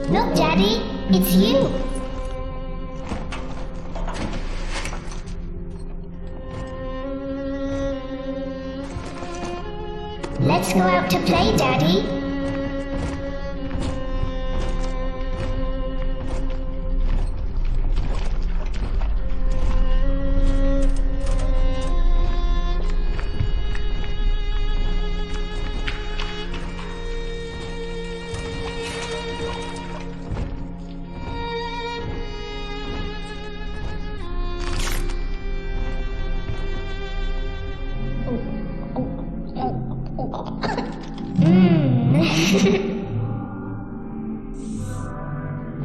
Look, Daddy, it's you. Let's go out to play, Daddy.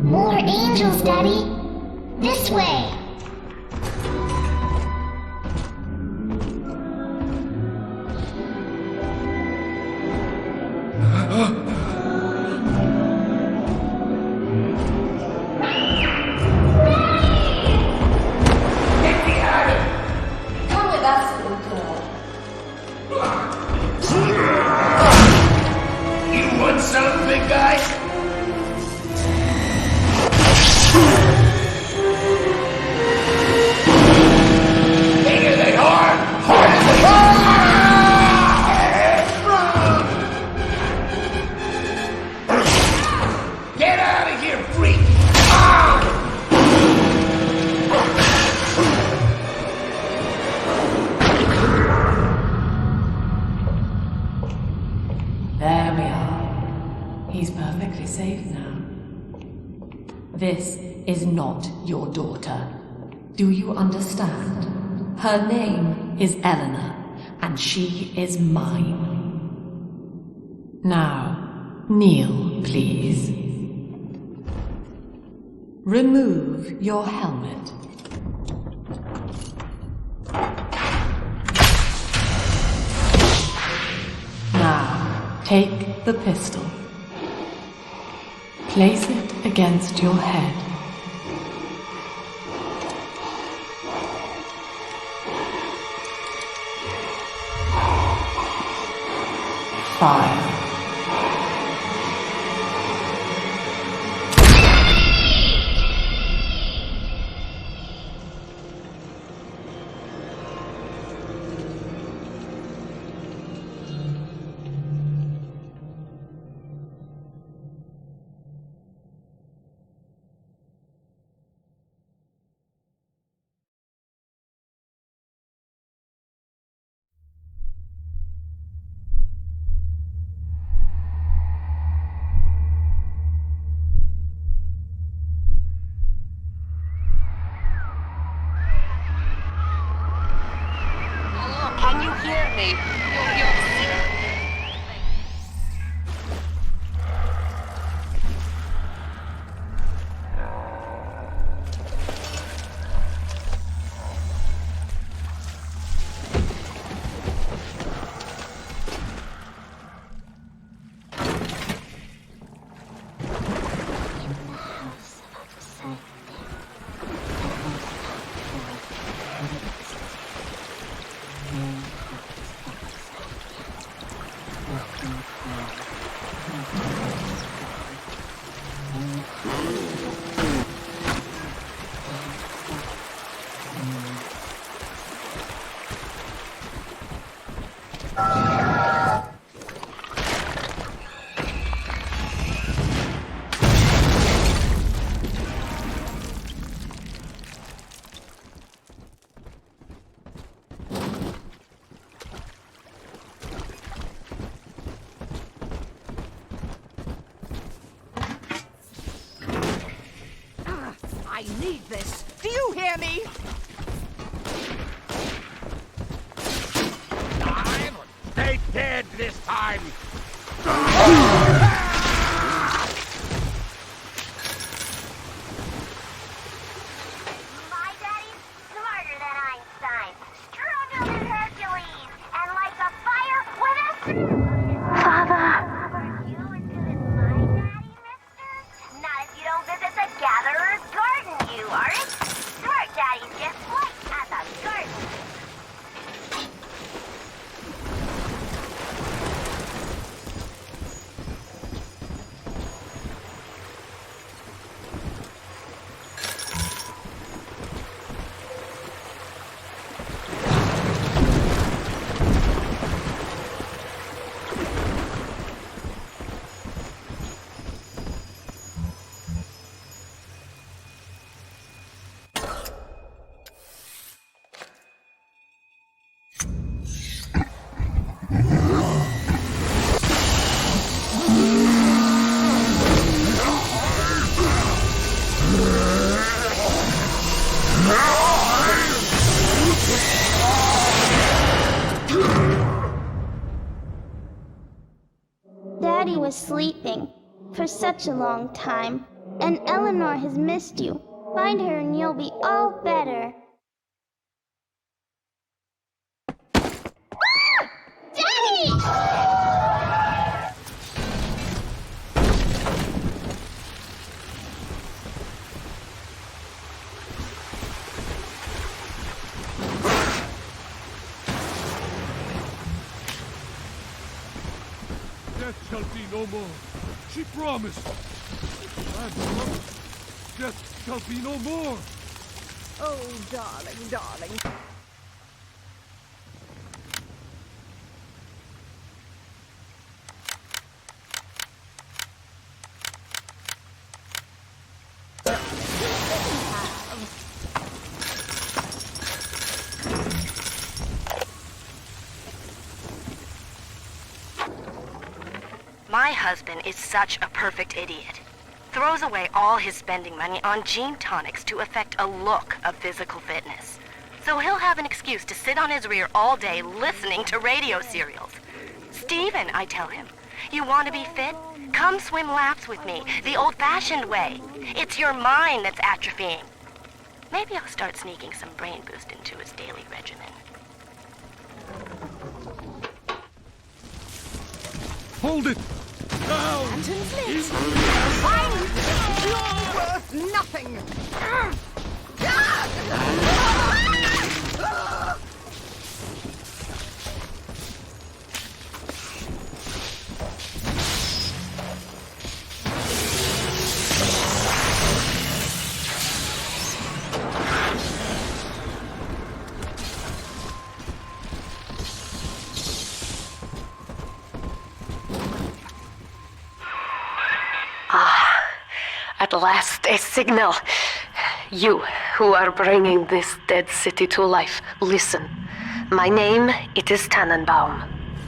More angels, Daddy. This way. Come with us, little girl. You want some, big guy? Bigger than hard, harder than hard. Get out of here, freak! There we are. He's perfectly safe now. This is not your daughter. Do you understand? Her name is Eleanor, and she is mine. Now, kneel, please. Remove your helmet. Now, take the pistol. Place it against your head. Fire. I need this. Do you hear me? Stay dead this time! My daddy's smarter than Einstein, stronger than Hercules, and like a fire with a... Father! Are you into this my daddy, mister? Not if you don't visit the Gatherer's Garden, you aren't. Smart daddies get flights at the garden. Daddy was sleeping for such a long time, and Eleanor has missed you. Find her and you'll be all better. Ah! Daddy! Death shall be no more. She promised. I promised. Death shall be no more. Oh, darling, darling. My husband is such a perfect idiot. Throws away all his spending money on gene tonics to affect a look of physical fitness. So he'll have an excuse to sit on his rear all day listening to radio serials. Stephen, I tell him, you want to be fit? Come swim laps with me, the old-fashioned way. It's your mind that's atrophying. Maybe I'll start sneaking some brain boost into his daily regimen. Hold it! Now! You're worth nothing! At last, a signal. You, who are bringing this dead city to life, listen. My name, it is Tannenbaum.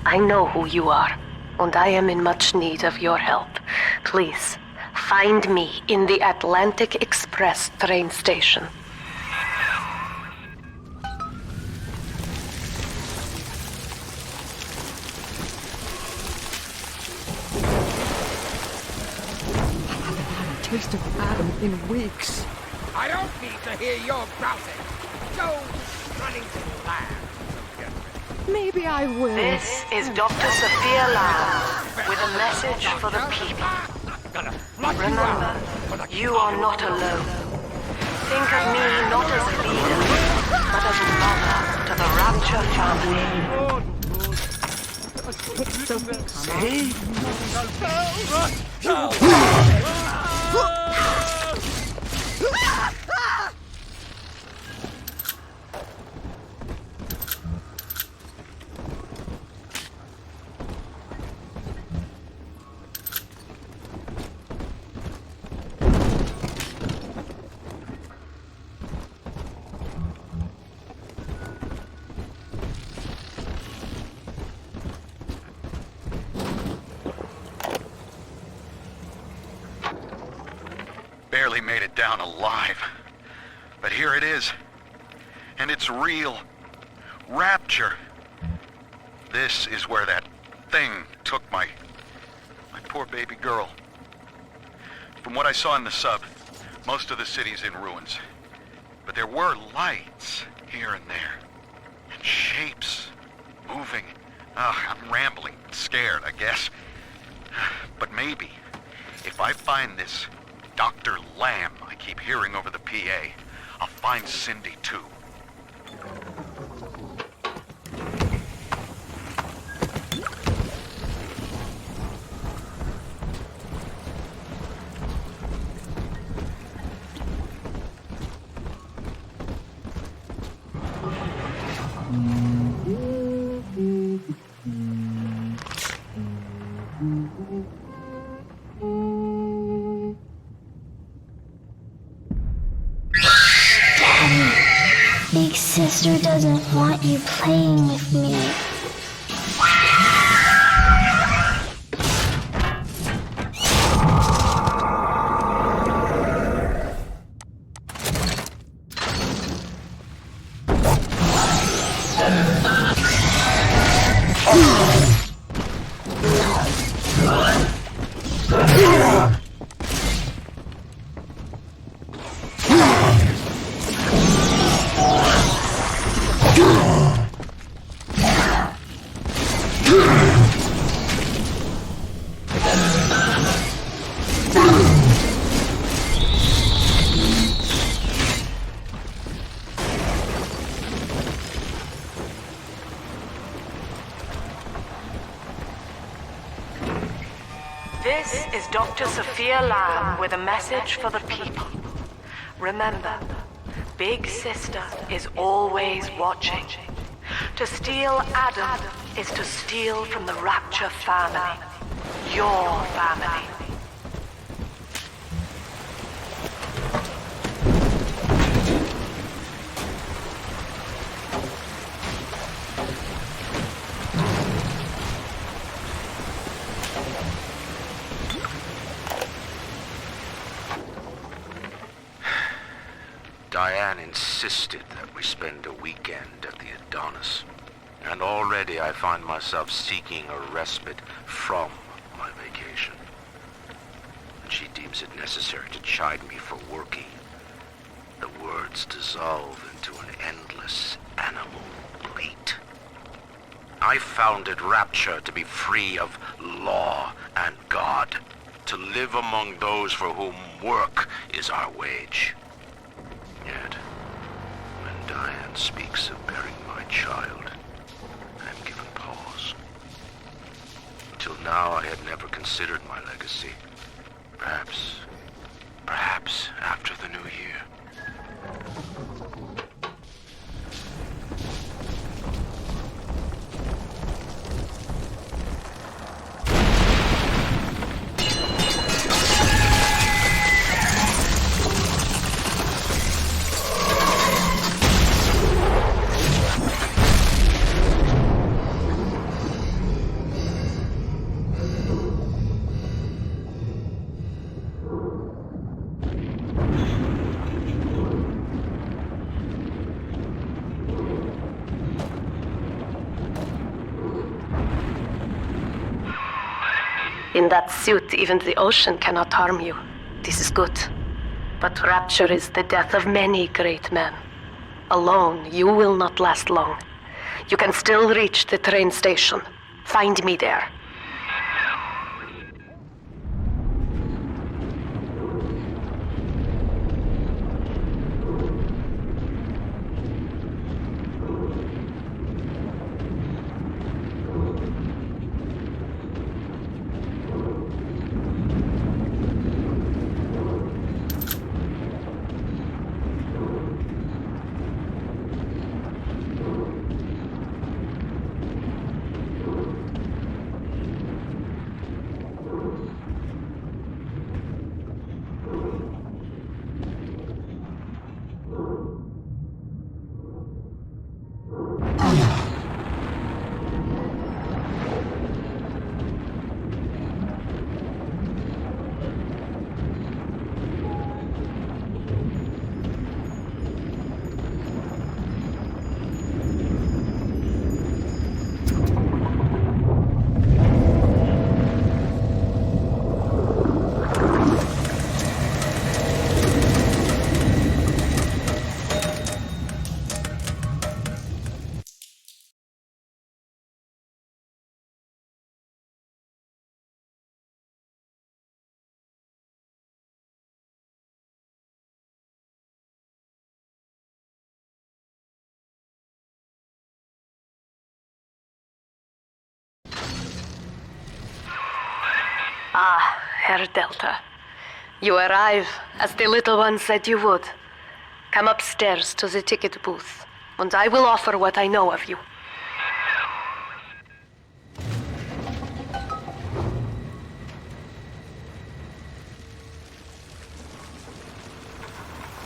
I know who you are, and I am in much need of your help. Please, find me in the Atlantic Express train station. Taste of Adam in weeks. I don't need to hear your grousing. Go running to the lab. Maybe I will. This is Dr. Sophia Lamb with a message for the people. Remember, you are not alone. Think of me not as a leader, but as a mother to the Rapture family. Barely made it down alive. But here it is. And it's real. Rapture. This is where that thing took my poor baby girl. From what I saw in the sub, most of the city's in ruins. But there were lights here and there. And shapes moving. I'm rambling, scared, I guess. But maybe, if I find this Dr. Lamb I keep hearing over the PA, I'll find Cindy too. Big sister doesn't want you playing with me. This is Dr. Sophia Lamb with a message for the people. Remember, Big Sister is always watching. To steal Adam is to steal from the Rapture family. Your family. Diane insisted that we spend a weekend at the Adonis. And already I find myself seeking a respite from my vacation. And she deems it necessary to chide me for working. The words dissolve into an endless animal bleat. I founded Rapture to be free of law and God, to live among those for whom work is our wage. Yet, when Diane speaks of burying my child, I am given pause. Until now, I had never considered my legacy. Perhaps after the new year. In that suit, even the ocean cannot harm you. This is good. But Rapture is the death of many great men. Alone, you will not last long. You can still reach the train station. Find me there. Ah, Herr Delta. You arrive, as the little one said you would. Come upstairs to the ticket booth, and I will offer what I know of you.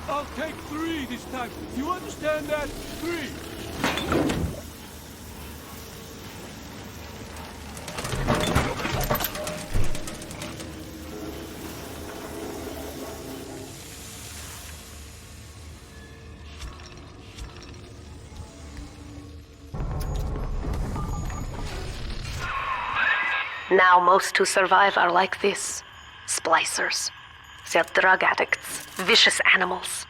I'll take 3 this time. You understand that? 3. Now most who survive are like this. Splicers. They're drug addicts. Vicious animals.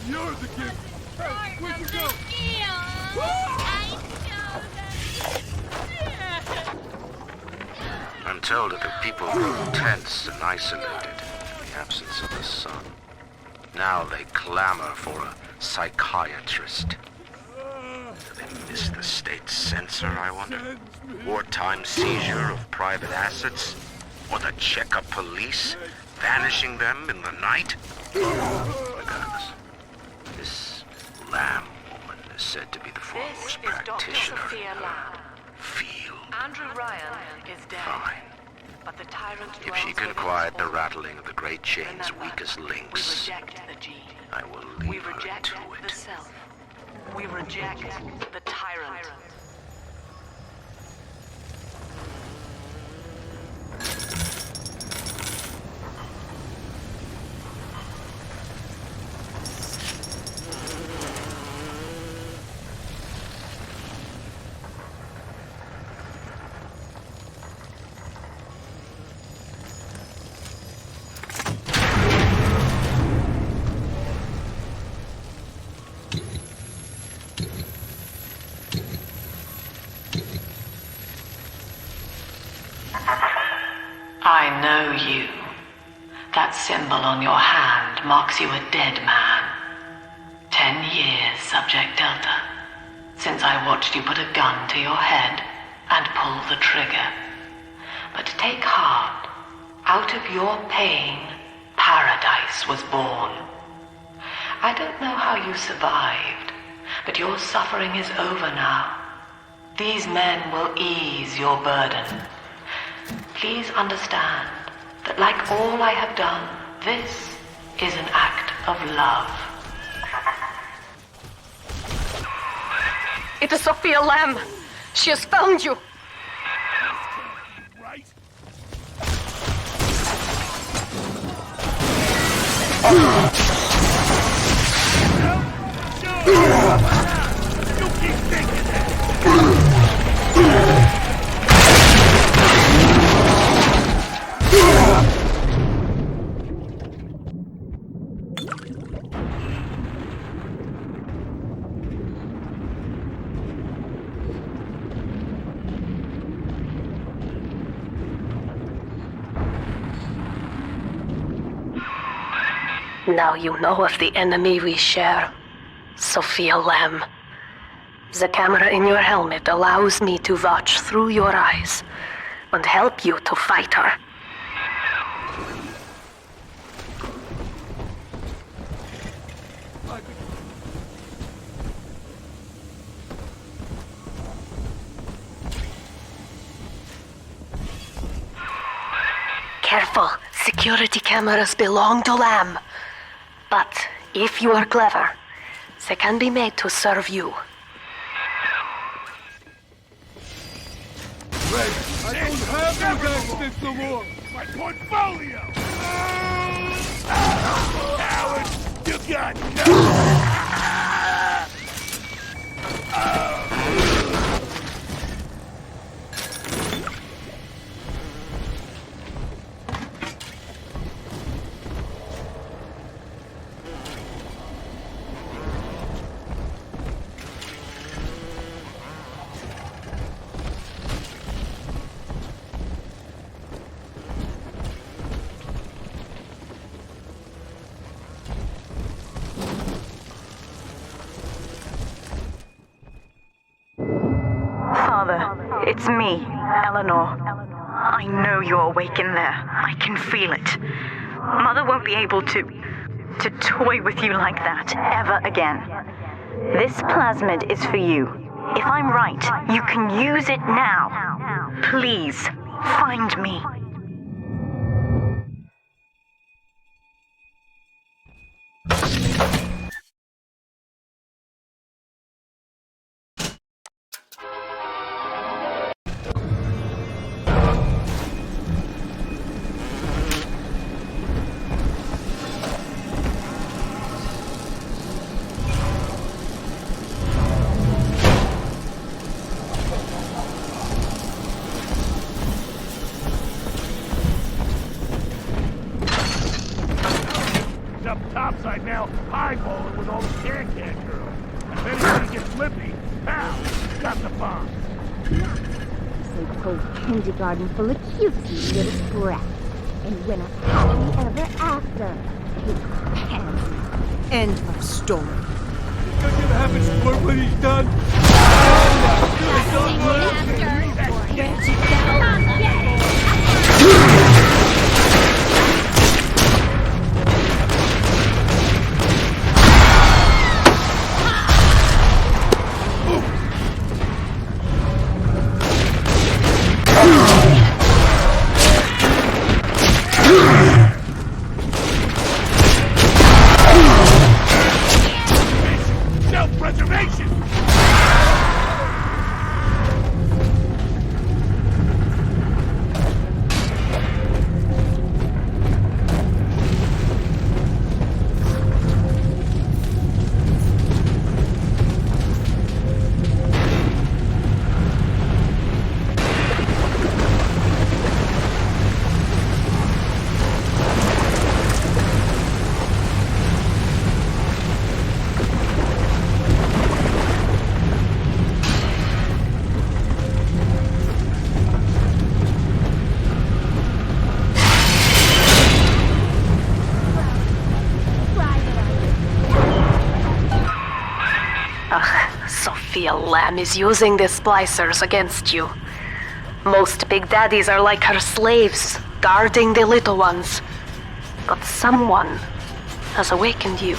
You're the kid. Hey, where'd you go? I'm told that the people grew tense and isolated in the absence of the sun. Now they clamor for a psychiatrist. Do they miss the state censor, I wonder? Wartime seizure of private assets? Or the checkup police vanishing them in the night? Regardless, this Lamb woman is said to be the foremost practitioner. Feel Andrew Ryan is dead. fine. But the tyrant If she can quiet the rattling of the great chain's weakest We links, reject the gene. I will We leave her reject to the it. self. We reject the tyrant. I know you. That symbol on your hand marks you a dead man. 10 years, Subject Delta, since I watched you put a gun to your head and pull the trigger. But take heart. Out of your pain, paradise was born. I don't know how you survived, but your suffering is over now. These men will ease your burden. Please understand that like all I have done, this is an act of love. It is Sophia Lamb. She has found you. Right? You keep thinking that! Now you know of the enemy we share, Sophia Lamb. The camera in your helmet allows me to watch through your eyes and help you to fight her. Careful, security cameras belong to Lamb. But if you are clever, they can be made to serve you. Red, I don't have those accidents no more! My portfolio! Coward! You got nothing! It's me, Eleanor. I know you're awake in there. I can feel it. Mother won't be able to toy with you like that ever again. This plasmid is for you. If I'm right, you can use it now. Please, find me. Topside now, eyeballing with all the can-can girls. If anybody gets flippy, pow, got the bomb. So cold kindergarten full of cutesy little brats. And when a happily ever after. End of story. He's gonna have his sport when he's done. Self-preservation! Sophia Lamb is using the splicers against you. Most big daddies are like her slaves, guarding the little ones. But someone has awakened you.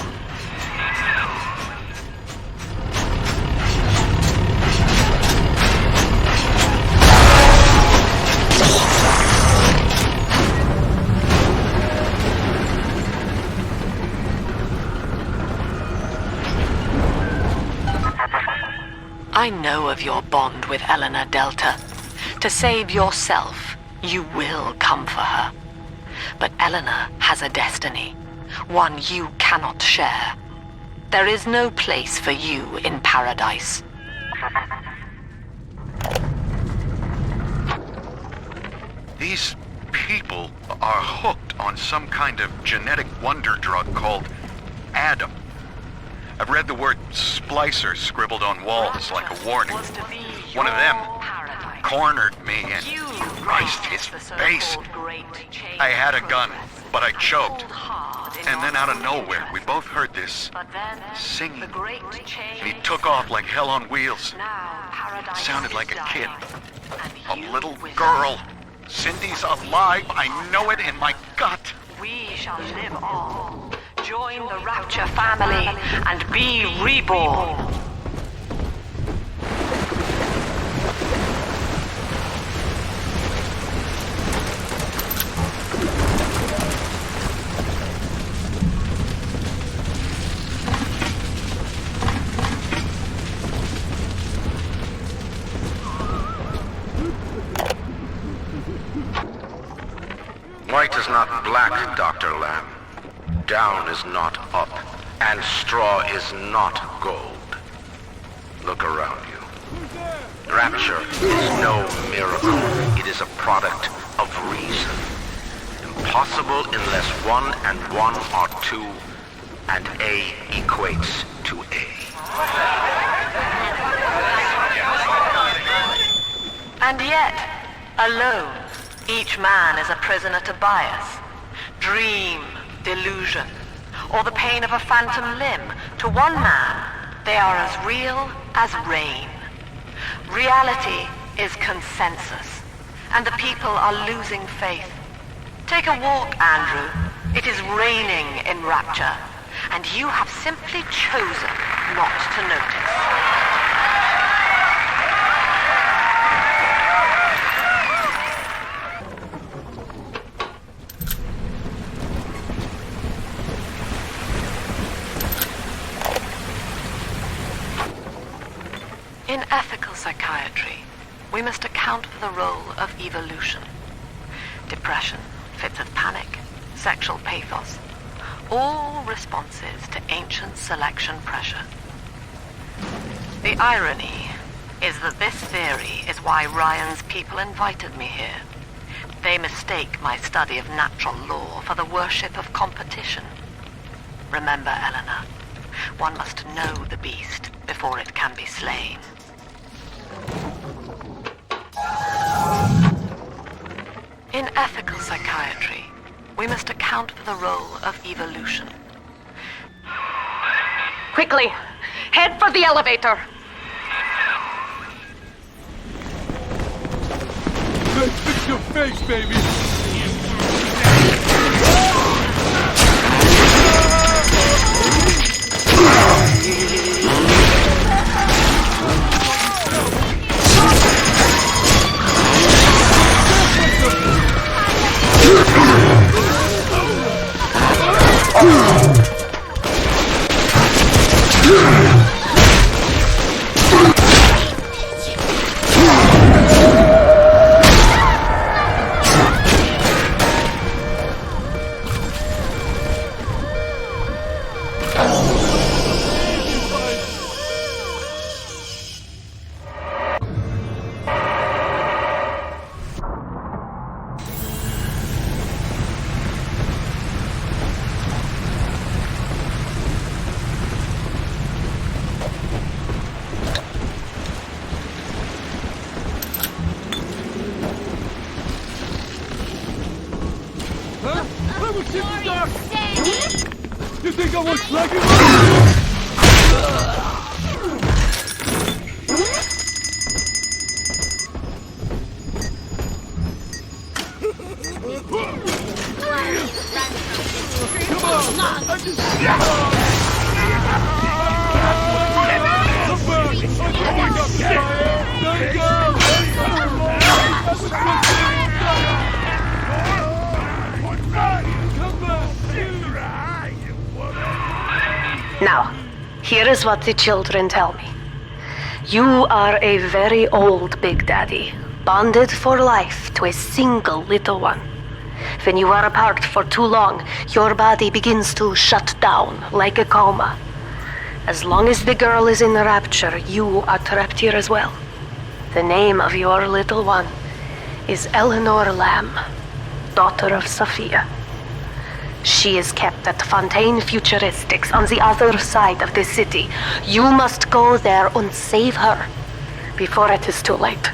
I know of your bond with Eleanor Delta. To save yourself, you will come for her. But Eleanor has a destiny, one you cannot share. There is no place for you in paradise. These people are hooked on some kind of genetic wonder drug called Adam. I've read the word splicer scribbled on walls like a warning. One of them cornered me and Christ, his face. I had a gun, but I choked. And then out of nowhere, we both heard this singing. And he took off like hell on wheels. Sounded like a kid. A little girl. Cindy's alive. I know it in my gut. We shall live on. Join the Rapture family and be reborn. White is not black, Dr. Lamb. Down is not up, and straw is not gold. Look around you. Rapture is no miracle. It is a product of reason. Impossible unless 1 and 1 are 2, and A equates to A. And yet, alone, each man is a prisoner to bias, dream, delusion, or the pain of a phantom limb. To one man, they are as real as rain. Reality is consensus, and the people are losing faith. Take a walk, Andrew. It is raining in Rapture, and you have simply chosen not to notice. In ethical psychiatry, we must account for the role of evolution. Depression, fits of panic, sexual pathos, all responses to ancient selection pressure. The irony is that this theory is why Ryan's people invited me here. They mistake my study of natural law for the worship of competition. Remember, Eleanor, one must know the beast before it can be slain. In ethical psychiatry, we must account for the role of evolution. Quickly, head for the elevator. Let's fix your face, baby! You think I was slacking on? Now, here is what the children tell me. You are a very old Big Daddy, bonded for life to a single little one. When you are apart for too long, your body begins to shut down like a coma. As long as the girl is in the rapture, you are trapped here as well. The name of your little one is Eleanor Lamb, daughter of Sophia. She is kept at Fontaine Futuristics on the other side of the city. You must go there and save her before it is too late.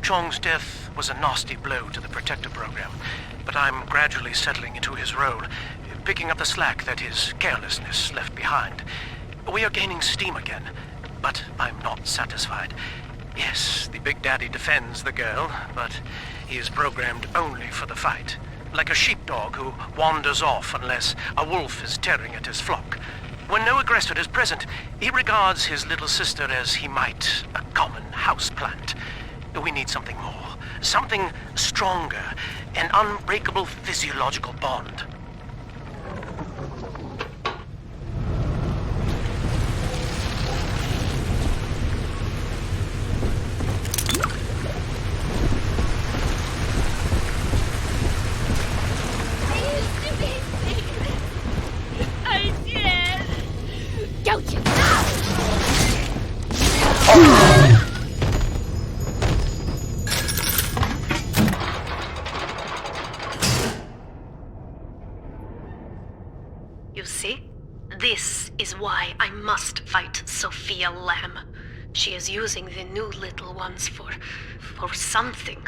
Chong's death was a nasty blow to the Protector program, but I'm gradually settling into his role, picking up the slack that his carelessness left behind. We are gaining steam again, but I'm not satisfied. Yes, the Big Daddy defends the girl, but he is programmed only for the fight, like a sheepdog who wanders off unless a wolf is tearing at his flock. When no aggressor is present, he regards his little sister as he might a common houseplant. We need something more, something stronger, an unbreakable physiological bond. I did! Don't you? You see? This is why I must fight Sophia Lamb. She is using the new little ones for something.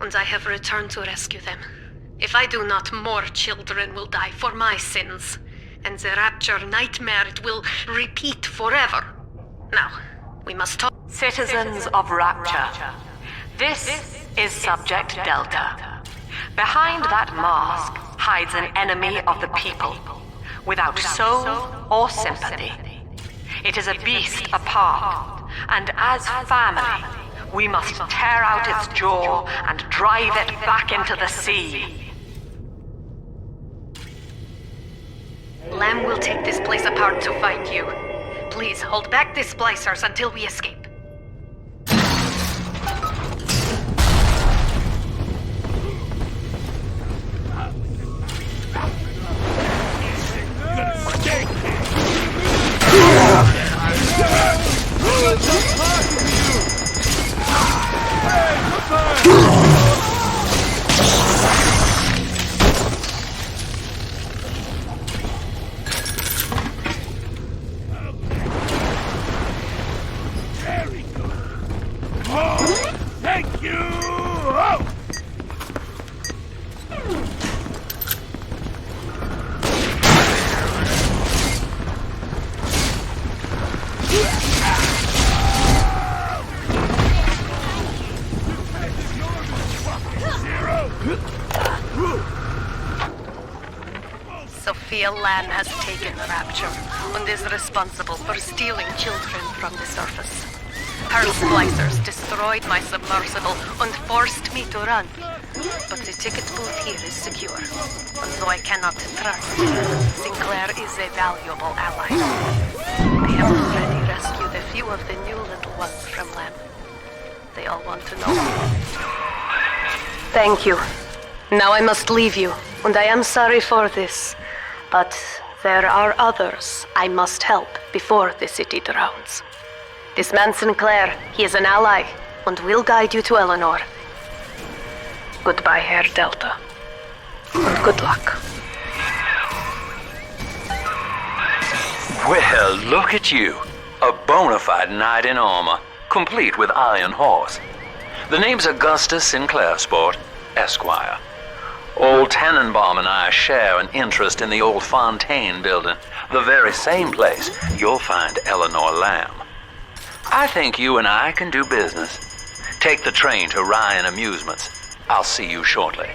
And I have returned to rescue them. If I do not, more children will die for my sins. And the rapture nightmare it will repeat forever. Now, we must talk. Citizens of Rapture, this is Subject Delta. Behind that mask hides an enemy of the people, without soul or sympathy. It is a beast apart, and as family, we must tear out its jaw and drive it back into the sea. Lamb will take this place apart to fight you. Please hold back the splicers until we escape. Thank you! Sophia Lamb has taken the rapture and is responsible for stealing children from the surface. Her splicers destroyed my submersible and forced me to run. But the ticket booth here is secure, and though I cannot trust, Sinclair is a valuable ally. I have already rescued a few of the new little ones from Lamb. They all want to know. Thank you. Now I must leave you, and I am sorry for this. But there are others I must help before the city drowns. This man Sinclair, he is an ally, and will guide you to Eleanor. Goodbye, Herr Delta. And good luck. Well, look at you. A bona fide knight in armor, complete with iron horse. The name's Augustus Sinclair, sport, Esquire. Old Tannenbaum and I share an interest in the old Fontaine building, the very same place you'll find Eleanor Lamb. I think you and I can do business. Take the train to Ryan Amusements. I'll see you shortly.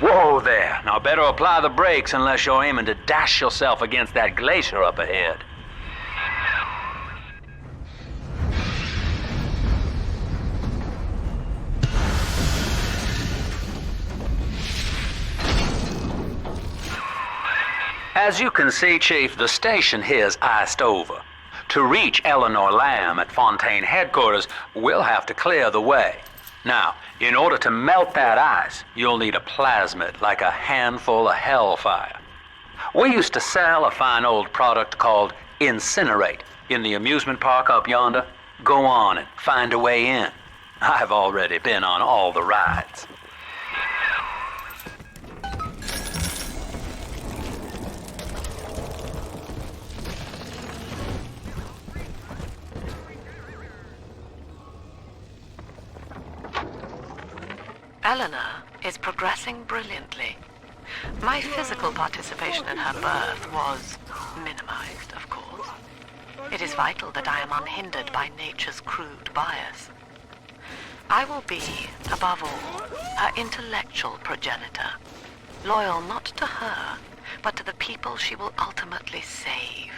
Whoa there. Now better apply the brakes unless you're aiming to dash yourself against that glacier up ahead. As you can see, Chief, the station here's iced over. To reach Eleanor Lamb at Fontaine headquarters, we'll have to clear the way. Now, in order to melt that ice, you'll need a plasmid, like a handful of hellfire. We used to sell a fine old product called Incinerate in the amusement park up yonder. Go on and find a way in. I've already been on all the rides. Eleanor is progressing brilliantly. My physical participation in her birth was minimized, of course. It is vital that I am unhindered by nature's crude bias. I will be, above all, her intellectual progenitor, loyal not to her, but to the people she will ultimately save.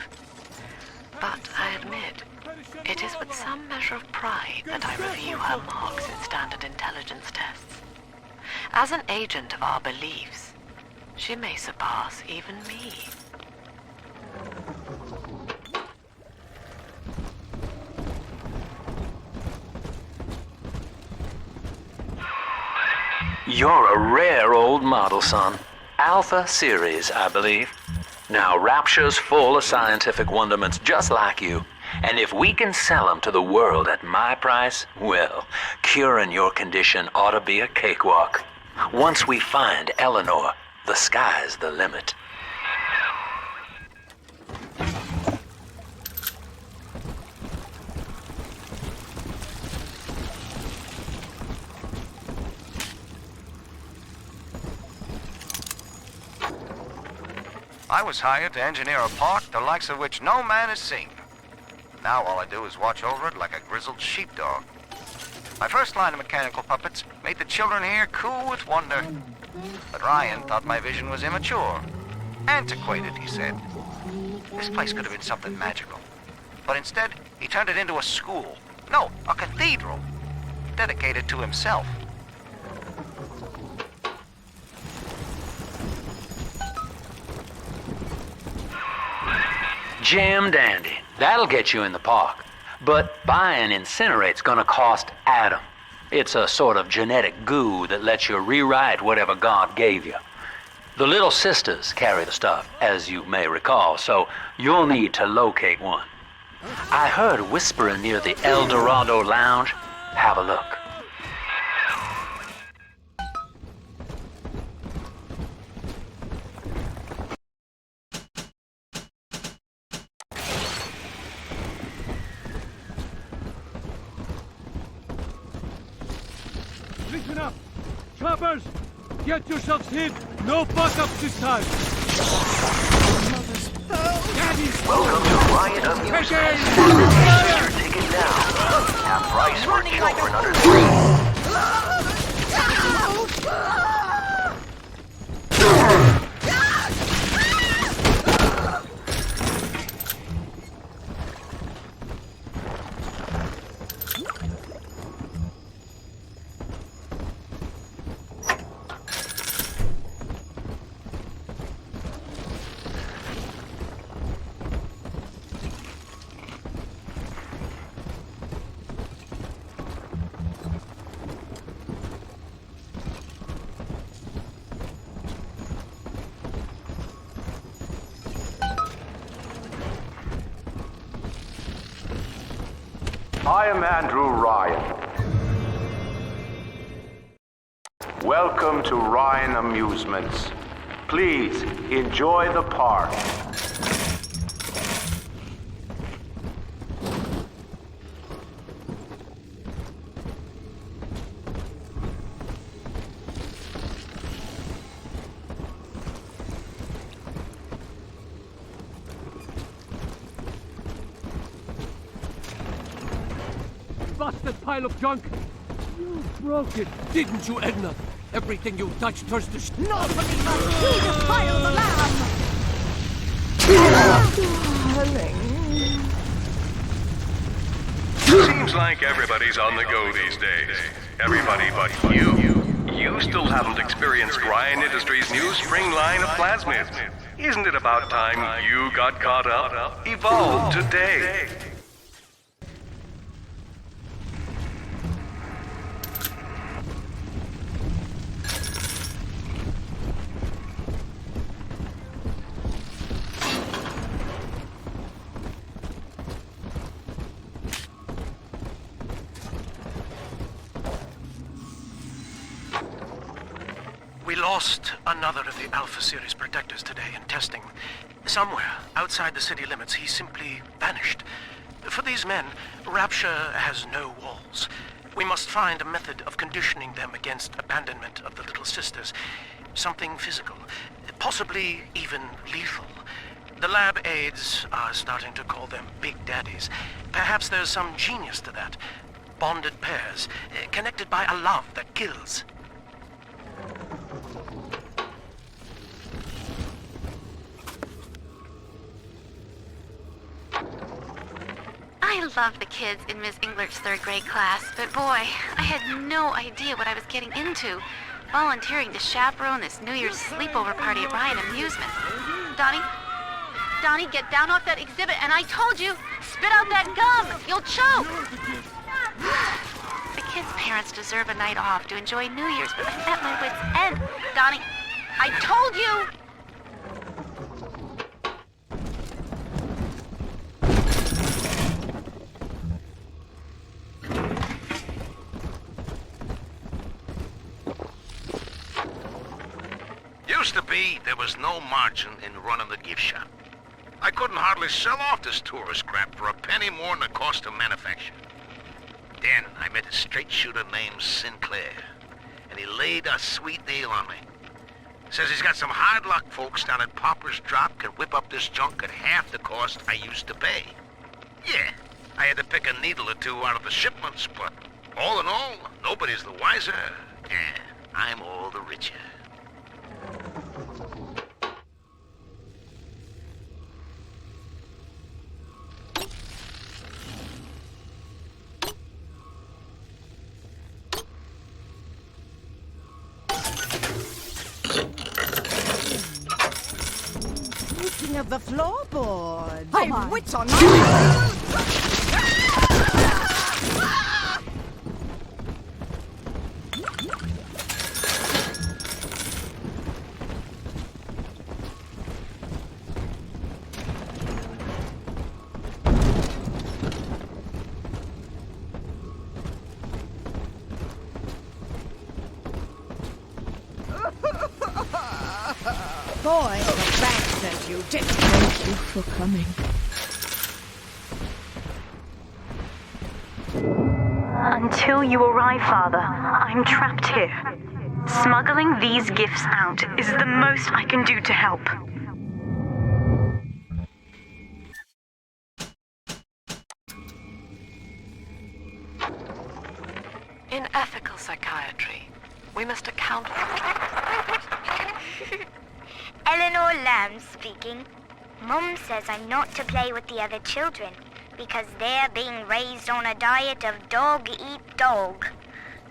But I admit, it is with some measure of pride that I review her marks in standard intelligence tests. As an agent of our beliefs, she may surpass even me. You're a rare old model, son. Alpha series, I believe. Now, Rapture's full of scientific wonderments just like you. And if we can sell them to the world at my price, well, curing your condition ought to be a cakewalk. Once we find Eleanor, the sky's the limit. I was hired to engineer a park the likes of which no man has seen. Now all I do is watch over it like a grizzled sheepdog. My first line of mechanical puppets made the children here coo with wonder. But Ryan thought my vision was immature. Antiquated, he said. This place could have been something magical. But instead, he turned it into a school. No, a cathedral. Dedicated to himself. Jam dandy. That'll get you in the park. But buying Incinerate's gonna cost Adam. It's a sort of genetic goo that lets you rewrite whatever God gave you. The Little Sisters carry the stuff, as you may recall, so you'll need to locate one. I heard whispering near the El Dorado Lounge. Have a look. Listen up! Choppers! Get yourselves hid! No fuck-ups this time! Daddy's Welcome to Ryan Amusements. Get your ticket now. Half price for children under 3. I am Andrew Ryan. Welcome to Ryan Amusements. Please enjoy the park. Busted pile of junk! You broke it, didn't you, Edna? Everything you touch turns to Not for me, man! You defile the lamb! Darling. Seems like everybody's on the go these days. Everybody but you. You still haven't experienced Ryan Industries' new spring line of plasmids. Isn't it about time you got caught up? Evolve today. We lost another of the Alpha Series protectors today in testing. Somewhere outside the city limits, he simply vanished. For these men, Rapture has no walls. We must find a method of conditioning them against abandonment of the Little Sisters. Something physical, possibly even lethal. The lab aides are starting to call them Big Daddies. Perhaps there's some genius to that. Bonded pairs, connected by a love that kills. I love the kids in Miss Englert's third grade class, but boy, I had no idea what I was getting into. Volunteering to chaperone this New Year's sleepover party at Ryan Amusements. Donnie, get down off that exhibit, and I told you, spit out that gum! You'll choke! The kids' parents deserve a night off to enjoy New Year's, but I'm at my wit's end. Donnie, I told you! Used to be, there was no margin in running the gift shop. I couldn't hardly sell off this tourist crap for a penny more than the cost of manufacture. Then I met a straight shooter named Sinclair, and he laid a sweet deal on me. Says he's got some hard luck folks down at Popper's Drop can whip up this junk at half the cost I used to pay. Yeah, I had to pick a needle or two out of the shipments, but all in all, nobody's the wiser, and I'm all the richer. Speaking of the floorboard, I have wits on my... Boy, the bank says you did. Thank you for coming. Until you arrive, Father, I'm trapped here. Smuggling these gifts out is the most I can do to help. In ethical psychiatry, we must account for... Eleanor Lamb speaking. Mum says I'm not to play with the other children because they're being raised on a diet of dog-eat-dog.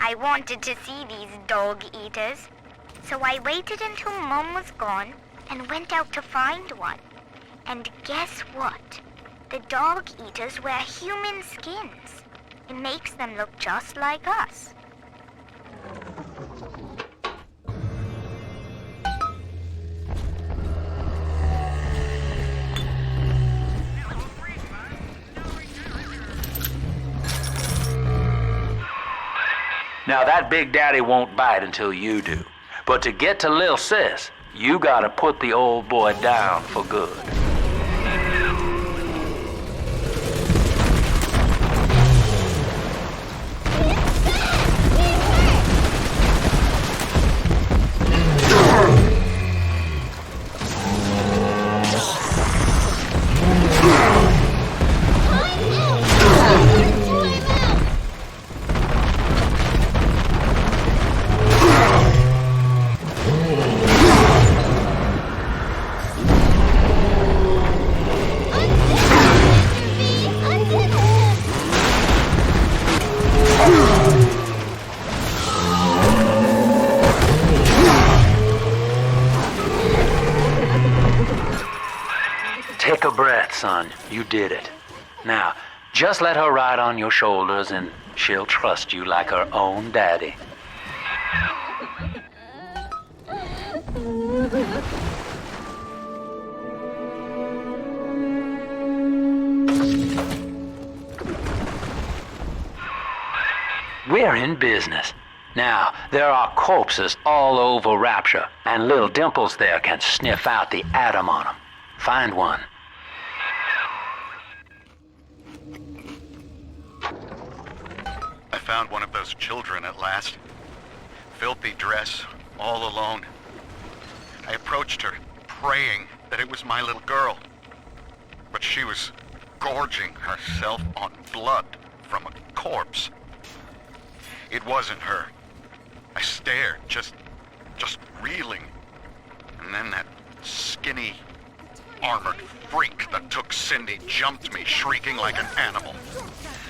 I wanted to see these dog-eaters, so I waited until Mum was gone and went out to find one. And guess what? The dog-eaters wear human skins. It makes them look just like us. Now that big daddy won't bite until you do. But to get to Lil Sis, you gotta put the old boy down for good. Take a breath, son. You did it. Now, just let her ride on your shoulders and she'll trust you like her own daddy. We're in business. Now, there are corpses all over Rapture, and little Dimples there can sniff out the atom on them. Find one. I found one of those children at last. Filthy dress, all alone. I approached her, praying that it was my little girl. But she was gorging herself on blood from a corpse. It wasn't her. I stared, just reeling. And then that skinny, armored freak that took Cindy jumped me, shrieking like an animal.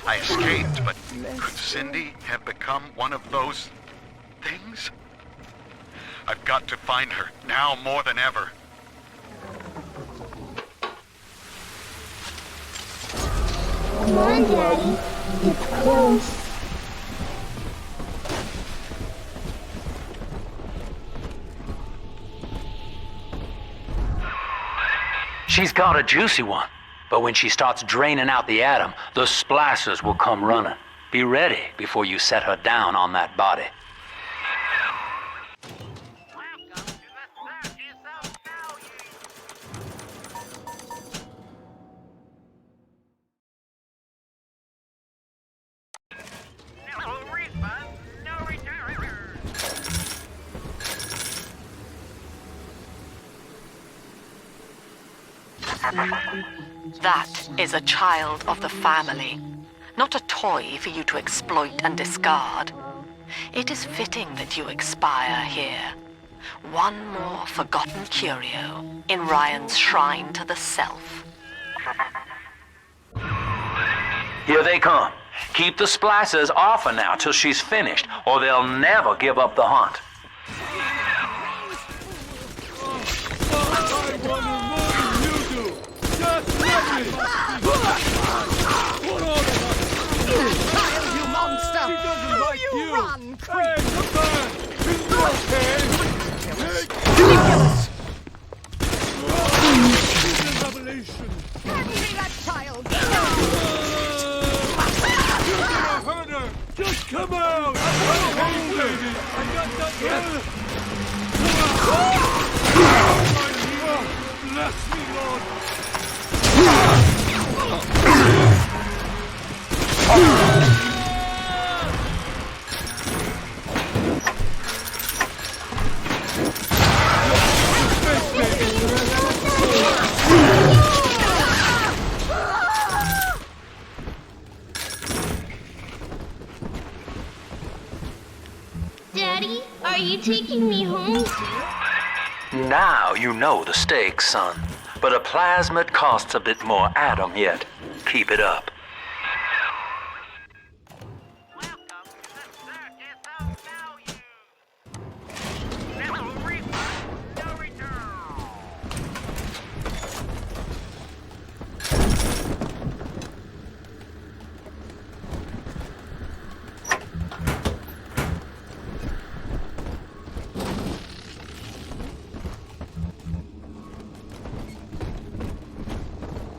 I escaped, but could Cindy have become one of those things? I've got to find her, now more than ever. Come on, Daddy. It's close. She's got a juicy one, but when she starts draining out the atom, the splicers will come running. Be ready before you set her down on that body. That is a child of the family, not a toy for you to exploit and discard. It is fitting that you expire here. One more forgotten curio in Ryan's shrine to the self. Here they come. Keep the splicers off her now till she's finished, or they'll never give up the hunt. You monster! She doesn't like you! Run, Hey, come back! It's okay! Ridiculous! It's a revelation! Give me that child! You're gonna hurt her! Just come out! Hey, lady! I got that... Bless me, Lord! Daddy, are you taking me home? Now you know the stakes, son. But a plasmid costs a bit more atom yet. Keep it up.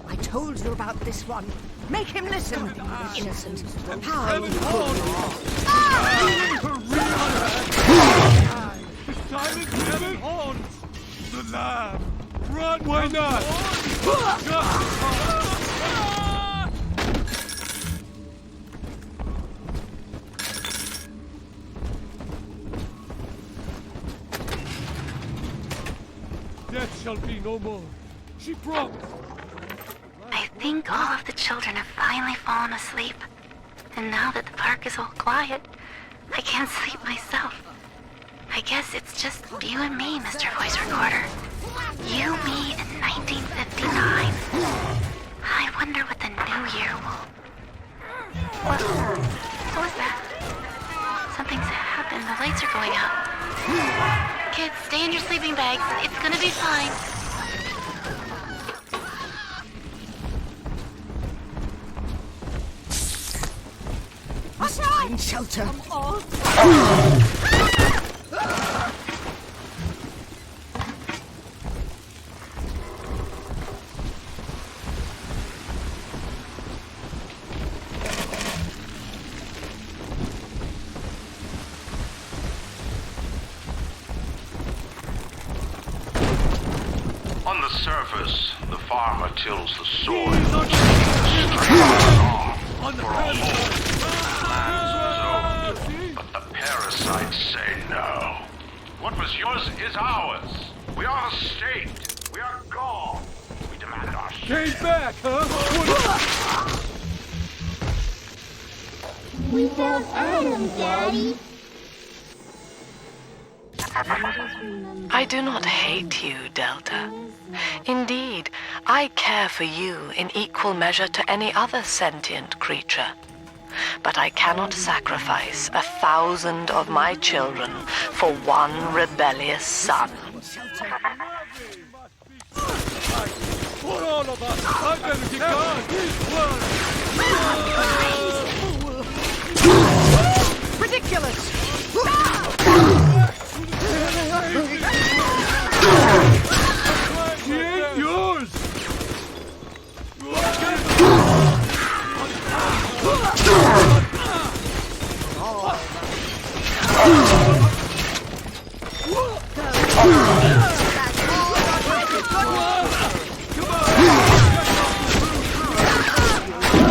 I told told you about this one. Make him listen. Innocent. How could Silent seven horns! The lamb! Run, why not? Death shall be no more. She promised. I think all of the children have finally fallen asleep. And now that the park is all quiet, I can't sleep myself. I guess it's just you and me, Mr. Voice Recorder. You, me, in 1959. I wonder what the new year will... What was that? Something's happened. The lights are going out. Kids, stay in your sleeping bags. It's gonna be fine. Find shelter. On the surface, the farmer tills the soil. On the But the parasites say no. What was yours is ours. We are the state. We are gone. We demand our share. Came back, huh? We found Adam, Daddy. I do not hate you, Delta. Indeed, I care for you in equal measure to any other sentient creature. But I cannot sacrifice 1,000 of my children for one rebellious son. For all of us, I better get gone. Ridiculous! She ain't yours!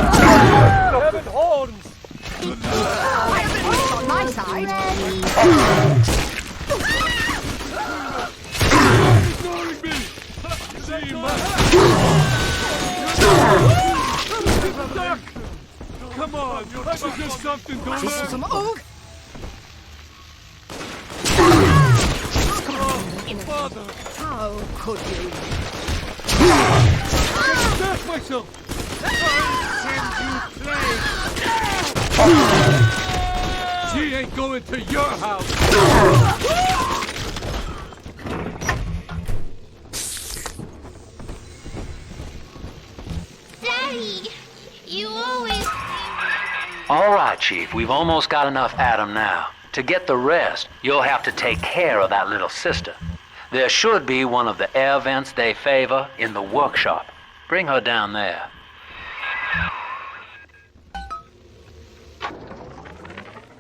Heaven horns! On my side. Ignoring me! See my... Come on, this is just something to learn. This is some oak. Father! How could you? Back myself! She ain't going to your house! Daddy, you always... All right, Chief, we've almost got enough Adam now. To get the rest, you'll have to take care of that little sister. There should be one of the air vents they favor in the workshop. Bring her down there.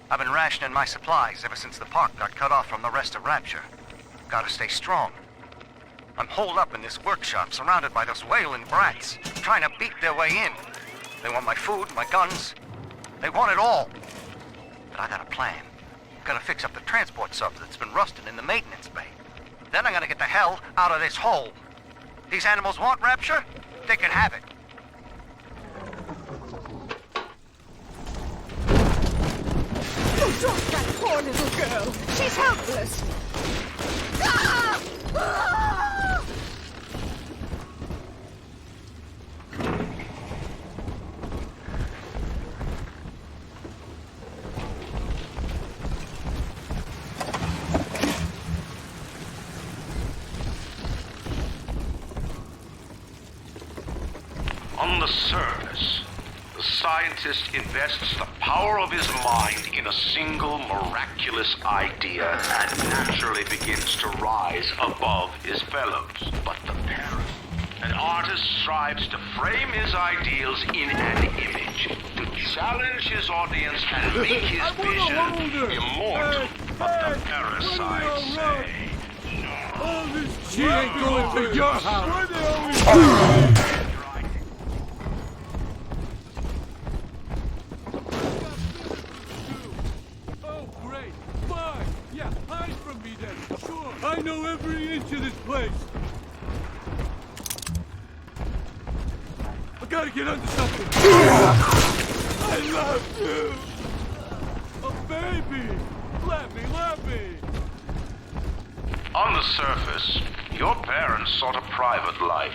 I've been rationing my supplies ever since the park got cut off from the rest of Rapture. Gotta stay strong. I'm holed up in this workshop, surrounded by those wailing brats, trying to beat their way in. They want my food, my guns. They want it all. But I got a plan. I'm gonna fix up the transport sub that's been rusting in the maintenance bay. Then I'm gonna get the hell out of this hole. These animals want Rapture? They can have it. You dropped that poor little girl. She's helpless. Ah! Ah! On the surface, the scientist invests the power of his mind in a single miraculous idea and naturally begins to rise above his fellows. But the parasite An artist strives to frame his ideals in an image, to challenge his audience and make his vision immortal. But the parasites say, no. All this shit ain't going to your house. Oh, great. Fine. Yeah, hide from me then. Sure. I know every inch of this place. I gotta get under something. I love you. A baby. Let me. On the surface, your parents sought a private life,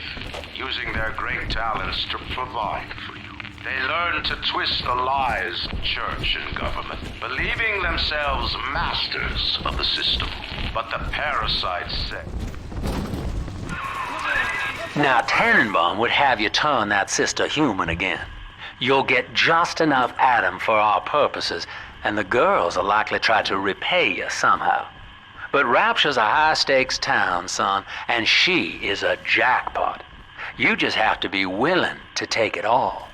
using their great talents to provide for you. They learned to twist the lies of church and government, believing themselves masters of the system. But the parasites say... Now, Tannenbaum would have you turn that sister human again. You'll get just enough Adam for our purposes, and the girls will likely try to repay you somehow. But Rapture's a high-stakes town, son, and she is a jackpot. You just have to be willing to take it all.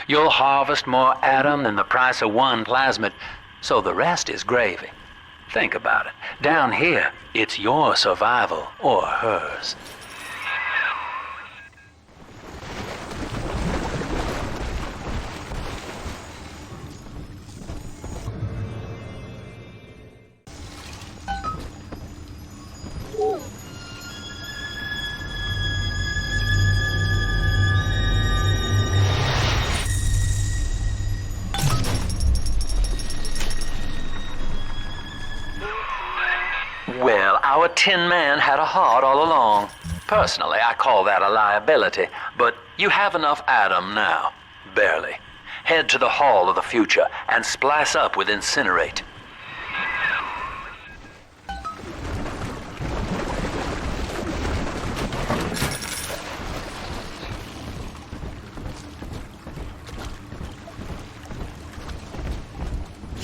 You'll harvest more Adam than the price of one plasmid, so the rest is gravy. Think about it. Down here, it's your survival or hers. Well, our Tin Man had a heart all along. Personally, I call that a liability, but you have enough Adam now. Barely. Head to the Hall of the Future and splice up with Incinerate.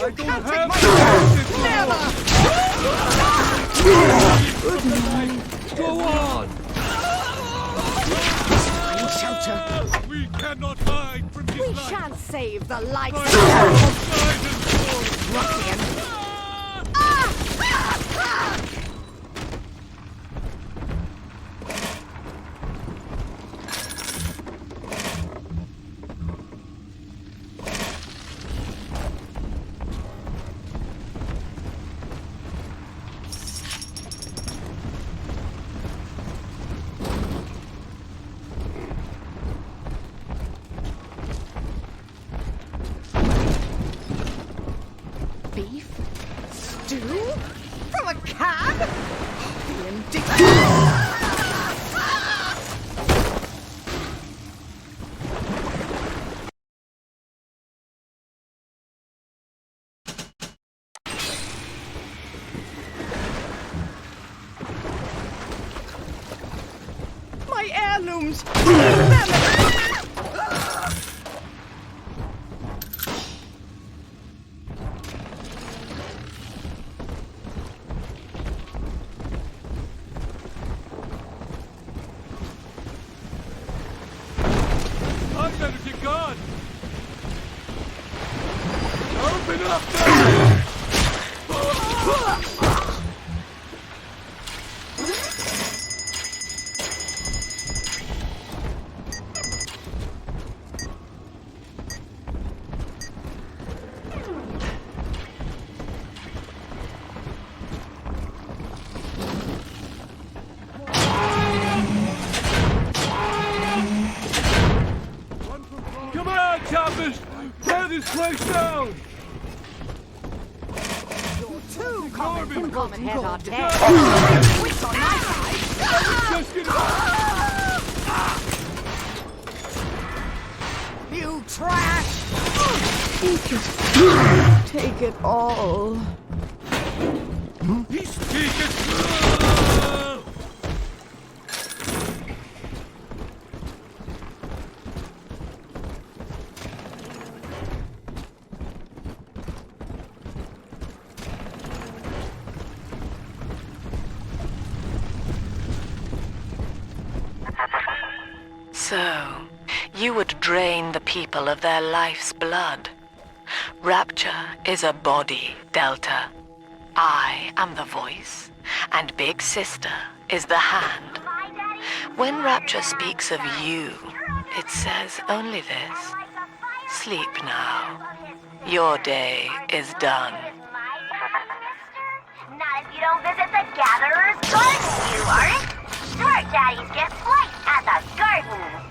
I don't have my never! Go on! Find shelter. We cannot hide from his We light. shan't save the lights. Ruffian. Beef? Stew? From a cab? The indignant. My heirlooms! I better get gone. Open up there! Come on, choppers! Tear this place down! You're too common. Come and head our Just death. Wits on my side. You trash! Take it all. He's taking... you would drain the people of their life's blood. Rapture is a body, Delta. I am the voice, and Big Sister is the hand. When Rapture speaks of you, it says only this. Sleep now. Your day is done. Not if you don't visit the Gatherer's Garden, you aren't. Short daddies get sliced at the garden.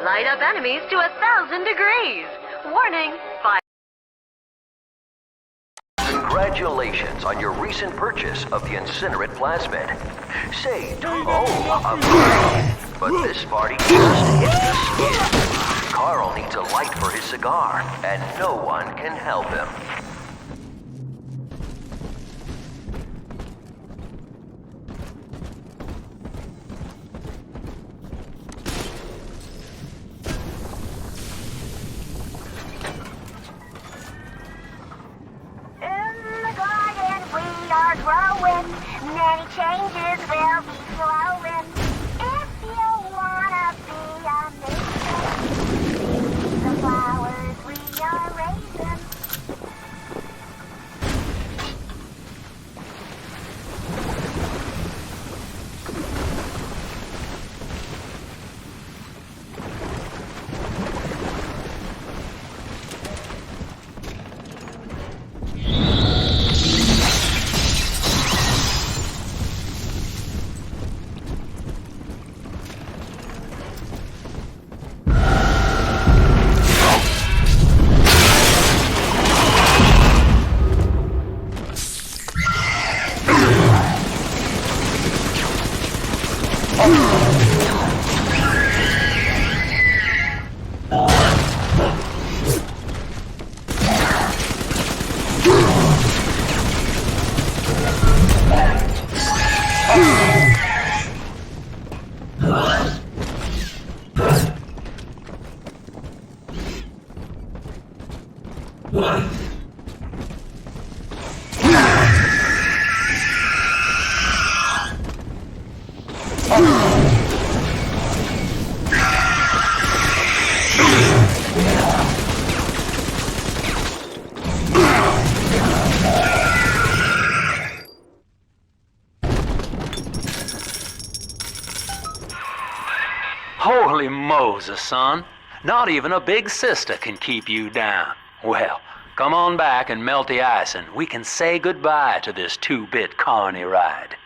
Light up enemies to 1,000 degrees. Warning, fire. Congratulations on your recent purchase of the incinerate plasmid. Say, but this party just hit the skid. Carl needs a light for his cigar, and no one can help him. Many changes will be flowing. If you wanna be amazing, the flowers we are raising. Holy Moses, son. Not even a big sister can keep you down. Well, come on back and melt the ice and we can say goodbye to this 2-bit carny ride.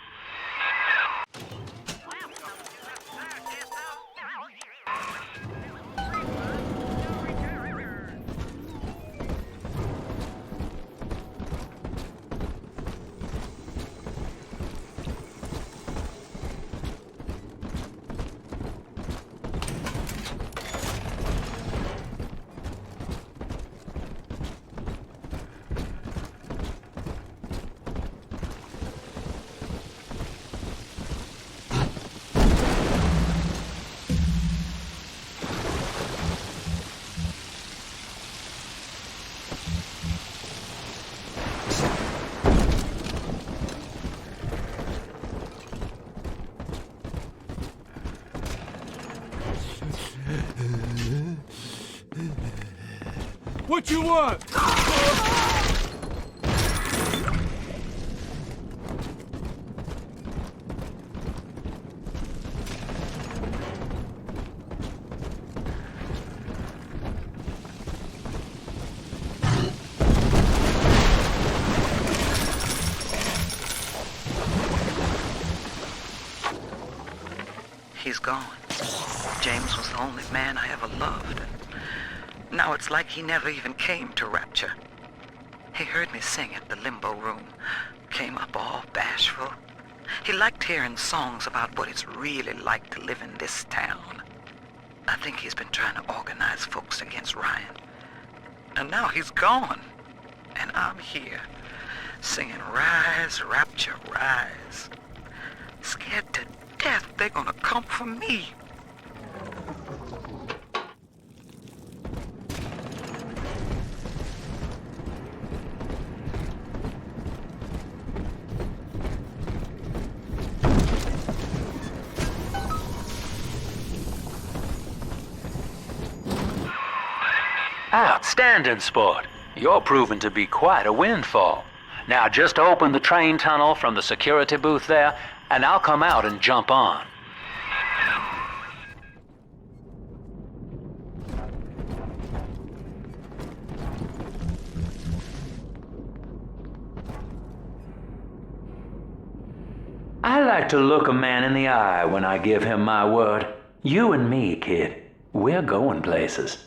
What you want? He's gone. James was the only man I ever loved. Now it's like he never even came to Rapture. He heard me sing at the limbo room, came up all bashful. He liked hearing songs about what it's really like to live in this town. I think he's been trying to organize folks against Ryan. And now he's gone. And I'm here, singing rise, rapture, rise. Scared to death they're gonna come for me. Outstanding, sport. You're proving to be quite a windfall. Now just open the train tunnel from the security booth there, and I'll come out and jump on. I like to look a man in the eye when I give him my word. You and me, kid, we're going places.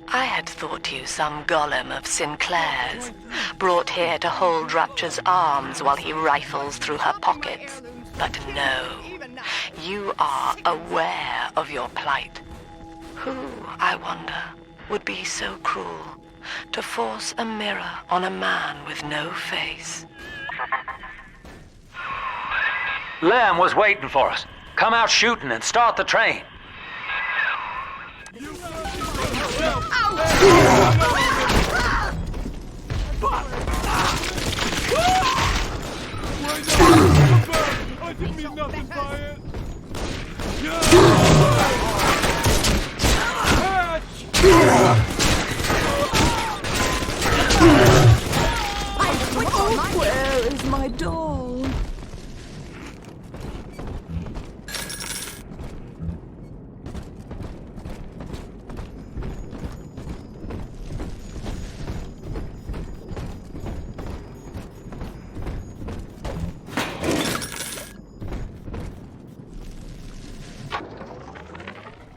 I had thought you some golem of Sinclair's, brought here to hold Rapture's arms while he rifles through her pockets. But no, you are aware of your plight. Who, I wonder, would be so cruel to force a mirror on a man with no face? Lamb was waiting for us. Come out shooting and start the train. I didn't mean nothing by it. Where is my doll?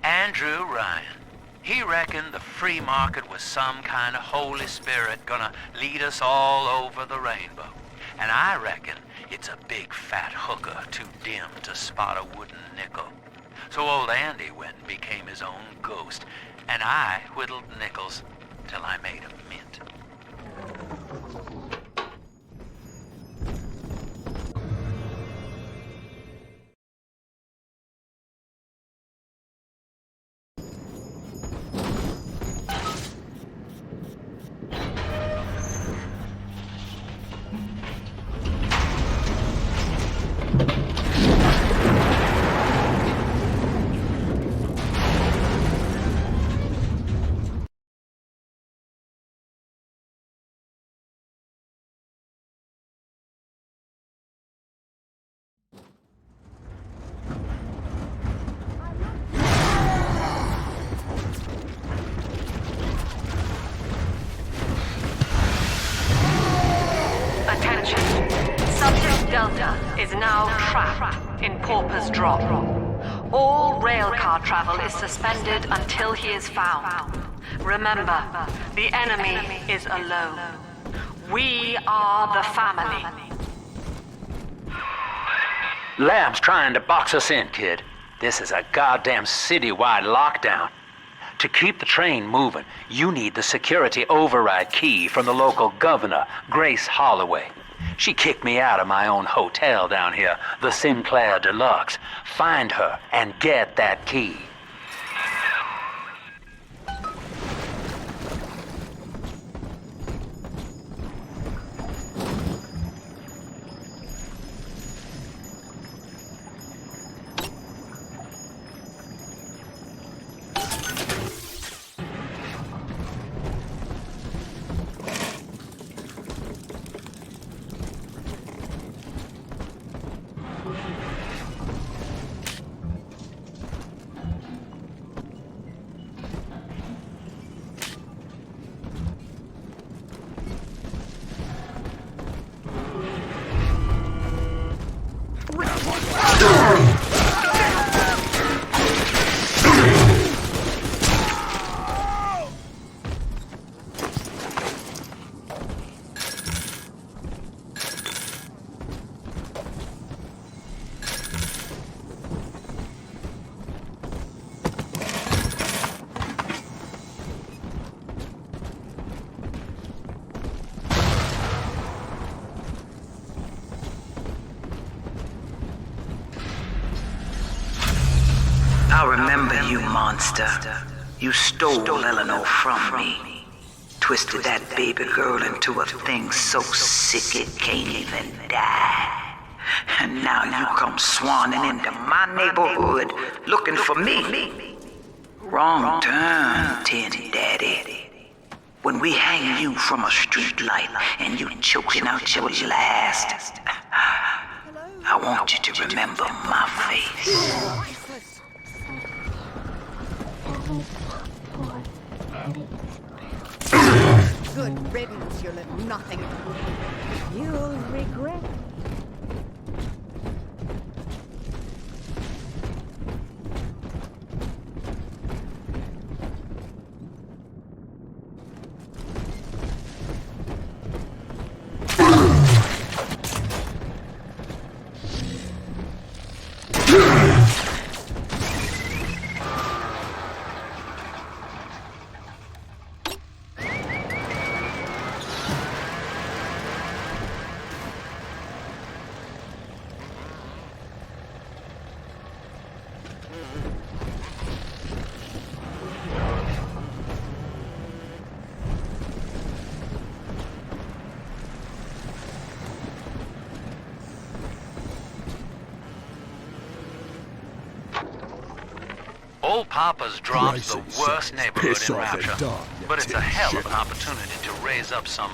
Andrew Ryan. He reckoned the free market was some kind of Holy Spirit gonna lead us all over the rainbow. And I reckon it's a big fat hooker too dim to spot a wooden nickel. So old Andy went and became his own ghost, and I whittled nickels till I made a mint. Delta is now trapped in Pauper's Drop. All railcar travel is suspended until he is found. Remember, the enemy is alone. We are the family. Lamb's trying to box us in, kid. This is a goddamn citywide lockdown. To keep the train moving, you need the security override key from the local governor, Grace Holloway. She kicked me out of my own hotel down here, the Sinclair Deluxe. Find her and get that key. I remember you, monster. You stole Eleanor from me. Twisted that baby girl into a thing so sick it can't even die. And now you come swanning into my neighborhood looking for me. Wrong turn, Tin Daddy. When we hang you from a street light and you choking out your last, I want you to remember my face. Good riddance, you little nothing. You'll regret. Old Papa's dropped the worst neighborhood in Rapture, but it's a hell of an opportunity to raise up some,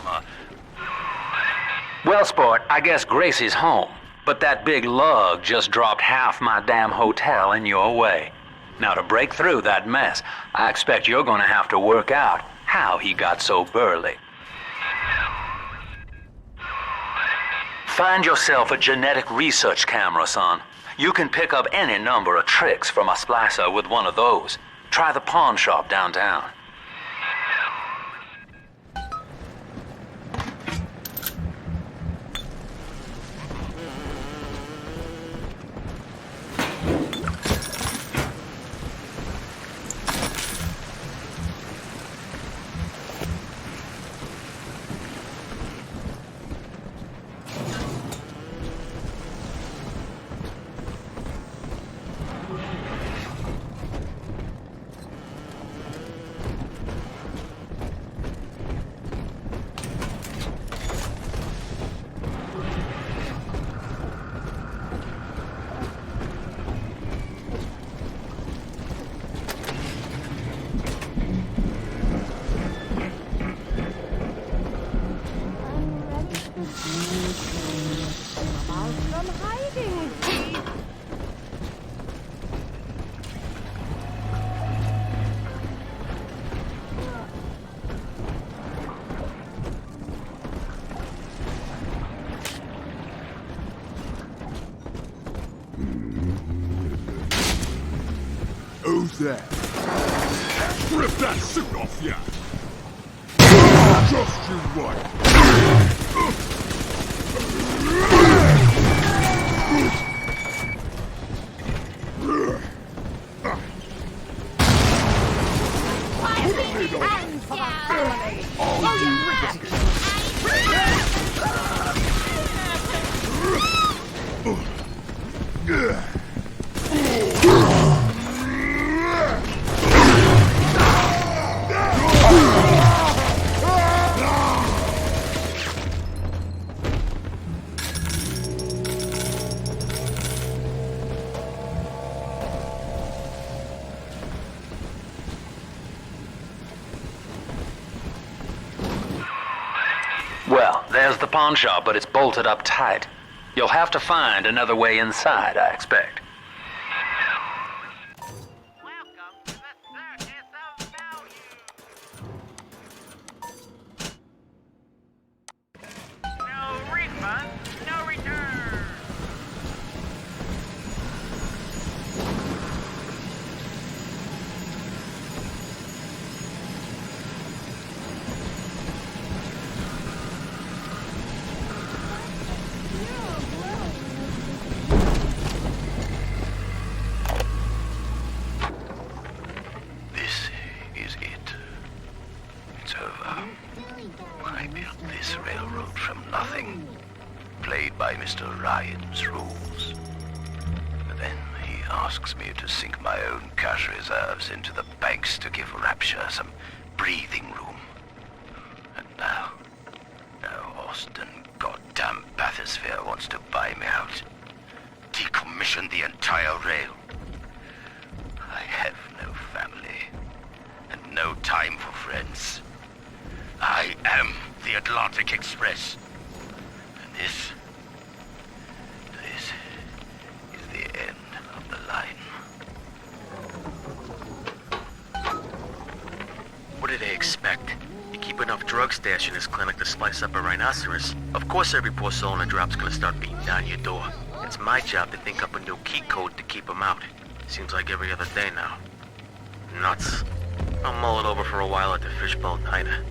Well, sport, I guess Gracie's home, but that big lug just dropped half my damn hotel in your way. Now, to break through that mess, I expect you're gonna have to work out how he got so burly. Find yourself a genetic research camera, son. You can pick up any number of tricks from a splicer with one of those. Try the pawn shop downtown. Who's that? Strip that suit off ya! Just you right! And for the family! Oh, you Well, there's the pawn shop, but it's bolted up tight. You'll have to find another way inside, I expect. Mr. Ryan's rules. But then he asks me to sink my own cash reserves into the banks to give Rapture some breathing room. And now Austin goddamn bathysphere wants to buy me out. Decommission the entire rail. I have no family and no time for friends. I am the Atlantic Express. And this is the end of the line. What do they expect? You keep enough drug stash in this clinic to slice up a rhinoceros. Of course every poor soul in the drop's gonna start beating down your door. It's my job to think up a new key code to keep them out. Seems like every other day now. Nuts. I'll mull it over for a while at the Fishbowl Diner.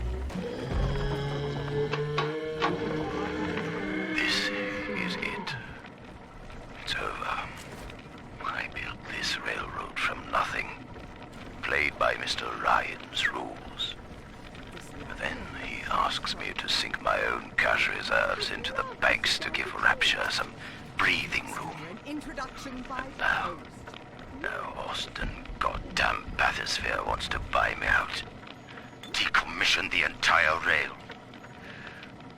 This is it. It's over. I built this railroad from nothing. Played by Mr. Ryan's rules. But then he asks me to sink my own cash reserves into the banks to give Rapture some breathing room. And now Austin goddamn bathysphere wants to buy me out. Decommission the entire rail.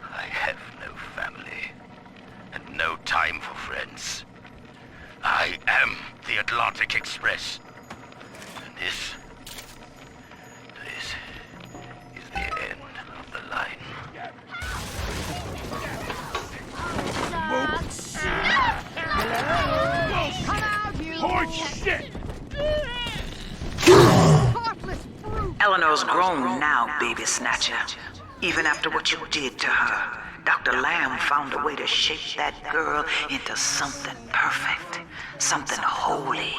I have no family and no time for friends. I am the Atlantic Express. And this is the end of the line. Horse shit! Eleanor's grown now, baby snatcher. Even after what you did to her, Dr. Lamb found a way to shape that girl into something perfect, something holy.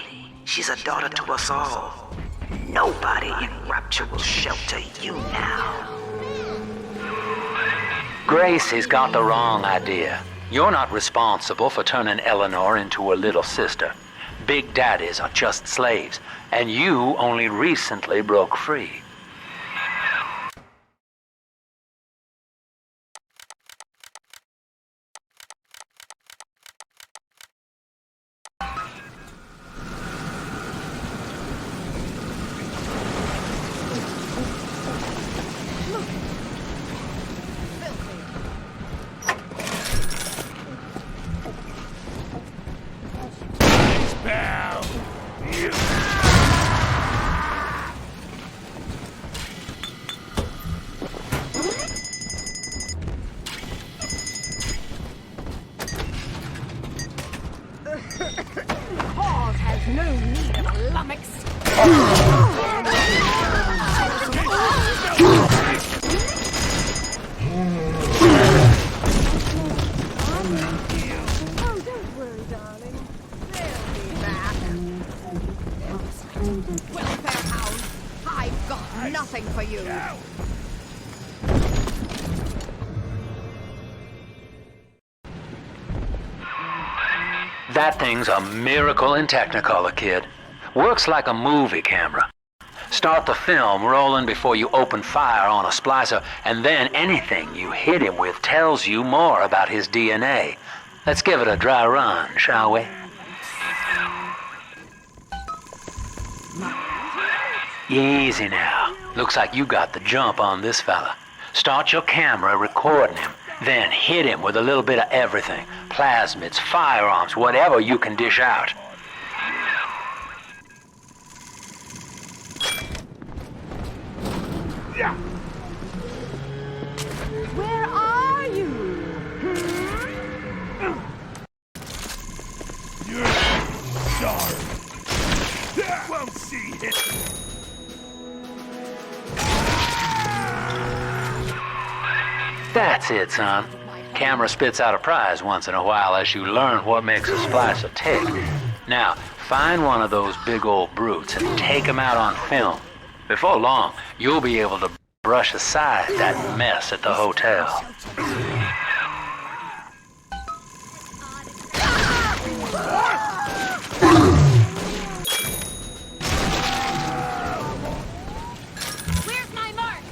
She's a daughter to us all. Nobody in Rapture will shelter you now. Gracie's got the wrong idea. You're not responsible for turning Eleanor into a little sister. Big daddies are just slaves, and you only recently broke free. Cause has no need of a lummox. Oh, don't worry, darling. They'll be back. Welfare hound, I've got nothing for you. That thing's a miracle in Technicolor, kid. Works like a movie camera. Start the film rolling before you open fire on a splicer, and then anything you hit him with tells you more about his DNA. Let's give it a dry run, shall we? Easy now. Looks like you got the jump on this fella. Start your camera recording him. Then hit him with a little bit of everything. Plasmids, firearms, whatever you can dish out. Where are you? You're sorry. Won't see it. That's it, son. Camera spits out a prize once in a while as you learn what makes a splicer tick. Now, find one of those big old brutes and take him out on film. Before long, you'll be able to brush aside that mess at the hotel. Where's my mark?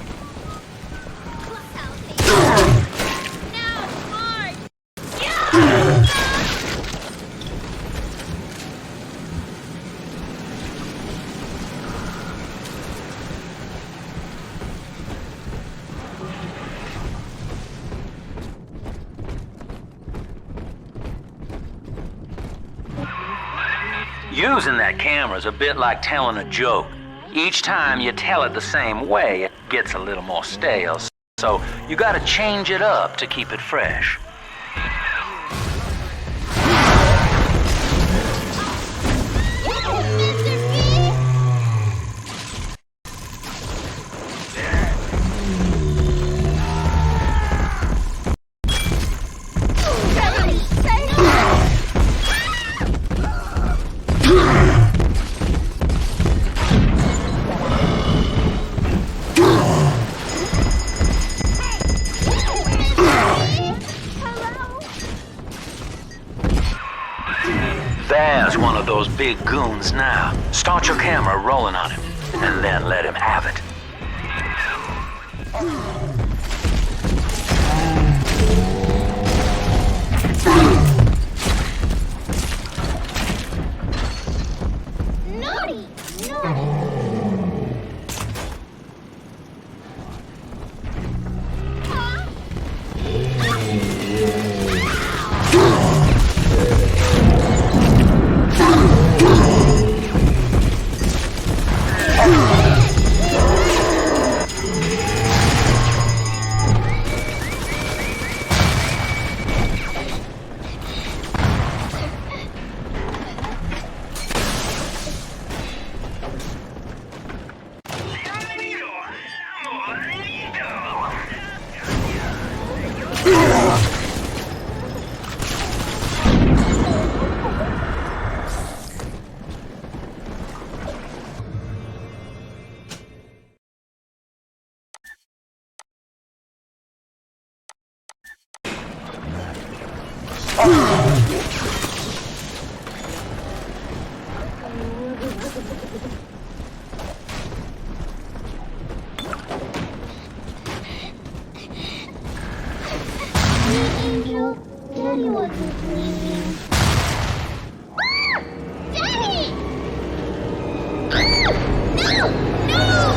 Now, mark! Yeah! Using that camera is a bit like telling a joke. Each time you tell it the same way, it gets a little more stale. So you gotta change it up to keep it fresh. There's one of those big goons now. Start your camera rolling on him, and then let him have it. Naughty! Naughty! Daddy wasn't sleeping. Daddy! No! No!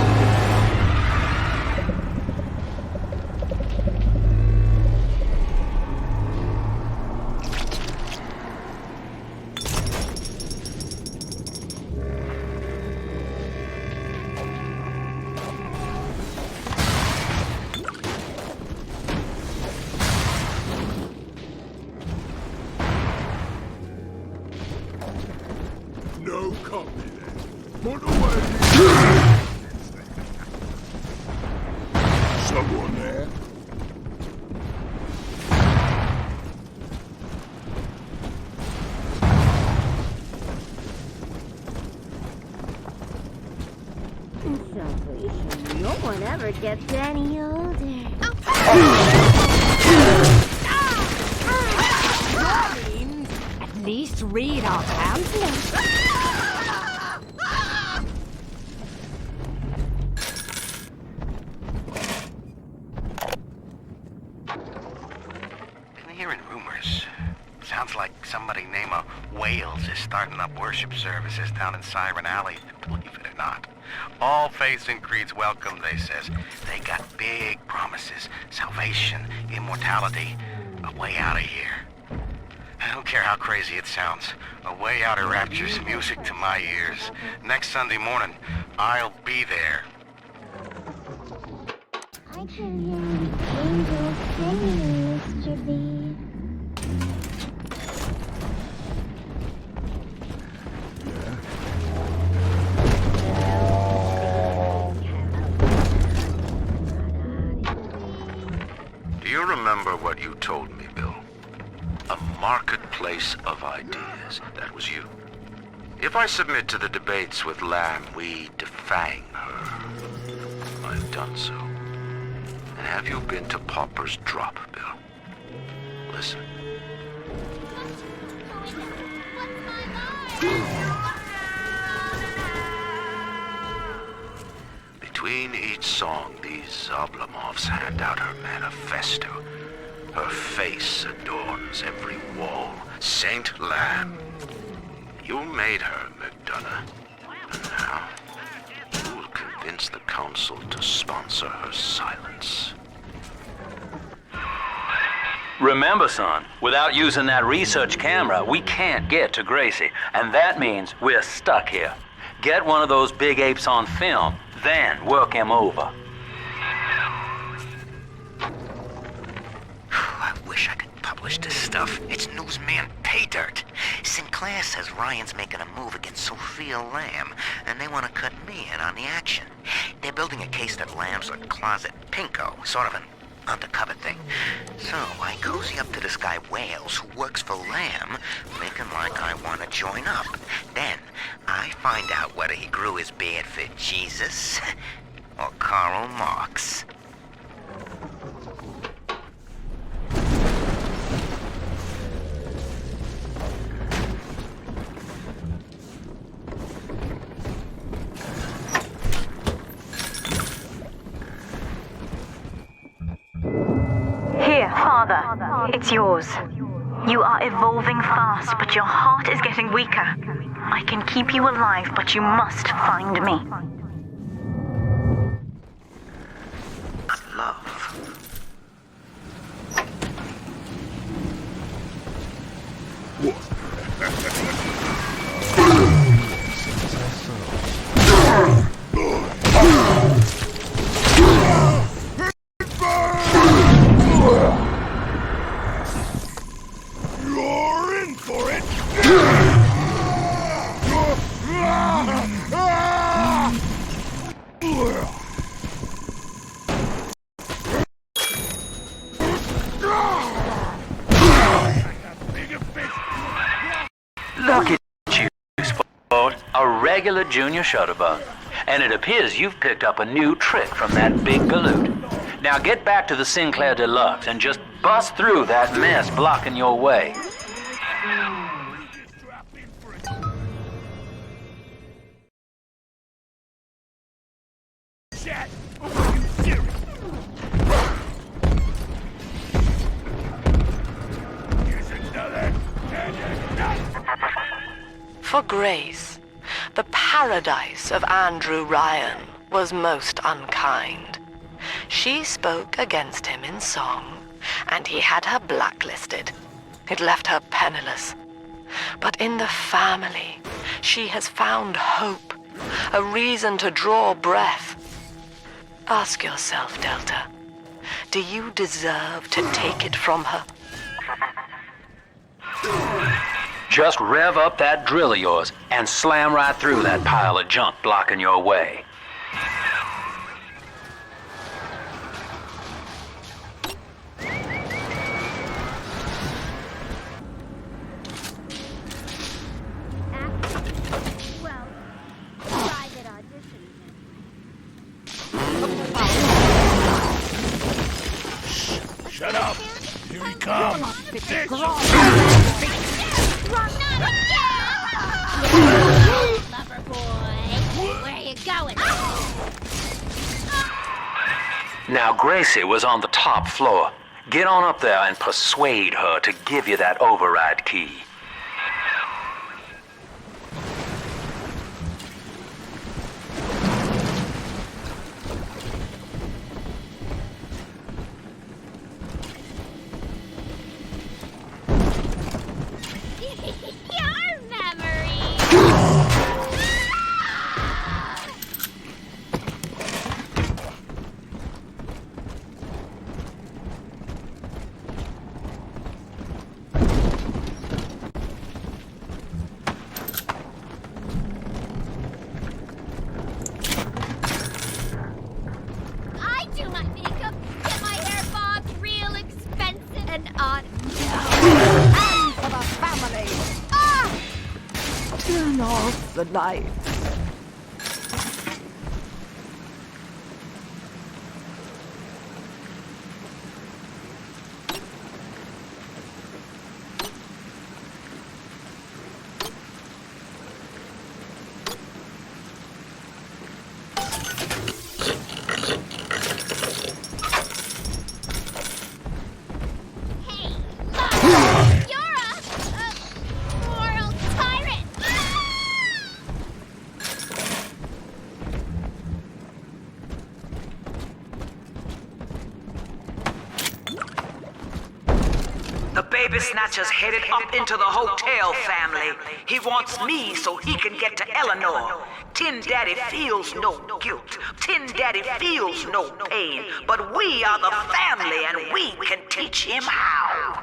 No copy then. Put away. Someone there? In salvation, no one ever gets any older. At least read our pamphlet. Been hearing rumors. Sounds like somebody named Wales is starting up worship services down in Siren Alley, believe it or not. All faiths and creeds welcome, they says. They got big promises, salvation, immortality, a way out of here. I don't care how crazy it sounds. A way out of rapture's music to my ears. Next Sunday morning, I'll be there. I can hear the angels singing, Mr. B. Do you remember what you told me, Bill? A marketplace of ideas. That was you. If I submit to the debates with Lamb, we defang her. I've done so. And have you been to Pauper's Drop, Bill? Listen. Between each song, these Oblomovs hand out her manifesto. Her face adorns every wall. Saint Lamb. You made her, McDonough. And now, you will convince the council to sponsor her silence. Remember, son, without using that research camera, we can't get to Gracie, and that means we're stuck here. Get one of those big apes on film, then work him over. I wish I could publish this stuff. It's newsman pay dirt. Sinclair says Ryan's making a move against Sophia Lamb, and they want to cut me in on the action. They're building a case that Lamb's a closet pinko, sort of an undercover thing. So I cozy up to this guy Wales, who works for Lamb, making like I want to join up. Then I find out whether he grew his beard for Jesus or Karl Marx. Father, it's yours. You are evolving fast, but your heart is getting weaker. I can keep you alive, but you must find me. Love. You're in for it! Look at you, sport. A regular junior shutterbug. And it appears you've picked up a new trick from that big galoot. Now get back to the Sinclair Deluxe and just bust through that mess blocking your way. For Grace, the paradise of Andrew Ryan was most unkind. She spoke against him in song, and he had her blacklisted. It left her penniless. But in the family, she has found hope, a reason to draw breath. Ask yourself, Delta, do you deserve to take it from her? Just rev up that drill of yours and slam right through that pile of junk blocking your way. Shut up! Here he comes! Lover boy, where are you going? Now Gracie was on the top floor. Get on up there and persuade her to give you that override key. Your memory! I do my makeup, get my hair bobbed real expensive and odd. And for the family. Ah! Turn off the lights. You're a moral tyrant! baby snatcher's headed up into the hotel, family. He wants me so he can get to Eleanor. Tin Daddy feels no guilt. Tin Daddy feels no pain. But we are the family and we can teach him how.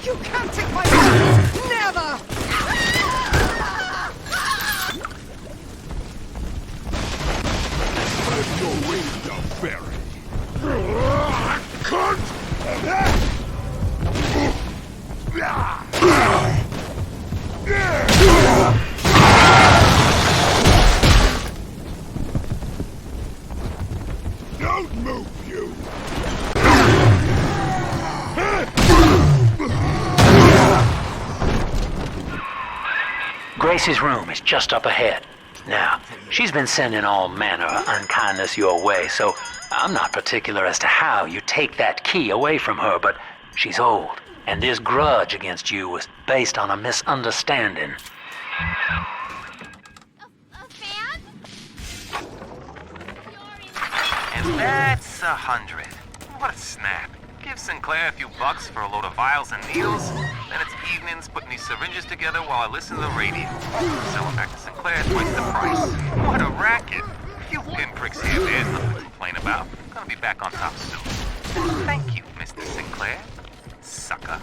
You can't take my weapons! Never! Spread your wings, you fairy! Don't move, you! Gracie's room is just up ahead. Now, she's been sending all manner of unkindness your way, so I'm not particular as to how you take that key away from her, but she's old, and this grudge against you was based on a misunderstanding. And that's 100. What a snap. Give Sinclair a few bucks for a load of vials and needles, then it's evenings putting these syringes together while I listen to the radio. Selling back to Sinclair twice the price. What a racket. A few pinpricks here, there's nothing to complain about. Gonna be back on top soon. Thank you, Mr. Sinclair. Sucker.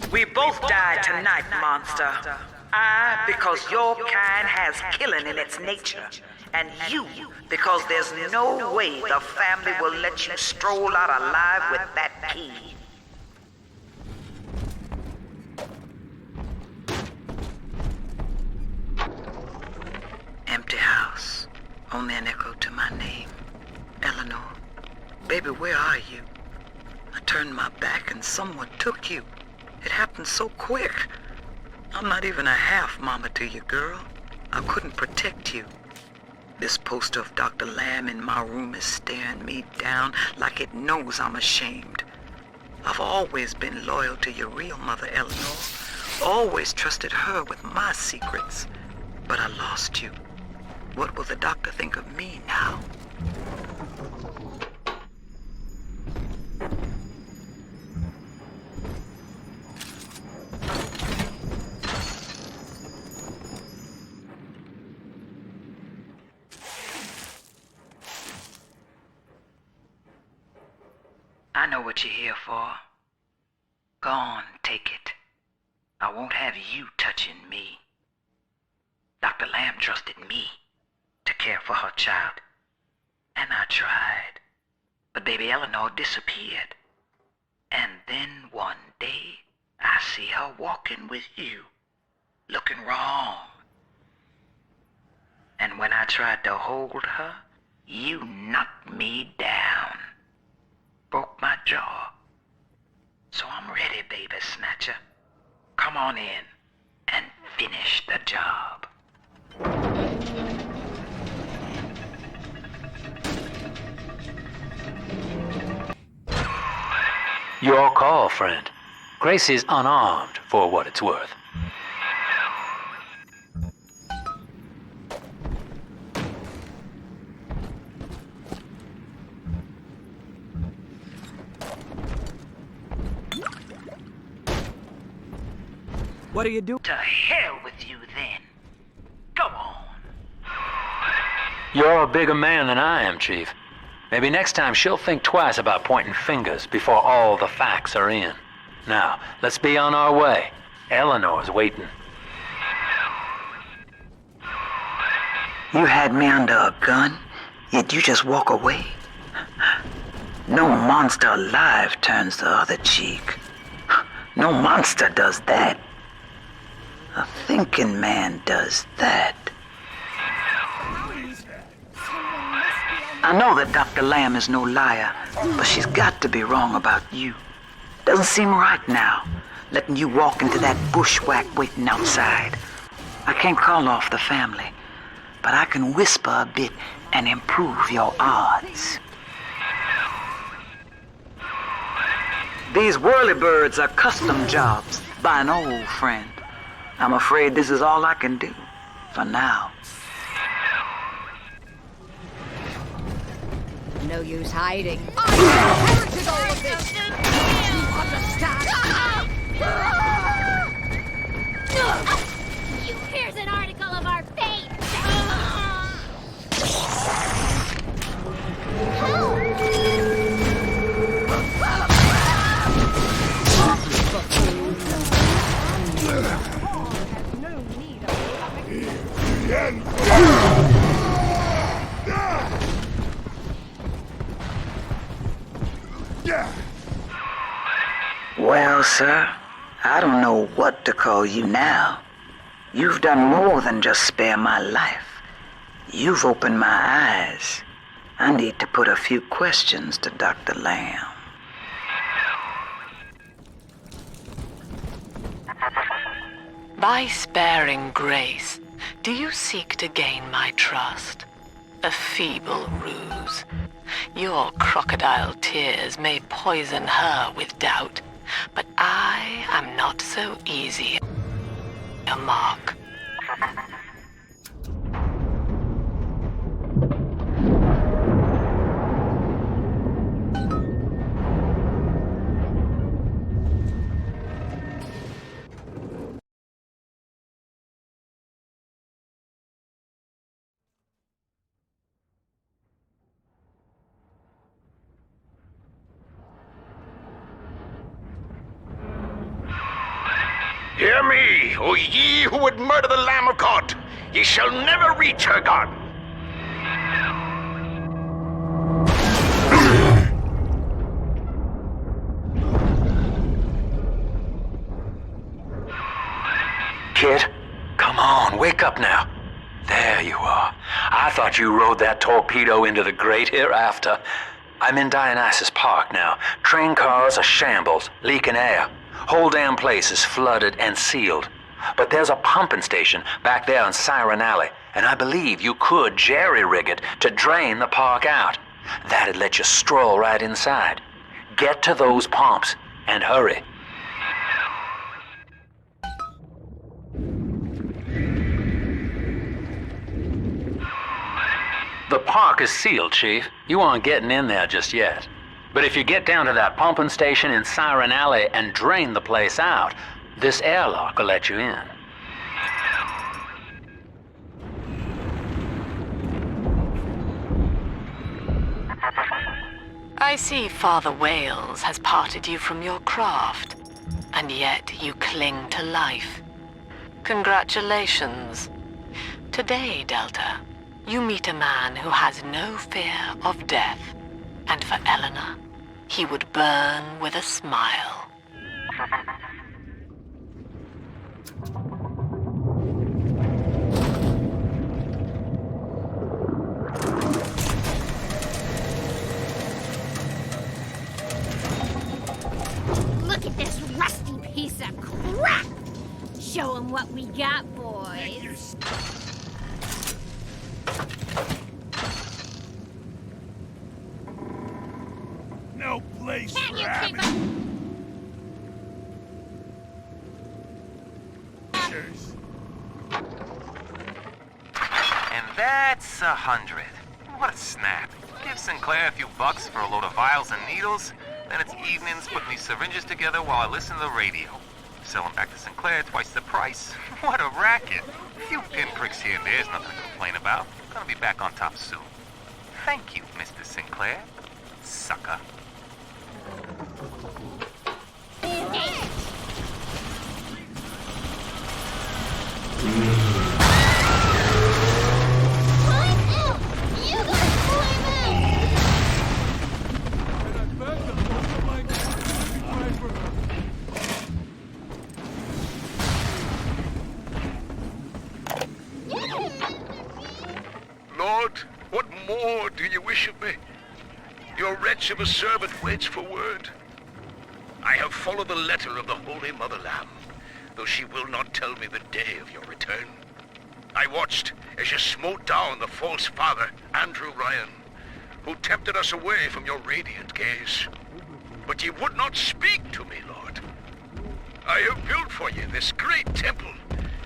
We both died tonight, monster. I, because your kind has killing in its nature. And you, because there's no way the family will let you stroll out alive with that key. Empty house. Only an echo to my name. Eleanor. Baby, where are you? I turned my back and someone took you. It happened so quick. I'm not even a half mama to you, girl. I couldn't protect you. This poster of Dr. Lamb in my room is staring me down like it knows I'm ashamed. I've always been loyal to your real mother, Eleanor. Always trusted her with my secrets. But I lost you. What will the doctor think of me now? I know what you're here for. Go on, take it. I won't have you touching me. Dr. Lamb trusted me. for her child. And I tried. But baby Eleanor disappeared. And then one day, I see her walking with you, looking wrong. And when I tried to hold her, you knocked me down. Broke my jaw. So I'm ready, baby snatcher. Come on in and finish the job. Your call, friend. Grace is unarmed, for what it's worth. What do you do? To hell with you then. Go on. You're a bigger man than I am, Chief. Maybe next time she'll think twice about pointing fingers before all the facts are in. Now, let's be on our way. Eleanor's waiting. You had me under a gun, yet you just walk away. No monster alive turns the other cheek. No monster does that. A thinking man does that. I know that Dr. Lamb is no liar, but she's got to be wrong about you. Doesn't seem right now, letting you walk into that bushwhack waiting outside. I can't call off the family, but I can whisper a bit and improve your odds. These whirlybirds are custom jobs by an old friend. I'm afraid this is all I can do for now. No use hiding. I inherited all of this. You understand? Here's an article of our fate. Well, sir, I don't know what to call you now. You've done more than just spare my life. You've opened my eyes. I need to put a few questions to Dr. Lamb. By sparing Grace, do you seek to gain my trust? A feeble ruse. Your crocodile tears may poison her with doubt, but I am not so easy a mark. Hear me, O ye who would murder the Lamb of God! Ye shall never reach her garden! Kid, come on, wake up now. There you are. I thought you rode that torpedo into the great hereafter. I'm in Dionysus Park now. Train cars are shambles, leaking air. Whole damn place is flooded and sealed. But there's a pumping station back there on Siren Alley, and I believe you could jerry-rig it to drain the park out. That'd let you stroll right inside. Get to those pumps, and hurry. The park is sealed, Chief. You aren't getting in there just yet. But if you get down to that pumping station in Siren Alley and drain the place out, this airlock will let you in. I see Father Wales has parted you from your craft, and yet you cling to life. Congratulations. Today, Delta, you meet a man who has no fear of death, and for Eleanor, he would burn with a smile. Look at this rusty piece of crap! Show them what we got, boys. No place Can for you keep amateurs. And that's 100. What a snap. Give Sinclair a few bucks for a load of vials and needles, then it's evenings putting these syringes together while I listen to the radio. Sell them back to Sinclair twice the price. What a racket. A few pinpricks here and there is nothing to complain about. Gonna be back on top soon. Thank you, Mr. Sinclair. Sucker. Lord, what more do you wish of me? Your wretch of a servant waits for word. I have followed the letter of the Holy Mother Lamb, though she will not tell me the day of your return. I watched as you smote down the false father, Andrew Ryan, who tempted us away from your radiant gaze. But ye would not speak to me, Lord. I have built for you this great temple,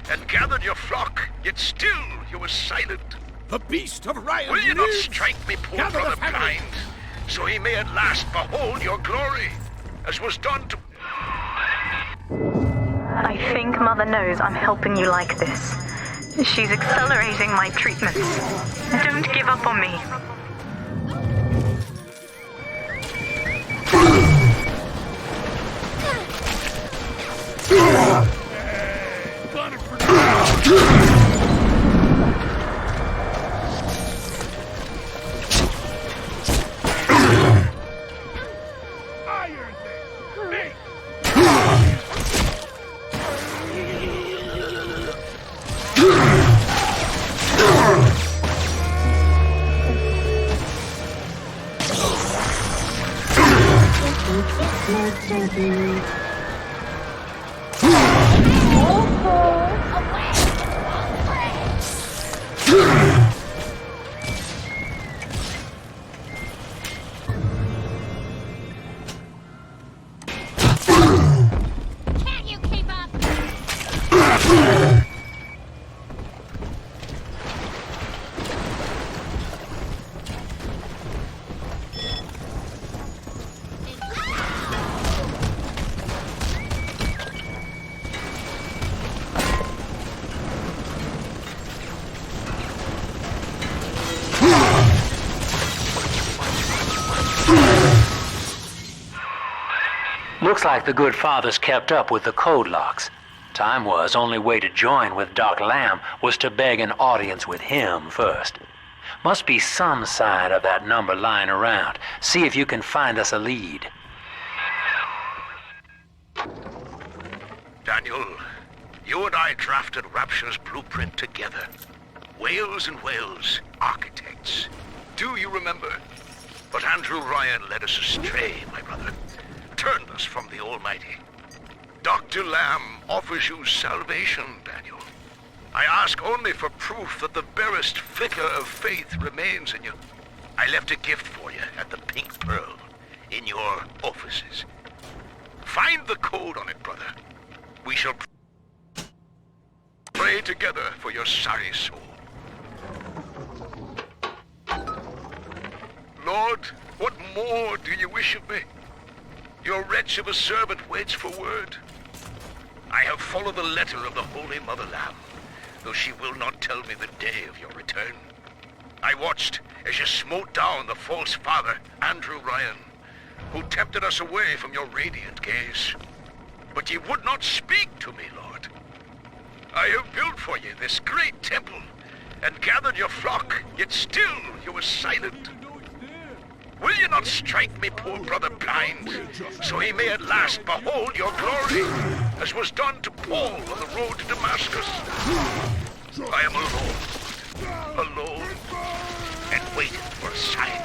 and gathered your flock, yet still you were silent. The beast of Ryan Will you not lives! strike me, poor Gather the brother family. blind, so he may at last behold your glory, as was done to... I think Mother knows I'm helping you like this. She's accelerating my treatments. Don't give up on me. Can't you keep up? Looks like the good father's kept up with the code locks. Time was, only way to join with Doc Lamb was to beg an audience with him first. Must be some sign of that number lying around. See if you can find us a lead. Daniel, you and I drafted Rapture's blueprint together. Wales and Wales, architects. Do you remember? But Andrew Ryan led us astray, my brother. Turned us from the Almighty. Dr. Lamb offers you salvation, Daniel. I ask only for proof that the barest flicker of faith remains in you. I left a gift for you at the Pink Pearl, in your offices. Find the code on it, brother. We shall pray together for your sorry soul. Lord, what more do you wish of me? Your wretch of a servant waits for word. I have followed the letter of the Holy Mother Lamb, though she will not tell me the day of your return. I watched as you smote down the false father, Andrew Ryan, who tempted us away from your radiant gaze. But ye would not speak to me, Lord. I have built for you this great temple, and gathered your flock, yet still you were silent. Will you not strike me poor brother blind, so he may at last behold your glory, as was done to Paul on the road to Damascus? I am alone, and waiting for a sign.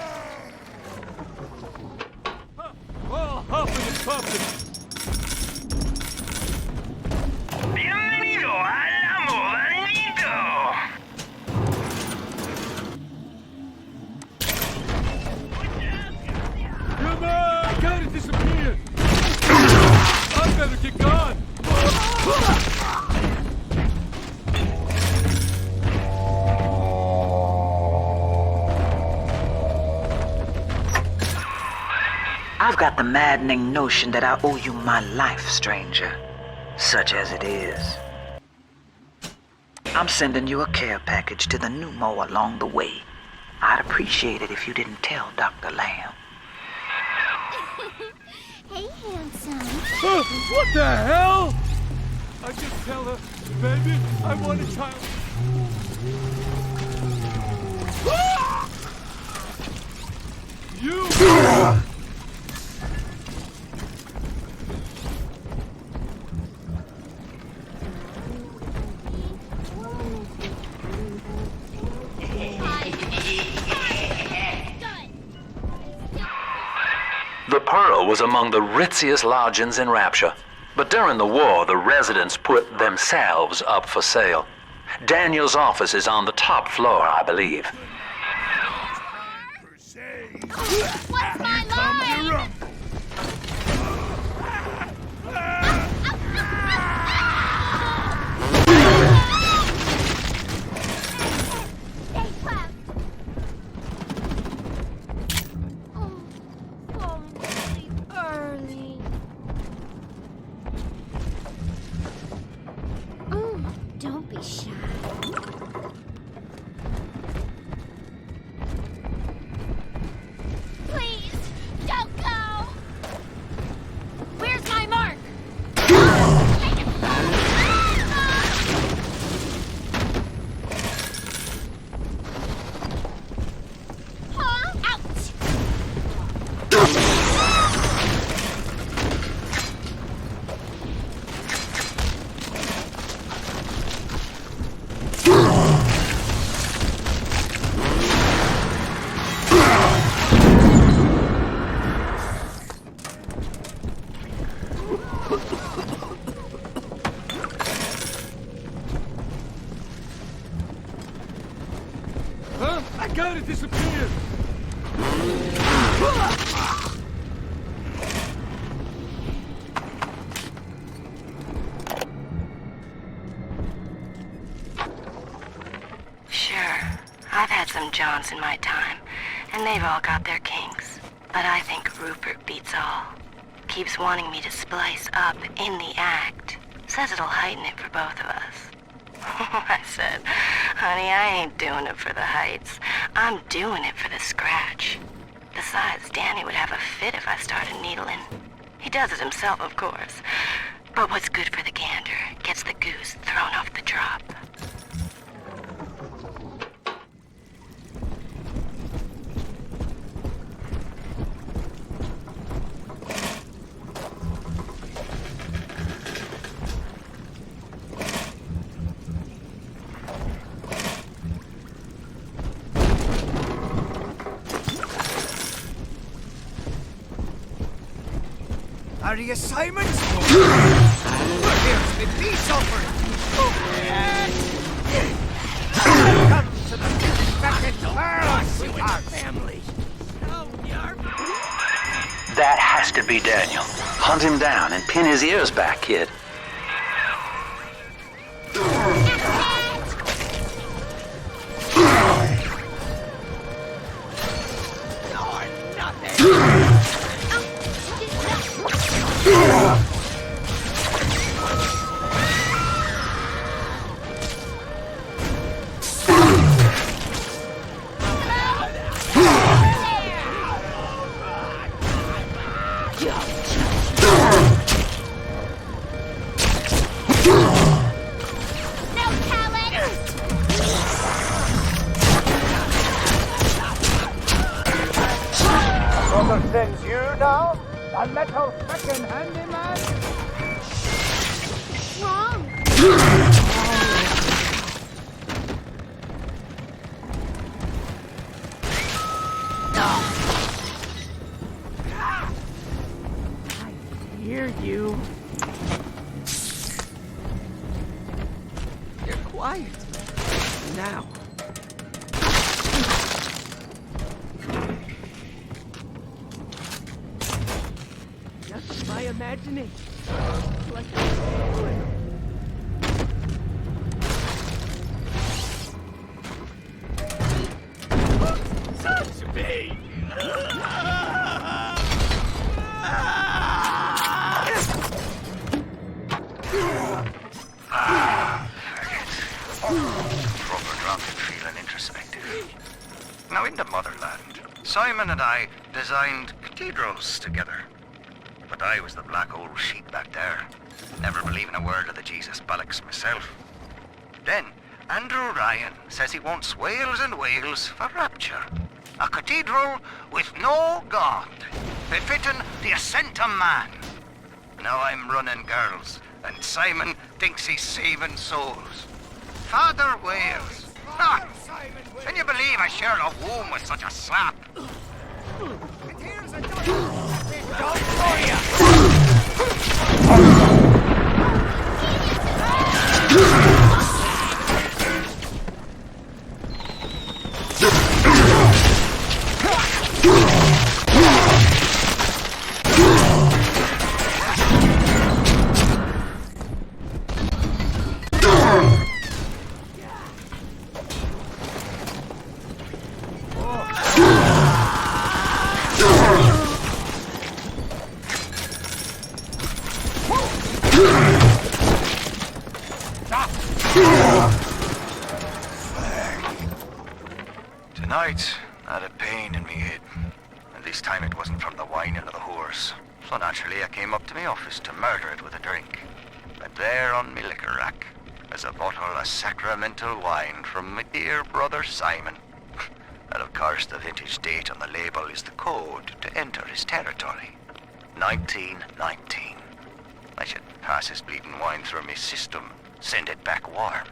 All huffing and puffing. Bienvenido al amorito. Come on, gotta disappear. I better get gone. I've got the maddening notion that I owe you my life, stranger. Such as it is. I'm sending you a care package to the pneumo along the way. I'd appreciate it if you didn't tell Dr. Lamb. Hey, handsome. What the hell? I just tell her, baby, I want a child. You! The Pearl was among the ritziest lodgings in Rapture, but during the war, the residents put themselves up for sale. Daniel's office is on the top floor, I believe. What's my line? Don't be shy. Please, don't go! Where's my mark? Huh? Ouch! Huh? I gotta disappear! Sure, I've had some Johns in my time, and they've all got their kinks. But I think Rupert beats all. Keeps wanting me to splice up in the act. Says it'll heighten it for both of us. I said, honey, I ain't doing it for the heights. I'm doing it for the scratch. Besides, Danny would have a fit if I started needling. He does it himself, of course. But what's good for the gander gets the goose thrown off the drop. Are the assignments? Look here, with peace offering. Come to the second Pearl, our family. That has to be Daniel. Hunt him down and pin his ears back, kid. understands you now? The little frickin' handyman? What's wrong? I hear you. You're quiet. Now. Just my imagination. Like touch me! Proper drunk and feeling introspective. Now in the motherland, Simon and I designed cathedrals together. But I was the black old sheep back there, never believing a word of the Jesus bollocks myself. Then, Andrew Ryan says he wants Wales and Wales for rapture. A cathedral with no God, befitting the ascent of man. Now I'm running girls, and Simon thinks he's saving souls. Father Wales. Ha! Can you believe I shared a womb with such a sap? Tonight, I had a pain in me head. And this time it wasn't from the whining of the whores. So naturally I came up to my office to murder it with a drink. But there on me liquor rack is a bottle of sacramental wine from my dear brother Simon. And of course the vintage date on the label is the code to enter his territory. 1919. I should pass his bleeding wine through my system, send it back warm.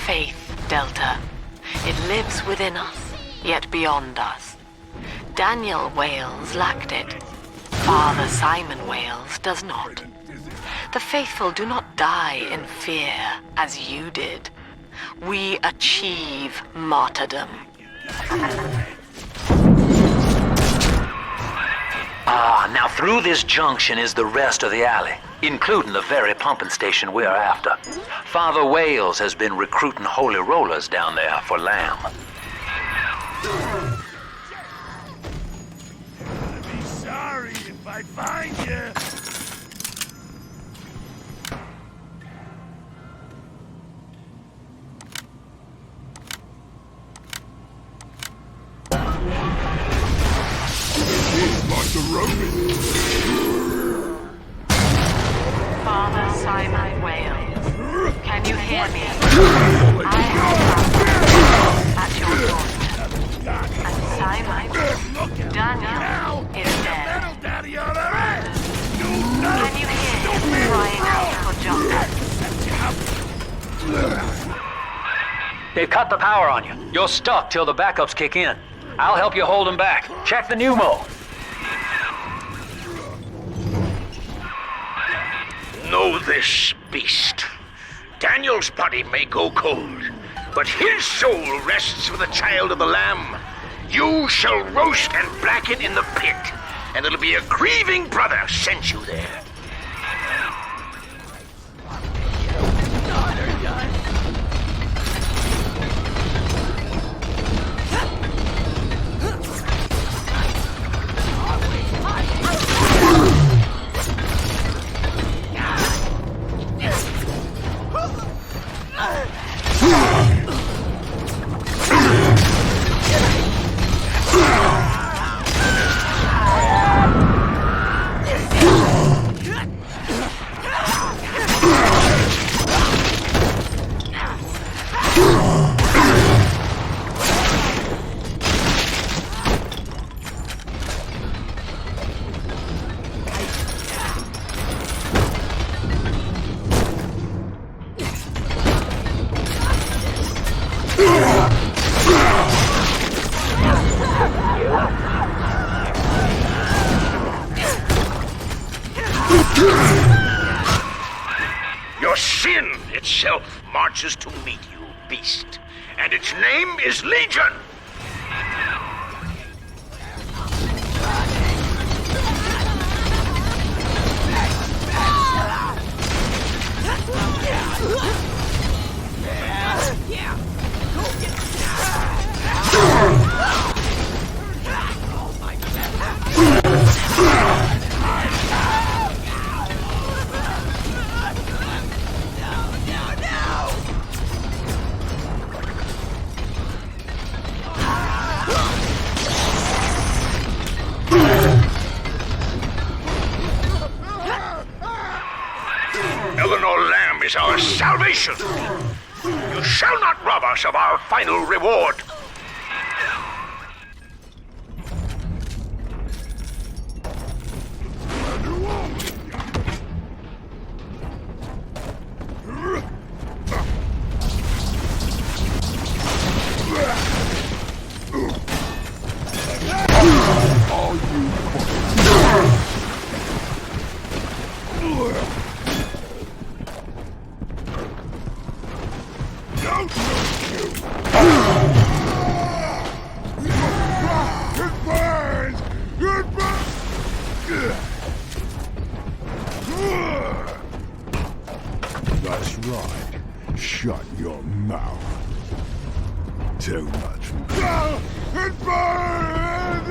Faith, Delta. It lives within us, yet beyond us. Daniel Wales lacked it. Father Simon Wales does not. The faithful do not die in fear, as you did. We achieve martyrdom. Now through this junction is the rest of the alley, including the very pumping station we're after. Father Wales has been recruiting holy rollers down there for lamb. I'd be sorry if I find you. Like the Roman. Father Simon Wales, can you hear me? I am at your doorstep. And Simon, Daniel is dead. Can you hear him crying out for justice? They've cut the power on you. You're stuck till the backups kick in. I'll help you hold them back. Check the pneumo. Know this, beast. Daniel's body may go cold, but his soul rests with the child of the Lamb. You shall roast and blacken in the pit, and it'll be a grieving brother sent you there. Your sin itself marches to meet you, beast. And its name is Legion! Is our salvation. You shall not rob us of our final reward. That's right. Shut your mouth. Too much. It burns!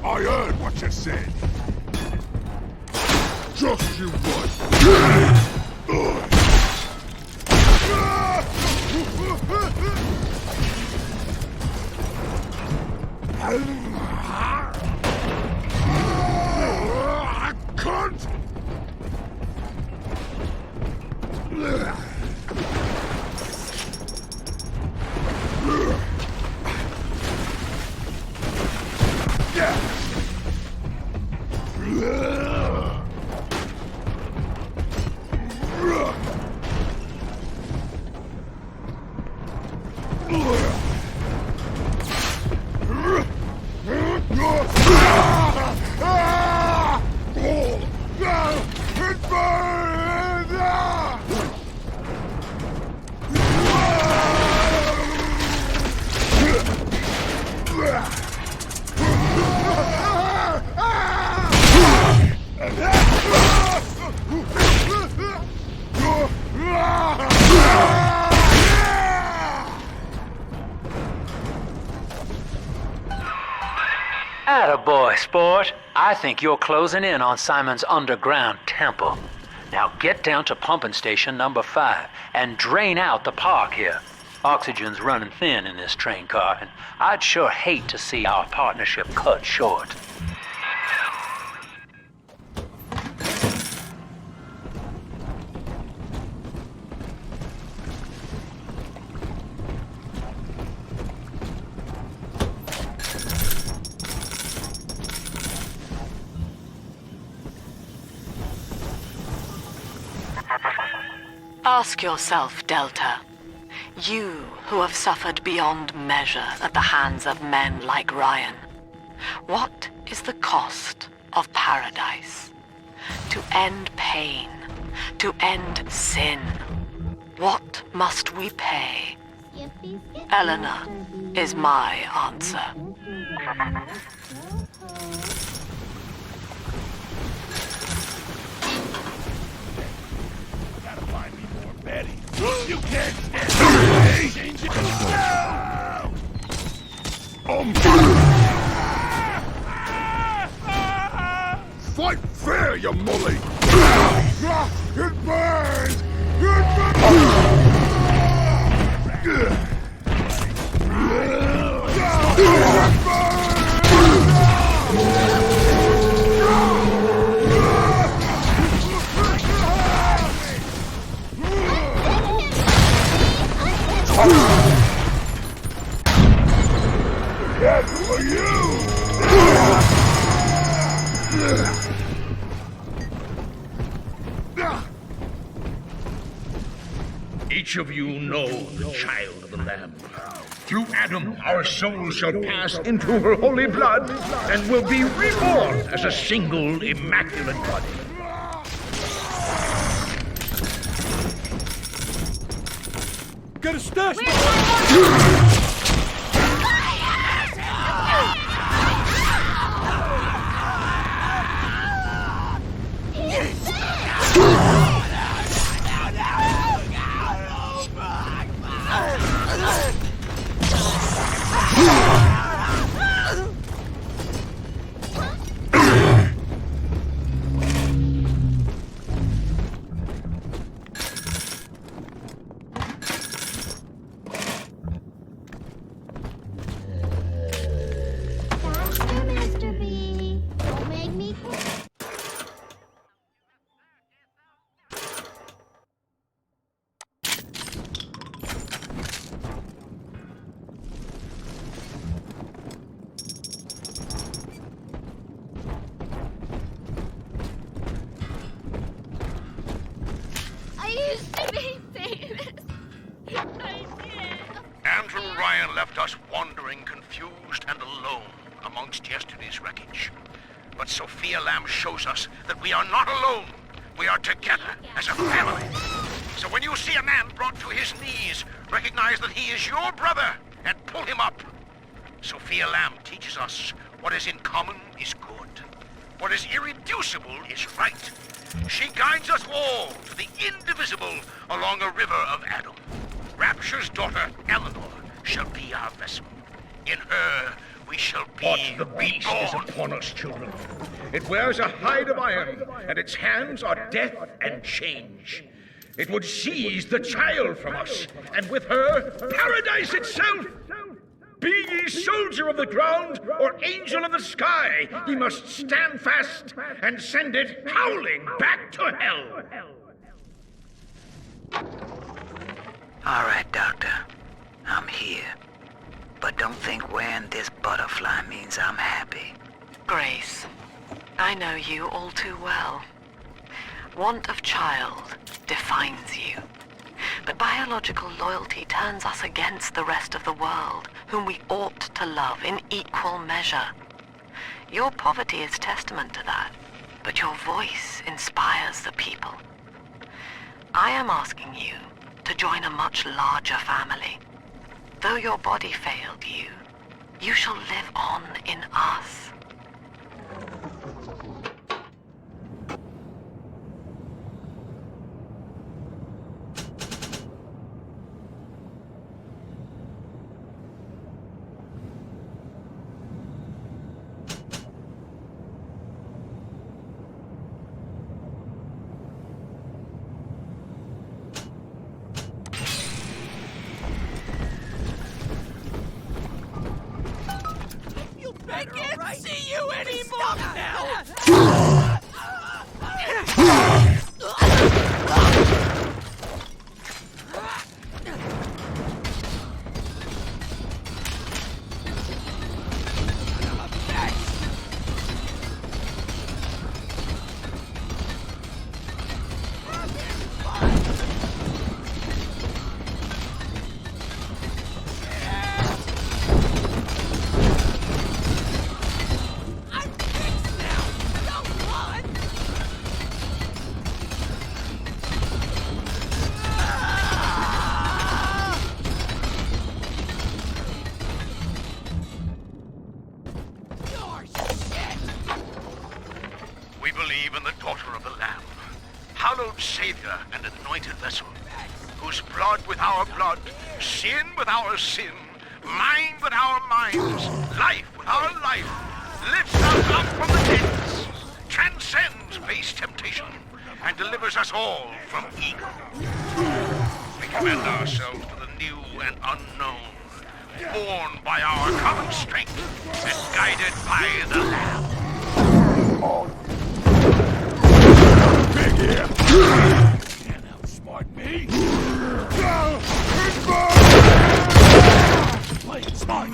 I heard what you said. Just you what? Cunt! Attaboy, sport. I think you're closing in on Simon's underground temple. Now get down to pumping station number 5 and drain out the park here. Oxygen's running thin in this train car, and I'd sure hate to see our partnership cut short. Ask yourself, Delta, you who have suffered beyond measure at the hands of men like Ryan, what is the cost of paradise? To end pain, to end sin, what must we pay? Eleanor is my answer. You can't stand change it. Fight fair, you mully! It burns! That's for you! Each of you know the child of the Lamb. Through Adam, our souls shall pass into her holy blood and will be reborn as a single immaculate body. Get a stash! left us wandering, confused and alone amongst yesterday's wreckage. But Sophia Lamb shows us that we are not alone. We are together as a family. So when you see a man brought to his knees, recognize that he is your brother and pull him up. Sophia Lamb teaches us what is in common is good. What is irreducible is right. She guides us all to the indivisible along a river of Adam. Rapture's daughter, Eleanor, shall be our vessel. In her, we shall be What the beast is upon us, children. It wears a hide of iron, and its hands are death and change. It would seize the child from us, and with her, paradise itself. Be ye soldier of the ground or angel of the sky, ye must stand fast and send it howling back to hell. All right, Doctor. I'm here. But don't think wearing this butterfly means I'm happy. Grace, I know you all too well. Want of child defines you. But biological loyalty turns us against the rest of the world, whom we ought to love in equal measure. Your poverty is testament to that, but your voice inspires the people. I am asking you to join a much larger family. Though your body failed you, you shall live on in us. I can't see you anymore now! Sin, mind with our minds, life with our life, lifts us up from the depths, transcends base temptation, and delivers us all from ego. We commend ourselves to the new and unknown, born by our common strength and guided by the Lamb. Big here! Can't outsmart me! Play it smart!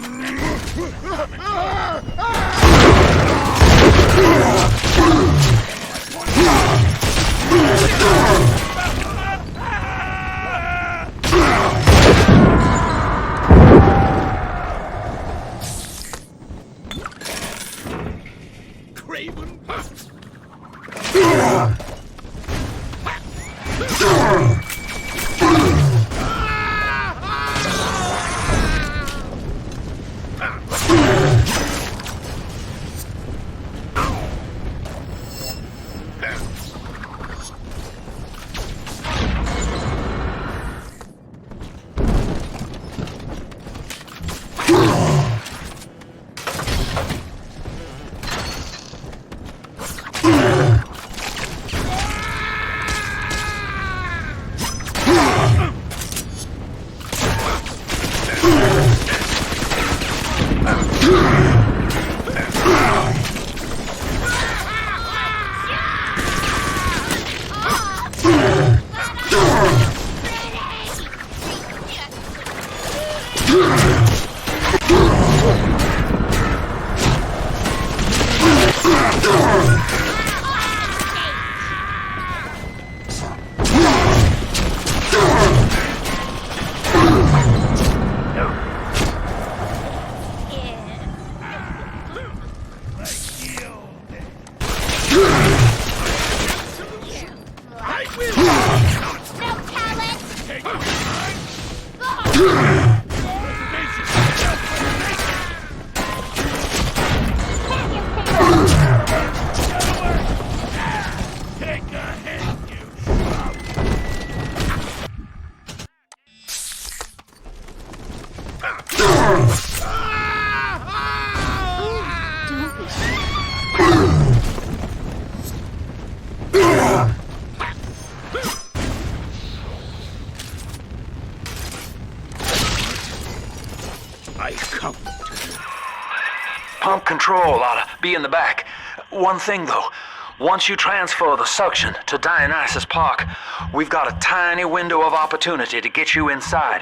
Pump control ought to be in the back. One thing though, once you transfer the suction to Dionysus Park, we've got a tiny window of opportunity to get you inside.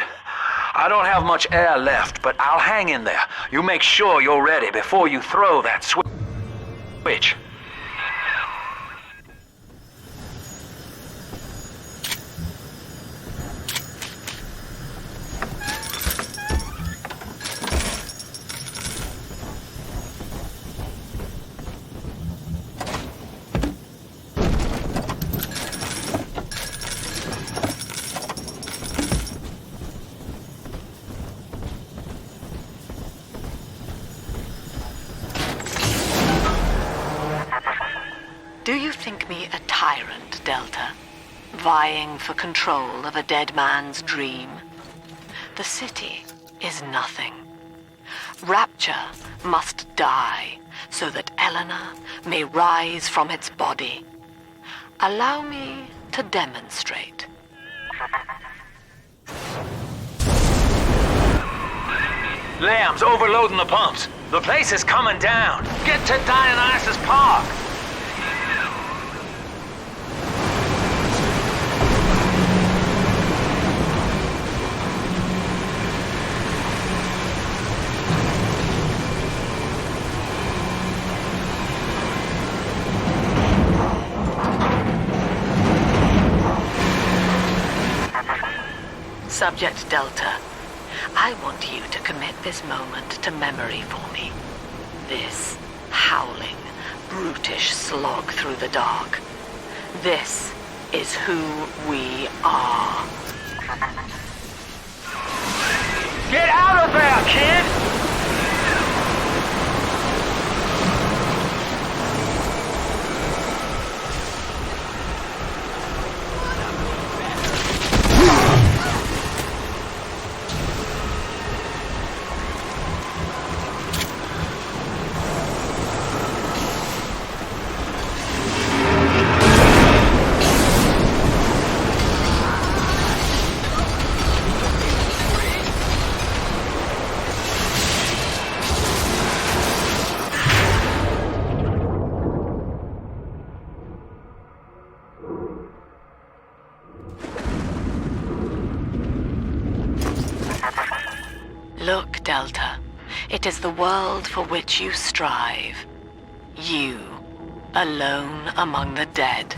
I don't have much air left, but I'll hang in there. You make sure you're ready before you throw that switch. Do you think me a tyrant, Delta? Vying for control of a dead man's dream? The city is nothing. Rapture must die so that Eleanor may rise from its body. Allow me to demonstrate. Lamb's overloading the pumps. The place is coming down. Get to Dionysus Park. Subject Delta, I want you to commit this moment to memory for me. This howling, brutish slog through the dark. This is who we are. Get out of there, kid! Look, Delta, it is the world for which you strive. You, alone among the dead.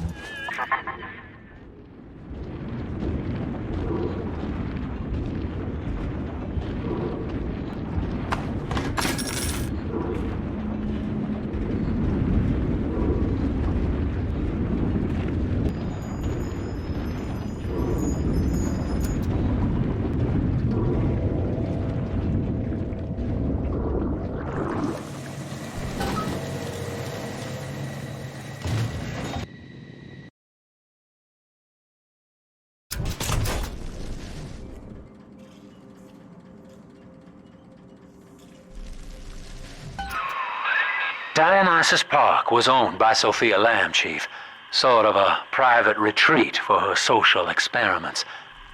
Dionysus Park was owned by Sophia Lamb, Chief. Sort of a private retreat for her social experiments.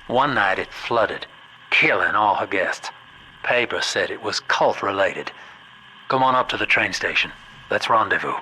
One night it flooded, killing all her guests. Papers said it was cult-related. Come on up to the train station. Let's rendezvous.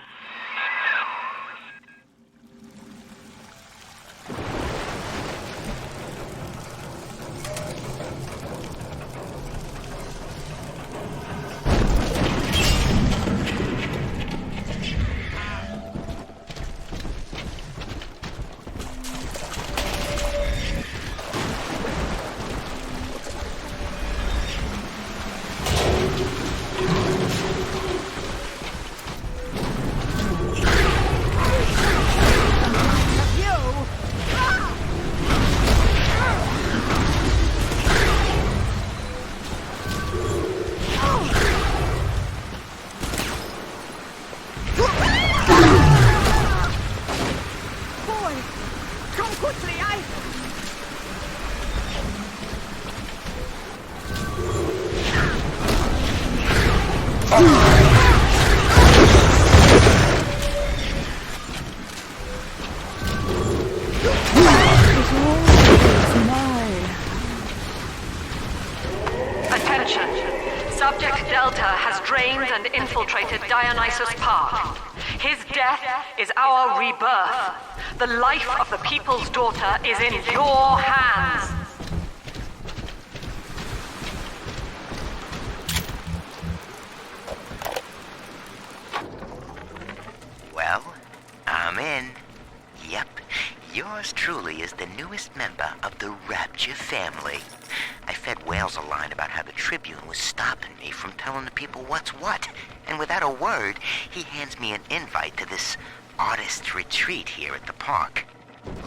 Attention! Subject Delta has drained and infiltrated Dionysus Park. His death is our rebirth. The life of the People's Daughter is in your hands. Well, I'm in. Yep, yours truly is the newest member of the Rapture family. I fed Wales a line about how the Tribune was stopping me from telling the people what's what, and without a word, he hands me an invite to this artist retreat here at the park.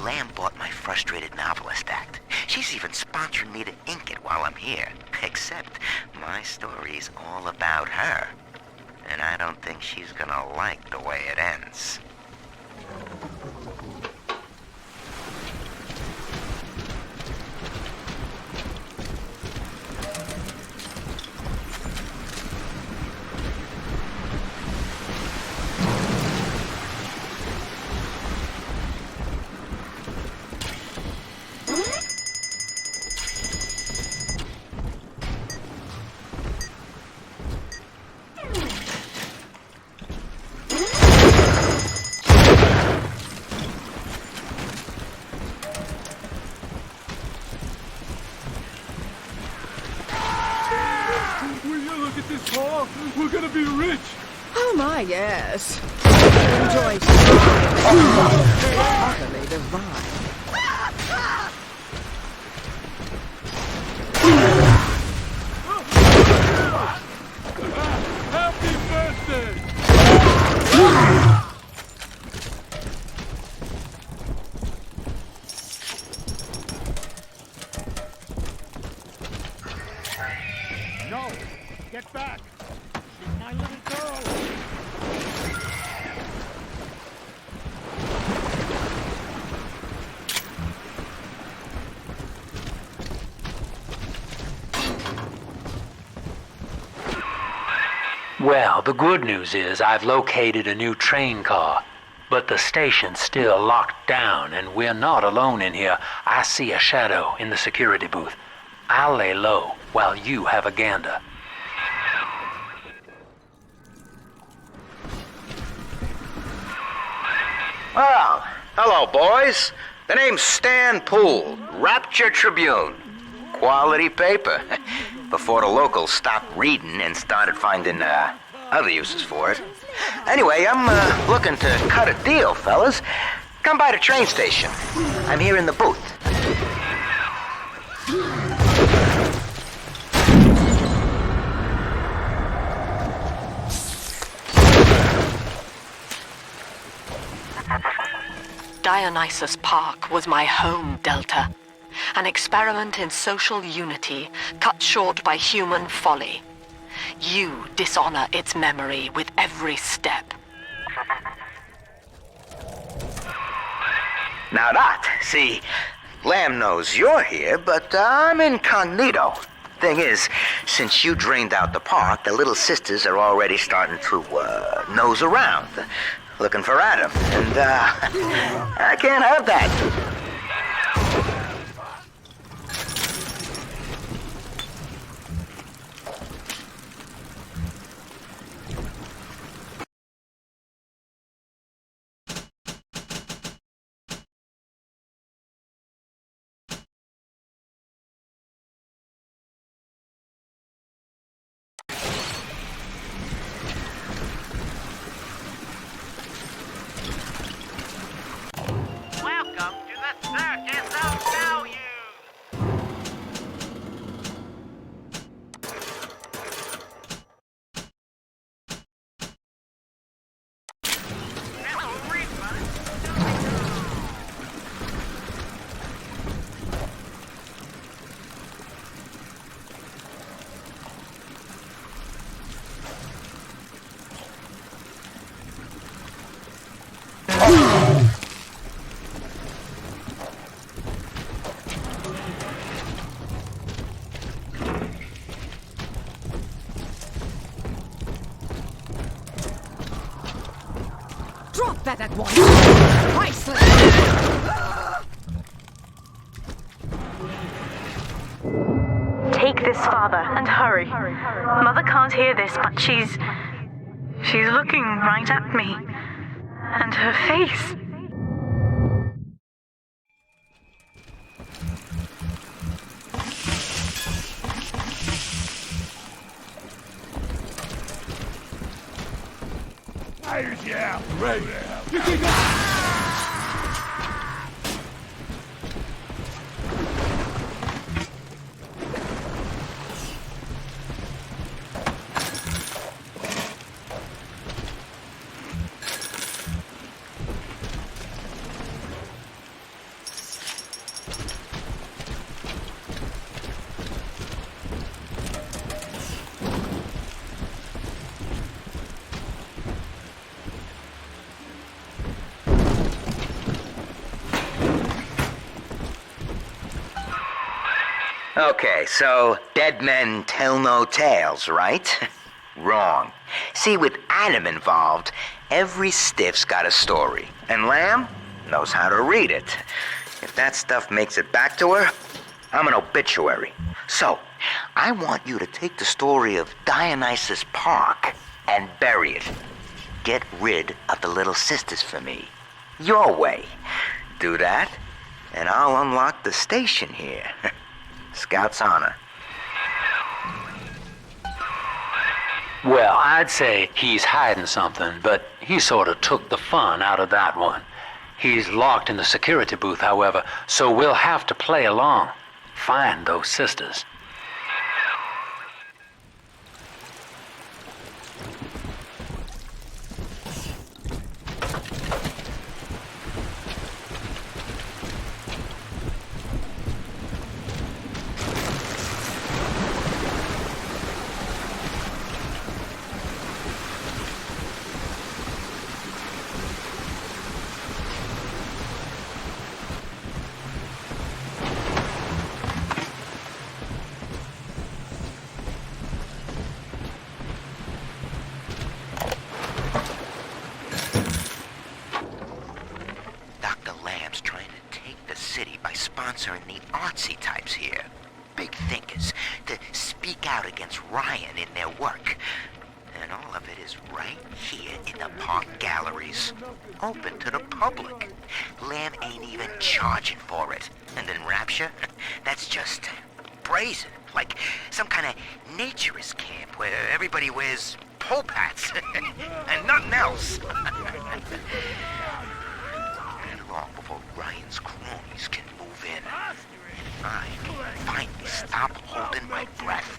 Lamb bought my Frustrated Novelist Act. She's even sponsoring me to ink it while I'm here. Except my story's all about her. And I don't think she's gonna like the way it ends. We're gonna be rich! Oh my, yes. Enjoy utterly divine. Happy birthday! No! Get back! She's my little girl! Well, the good news is I've located a new train car. But the station's still locked down, and we're not alone in here. I see a shadow in the security booth. I'll lay low while you have a gander. Oh, hello, boys. The name's Stan Poole, Rapture Tribune. Quality paper. Before the locals stopped reading and started finding other uses for it. Anyway, I'm looking to cut a deal, fellas. Come by the train station. I'm here in the booth. Dionysus Park was my home, Delta. An experiment in social unity, cut short by human folly. You dishonor its memory with every step. Now that, see, Lamb knows you're here, but I'm incognito. Thing is, since you drained out the park, the little sisters are already starting to nose around, looking for Adam, and I can't have that. Welcome to the Drop that at once! Priceless! Take this, Father, and hurry. Mother can't hear this, but she's looking right at me. And her face. Yeah, right. You can go. Okay, so dead men tell no tales, right? Wrong. See, with Adam involved, every stiff's got a story. And Lamb knows how to read it. If that stuff makes it back to her, I'm an obituary. So, I want you to take the story of Dionysus Park and bury it. Get rid of the little sisters for me. Your way. Do that, and I'll unlock the station here. Scout's honor. Well, I'd say he's hiding something, but he sort of took the fun out of that one. He's locked in the security booth, however, so we'll have to play along. Find those sisters. Sponsoring the artsy types here. Big thinkers to speak out against Ryan in their work. And all of it is right here in the park galleries. Open to the public. Lamb ain't even charging for it. And then Rapture? That's just brazen. Like some kind of naturist camp where everybody wears pope hats and nothing else. And long before Ryan's cronies can move in. And I finally stop holding my breath.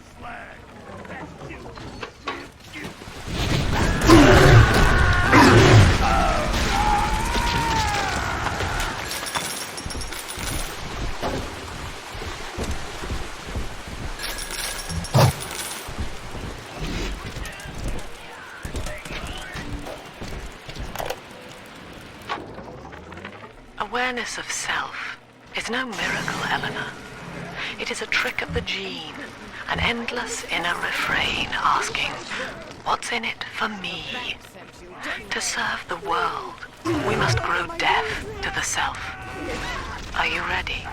Awareness of self is no miracle, Eleanor. It is a trick of the gene, an endless inner refrain asking, what's in it for me? To serve the world, we must grow deaf to the self. Are you ready?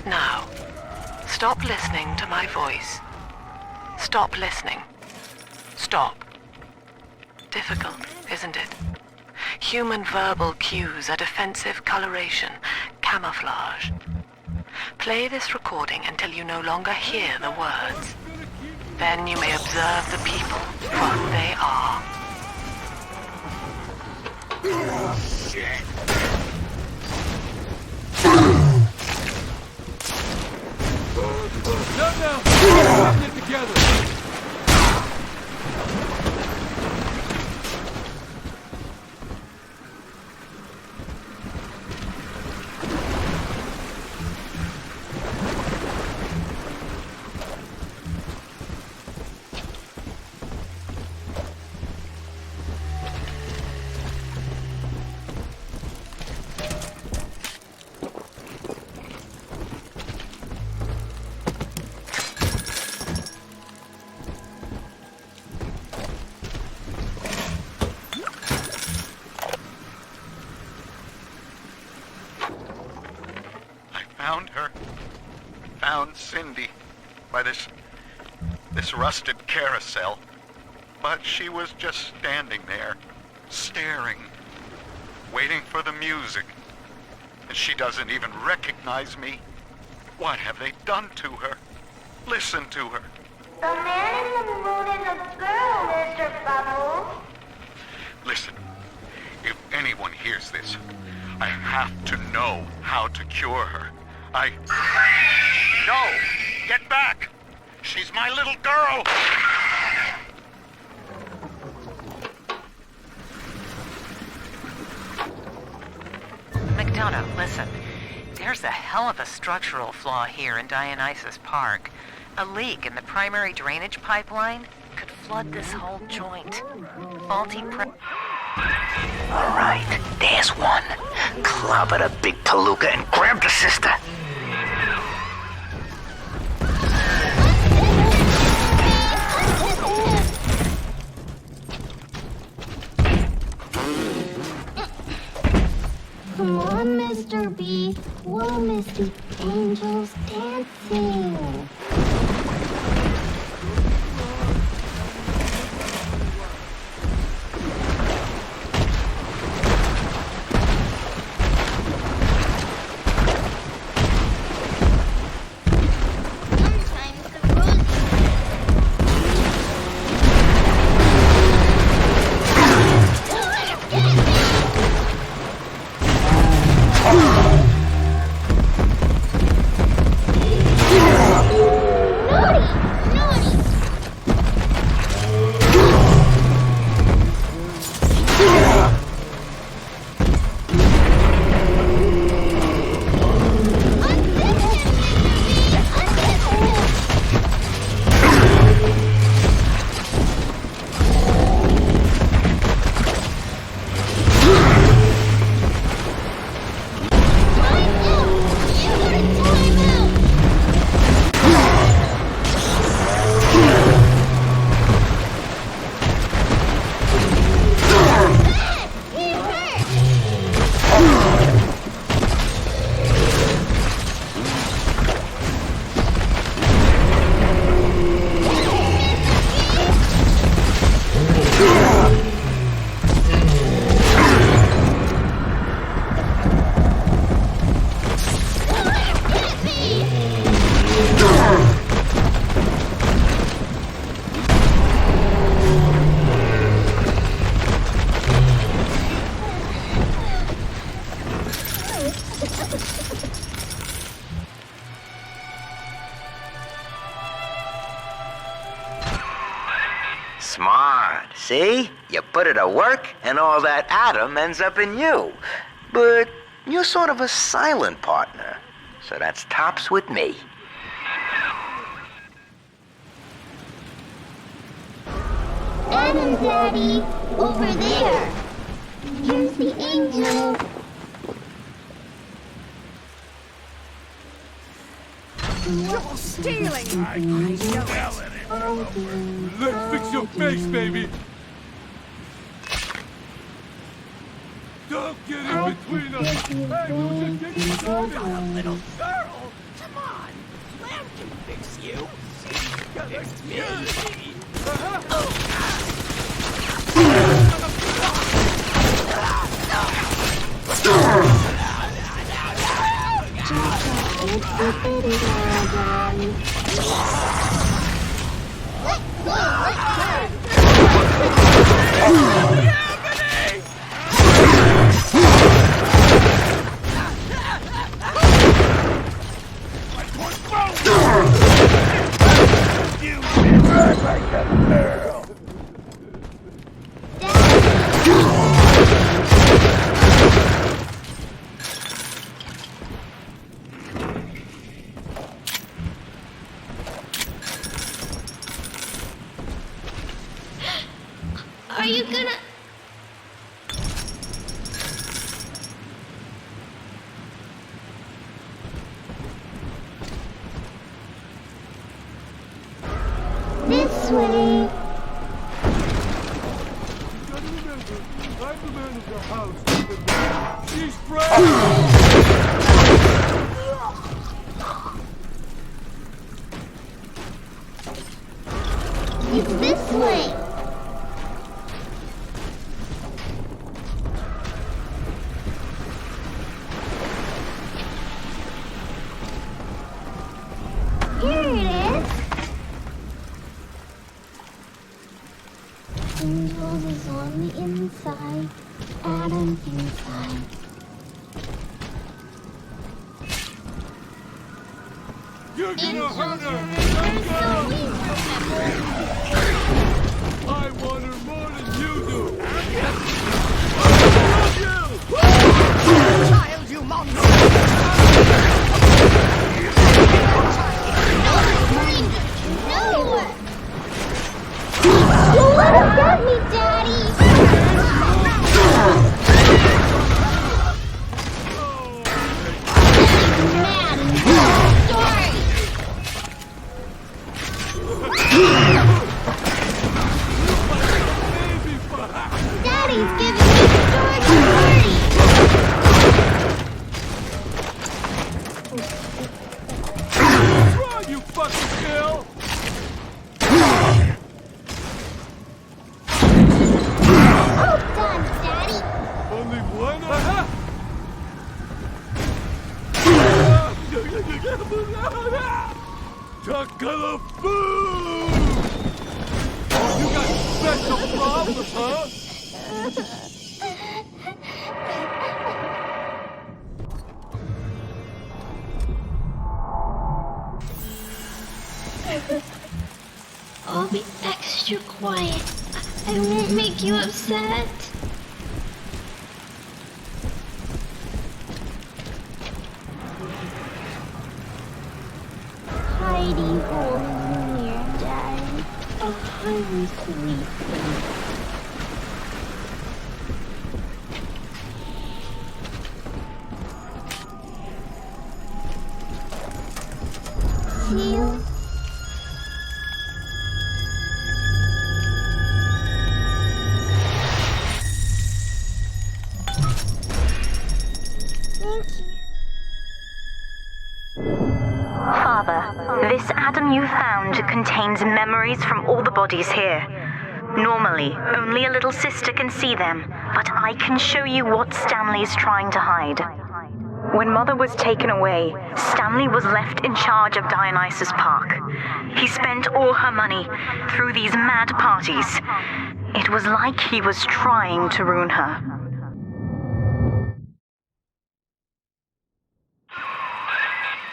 Now, stop listening to my voice. Stop listening. Stop. Difficult, isn't it? Human verbal cues are defensive coloration, camouflage. Play this recording until you no longer hear the words. Then you may observe the people for who they are. Shit. Now, get together. found Cindy by this rusted carousel. But she was just standing there, staring, waiting for the music. And she doesn't even recognize me. What have they done to her? Listen to her. The man in the moon is a girl, Mr. Bubbles. Listen, if anyone hears this, I have to know how to cure her. No! Get back! She's my little girl! McDonough, listen. There's a hell of a structural flaw here in Dionysus Park. A leak in the primary drainage pipeline could flood this whole joint. Faulty All right, there's one. Clobber the big palooka and grab the sister. Come on, Mr. B. We'll miss the angels dancing. Smart. See? You put it to work, and all that Adam ends up in you. But you're sort of a silent partner, so that's tops with me. Adam, Daddy, over there. Here's the angel. You're stealing! I know it. Let's fix your face, baby. Don't get in between us. Hey, we'll just get you started. Little girl! Come on! Lamb can fix you! It's me! Are you gonna... This way. I'm the man of the house. She's proud. It's this way. Here it is. Angels is on the inside. Adam inside. You're gonna hurt her! Let go! I want her more than you do! Child, you monster! No! You let her get me, Daddy! Mad and sorry! Daddy's giving me story! What's wrong, you fucking girl? Well done, Daddy! Only one? Takalafoo! You got special problems, huh? I'll be extra quiet. I won't make you upset. Hidey hole in here, Daddy. A tiny sweet thing. Seal. Father, this Adam you found contains memories from all the bodies here. Normally, only a little sister can see them, but I can show you what Stanley's trying to hide. When Mother was taken away, Stanley was left in charge of Dionysus Park. He spent all her money through these mad parties. It was like he was trying to ruin her.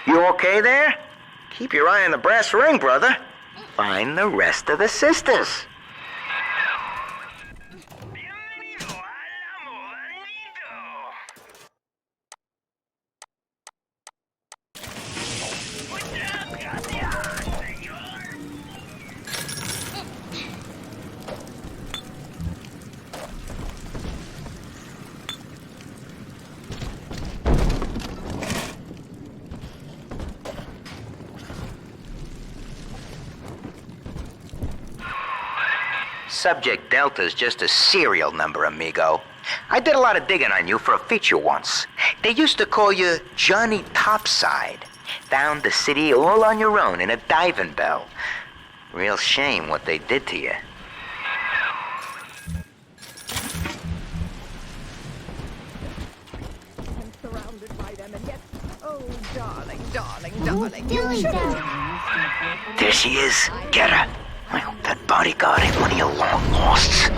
You okay there? Keep your eye on the brass ring, brother. Find the rest of the sisters. Subject Delta's just a serial number, amigo. I did a lot of digging on you for a feature once. They used to call you Johnny Topside. Found the city all on your own in a diving bell. Real shame what they did to you. I'm surrounded by them, and yet, oh, darling, darling, darling. There she is. Get her. I hope that bodyguard ain't one of your long losts.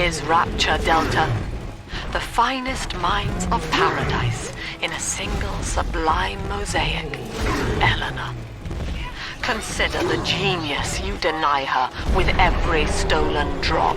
is Rapture Delta. The finest minds of paradise in a single sublime mosaic. Eleanor. Consider the genius you deny her with every stolen drop.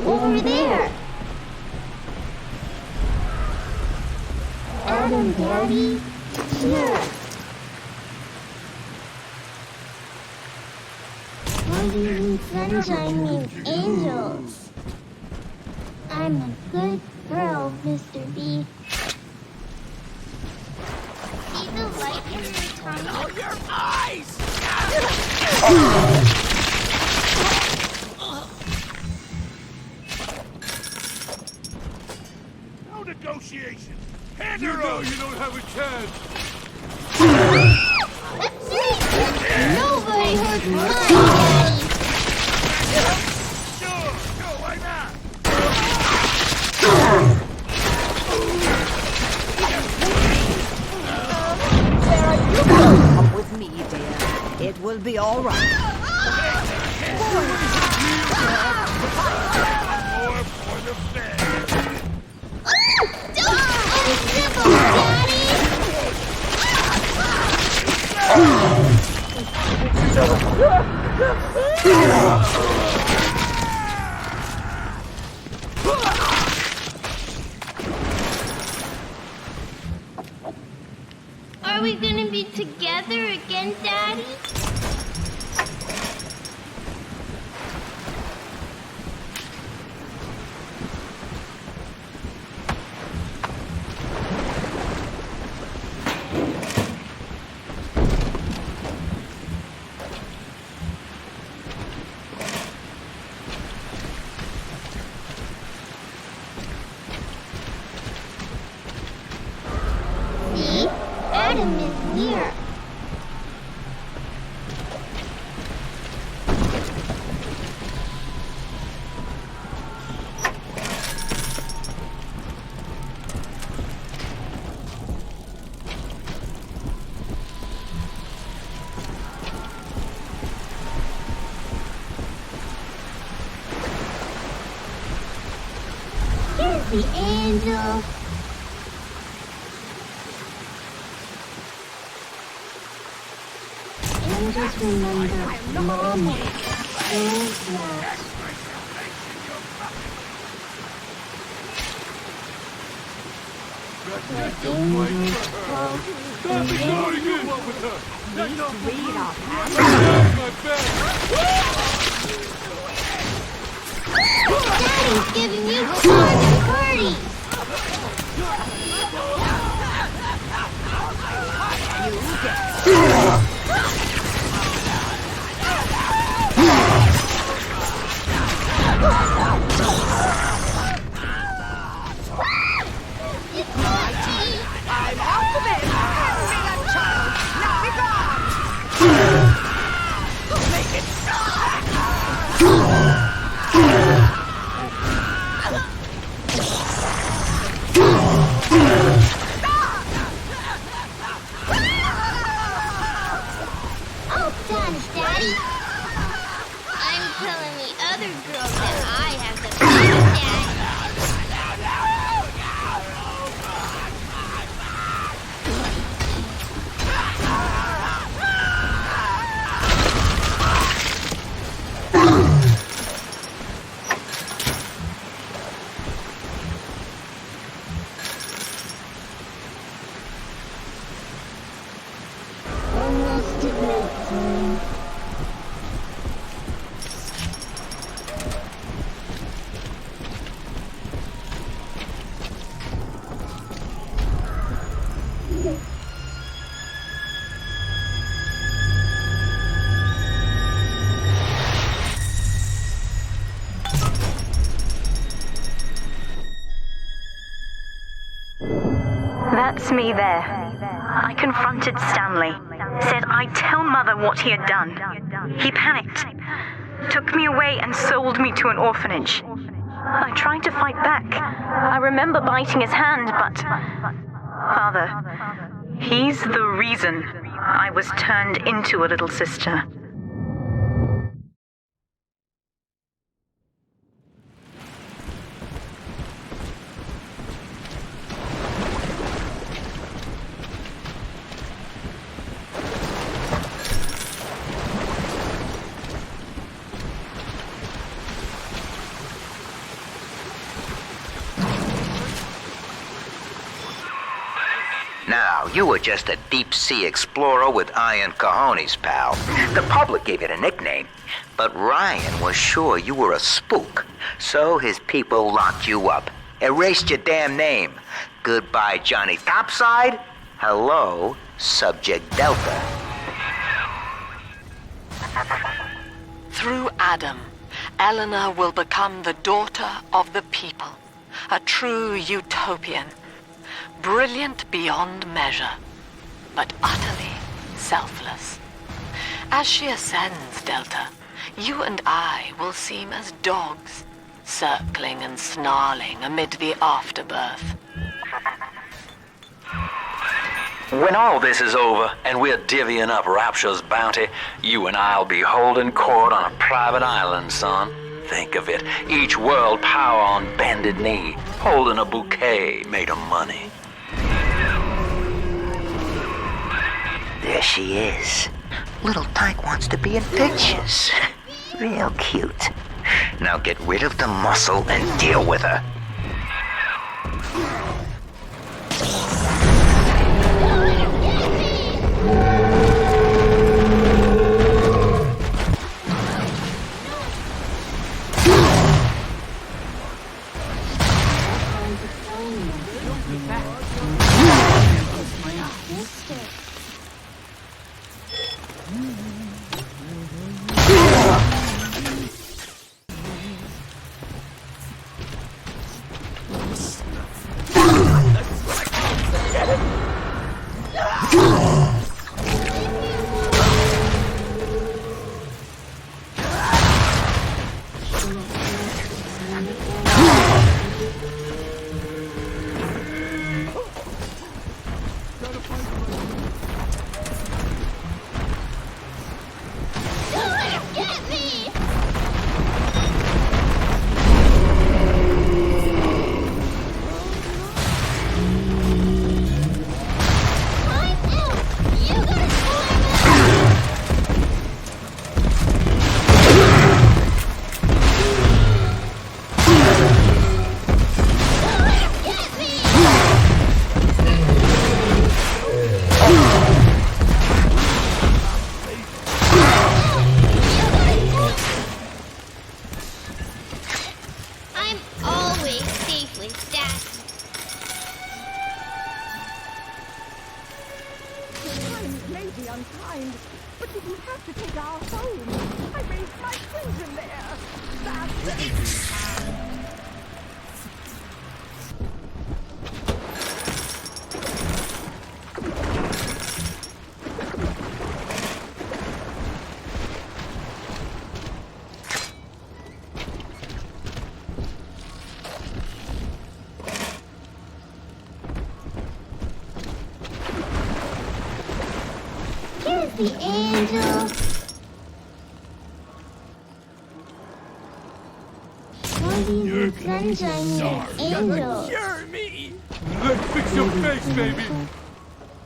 Over there. Adam, Daddy. Here. Why do you mean sunshine means angels? I'm a good girl, Mr. B. See the light in your tummy? Oh, your eyes! No negotiation. Hand her over. You don't have a chance. Nobody hurts my daddy. Sure, why not? Come with me, dear. It will be all right. More for the bed. Are we gonna be together again, Daddy? See? Adam is near. Here's the angel. Just remember, Mama, there's that. The angels call Daddy's giving you charge and party. I'm off the bed. Hand me that child. Now be gone. Make it stop. Oh, done, Daddy. I'm telling the other girls that I have the best dad. That's me there. I confronted Stanley. Said I'd tell Mother what he had done. He panicked. Took me away and sold me to an orphanage. I tried to fight back. I remember biting his hand, but... Father, he's the reason I was turned into a little sister. Now, you were just a deep-sea explorer with iron cojones, pal. The public gave it a nickname, but Ryan was sure you were a spook, so his people locked you up, erased your damn name. Goodbye, Johnny Topside. Hello, Subject Delta. Through Adam, Eleanor will become the daughter of the people, a true utopian. Brilliant beyond measure, but utterly selfless. As she ascends, Delta, you and I will seem as dogs, circling and snarling amid the afterbirth. When all this is over and we're divvying up Rapture's bounty, you and I'll be holding court on a private island, son. Think of it, each world power on bended knee, holding a bouquet made of money. There she is. Little Tyke wants to be in pictures. Real cute. Now get rid of the muscle and deal with her. The angels. You're sunshine, angels. Cure me. Let's fix your face, baby.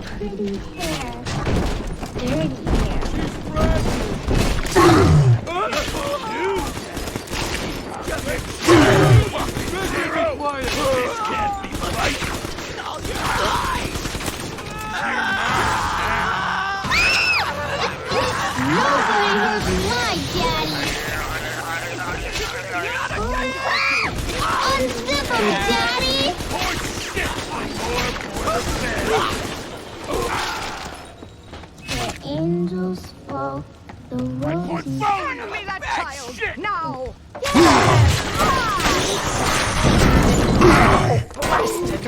Pretty hair, dirty hair. She's fragile. This can't be right. Nobody hurt my daddy. Unzip him, daddy. The angels spoke the roses. Hand me that child! Now! Blasted.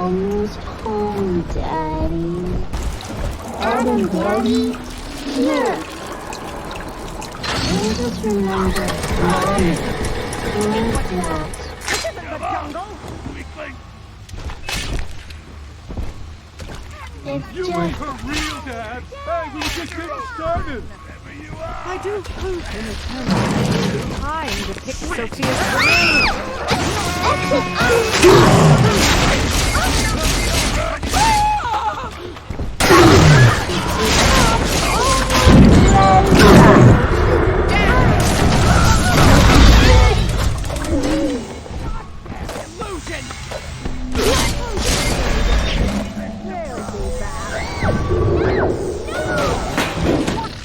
almost home, Daddy. Adam, Daddy, here. I just remember Mommy like that. This isn't the jungle. It's You just... ain't for real, Dad. Hey, we were just getting started. I do hope in eternity there will be time to pick Sophia's brain.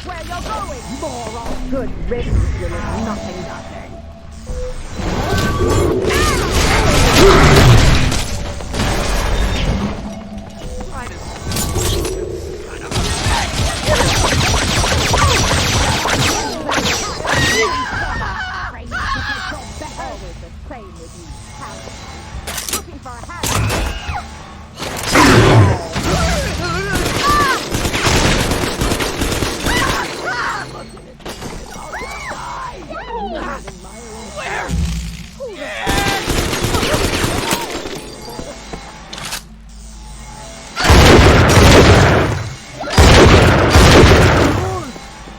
Where you're going, moron. Good riddance, you little nothing nothing. Always the same with you, Howard. Looking for a hat.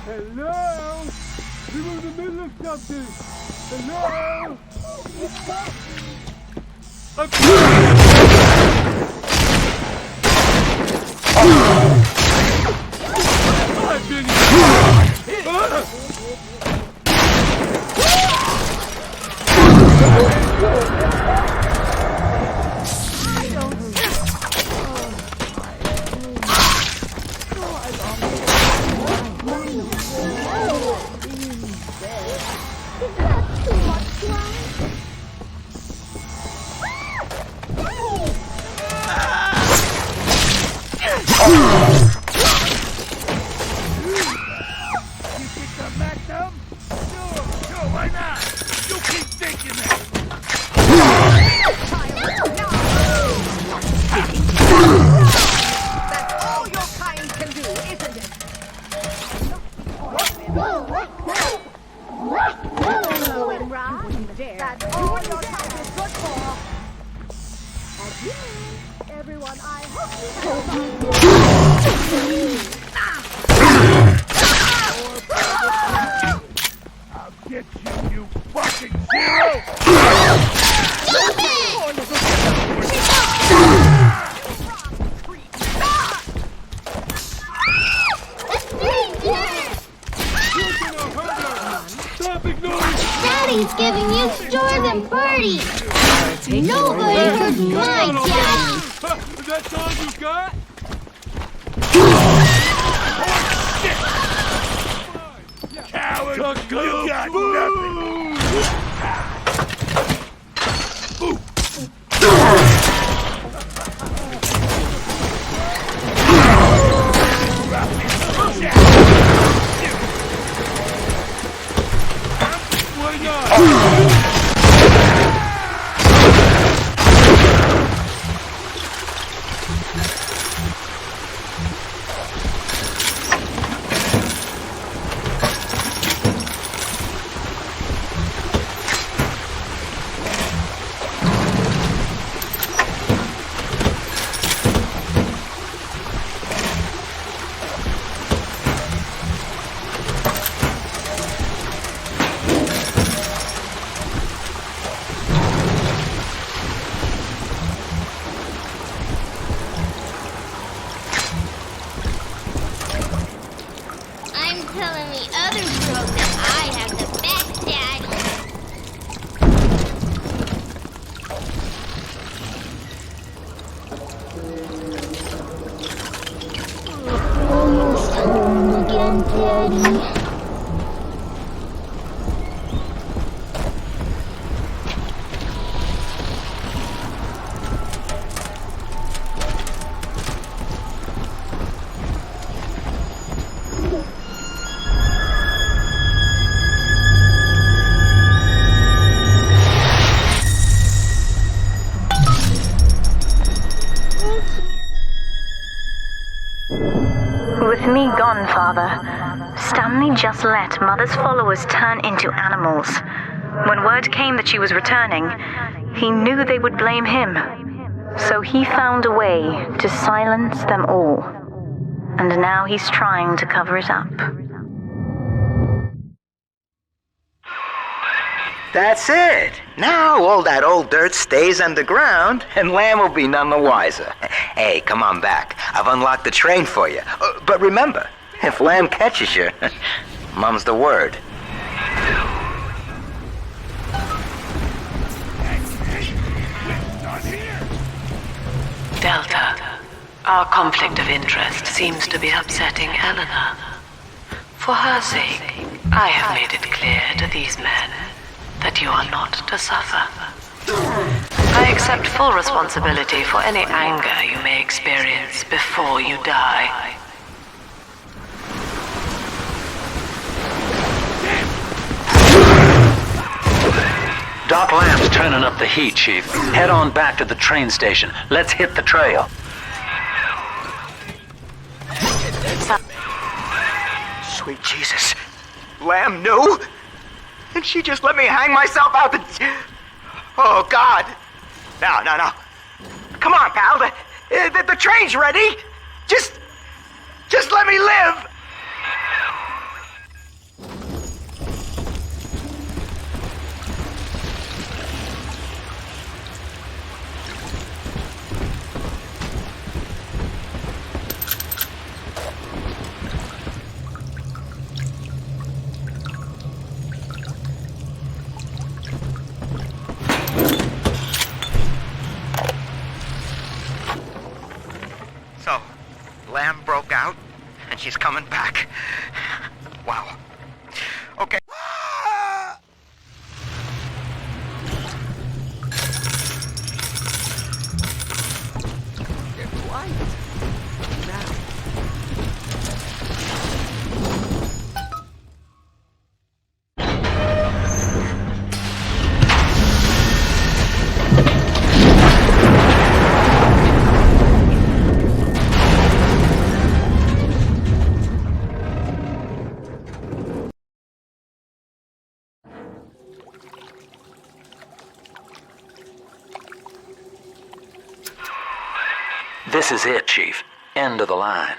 Hello? We were in the middle of something. Hello? I've been Daddy's giving you stores and parties. Nobody hurt my daddy. That's all you got? Coward! You got nothing! Telling me others broke that I have the best daddy. Almost home again, Daddy. me gone, Father. Stanley just let Mother's followers turn into animals. When word came that she was returning, he knew they would blame him. So he found a way to silence them all. And now he's trying to cover it up. That's it. Now all that old dirt stays underground, and Lamb will be none the wiser. Hey, come on back. I've unlocked the train for you. But remember, if Lamb catches you, mum's the word. Delta, our conflict of interest seems to be upsetting Eleanor. For her sake, I have made it clear to these men that you are not to suffer. I accept full responsibility for any anger you may experience before you die. Doc Lamb's turning up the heat, Chief. Head on back to the train station. Let's hit the trail. Sweet Jesus. Lamb knew? And she just let me hang myself out the... Oh, God. No. Come on, pal. The train's ready. Just let me live. Lamb broke out, and she's coming back. Wow. Okay. Get quiet. Now. This is it, Chief. End of the line.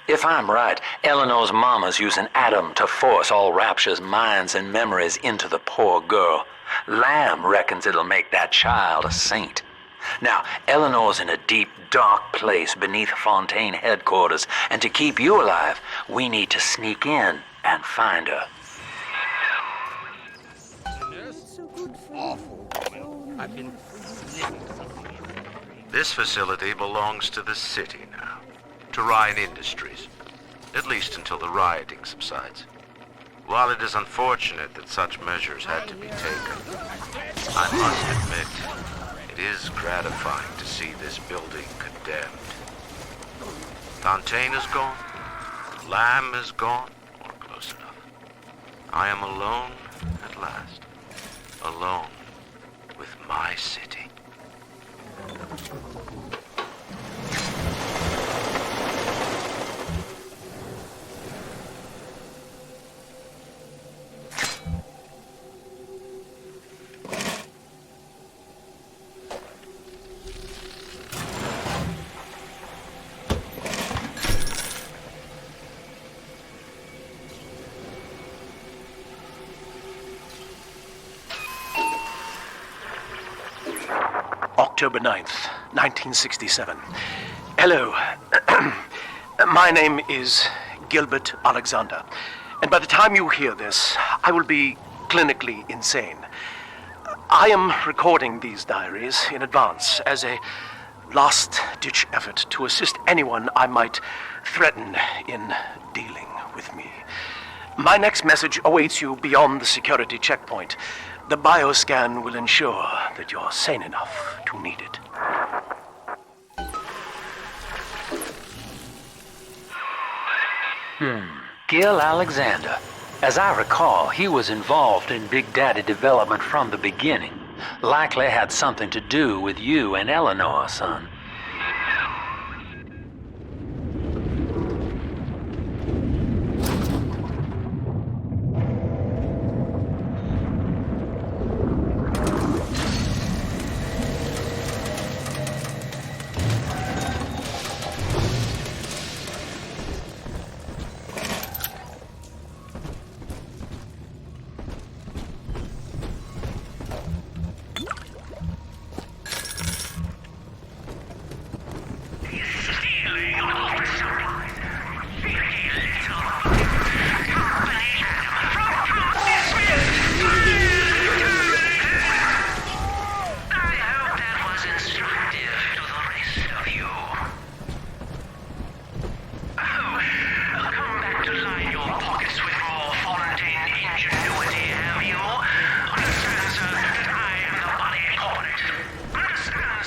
If I'm right, Eleanor's mama's using Adam to force all Rapture's minds and memories into the poor girl. Lamb reckons it'll make that child a saint. Now, Eleanor's in a deep, dark place beneath Fontaine headquarters, and to keep you alive, we need to sneak in and find her. I've been living something. This facility belongs to the city now, to Ryan Industries, at least until the rioting subsides. While it is unfortunate that such measures had to be taken, I must admit, it is gratifying to see this building condemned. Fontaine is gone, Lamb is gone, or close enough. I am alone at last, alone with my city. October 9th, 1967. Hello. My name is Gilbert Alexander, and by the time you hear this, I will be clinically insane. I am recording these diaries in advance as a last-ditch effort to assist anyone I might threaten in dealing with me. My next message awaits you beyond the security checkpoint. The bioscan will ensure that you're sane enough to need it. Gil Alexander. As I recall, he was involved in Big Daddy development from the beginning. Likely had something to do with you and Eleanor, son.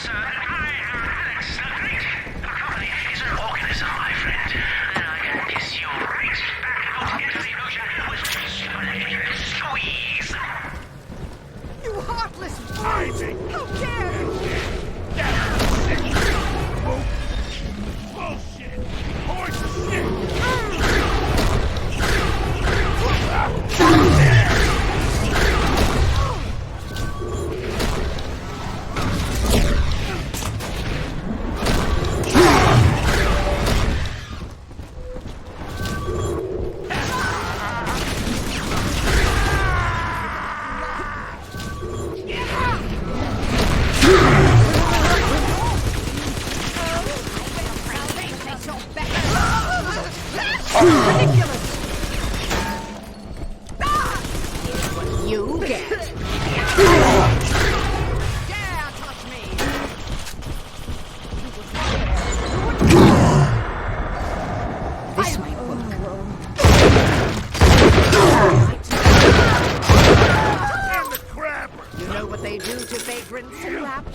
sir. Alex, the Great. The company is an organism, my friend. And I can kiss you right back out into the ocean with just an electric squeeze. You heartless fighting! How dare you! Bullshit! Horse shit! You get. Dare touch me. This might work. And the crab! You know what they do to vagrants in Lap?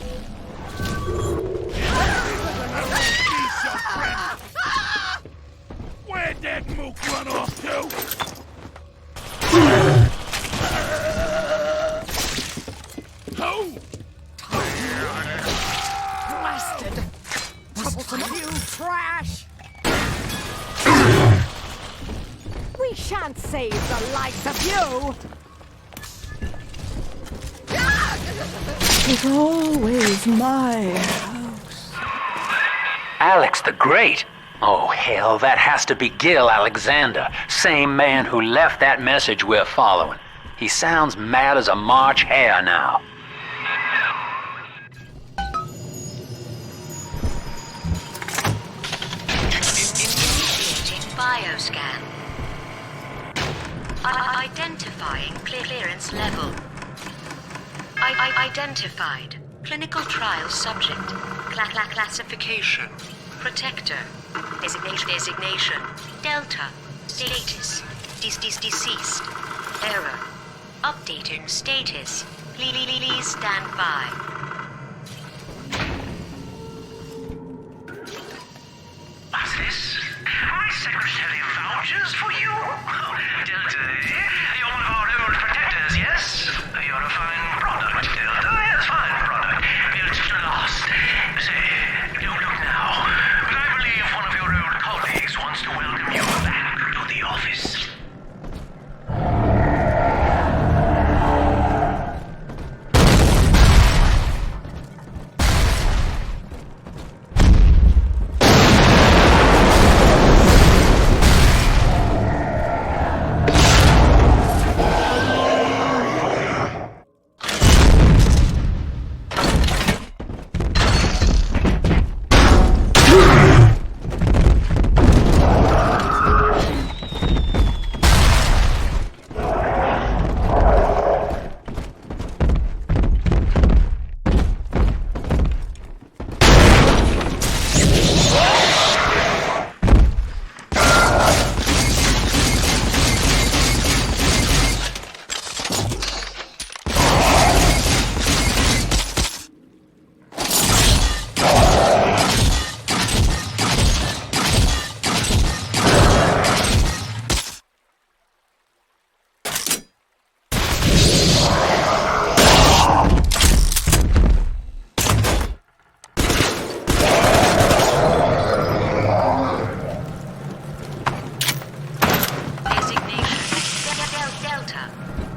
Where'd that mook run off to? Oh! Blasted! Troublesome you trash! We shan't save the likes of you! It's always my house. Alex the Great? Oh, hell, that has to be Gil Alexander, same man who left that message we're following. He sounds mad as a March hare now. Initiating bioscan. Identifying clearance level. Identified. Clinical trial subject. Classification. Protector. Designation. Delta. Status. Deceased. Error. Updating status. Please stand by. What's this? My secretary vouchers for you? Delta, you're one of our old protectors, yes? You're a fine product, Delta. Yes, fine product. Built to last. Say, don't look now, but I believe one of your old colleagues wants to welcome you back to the office.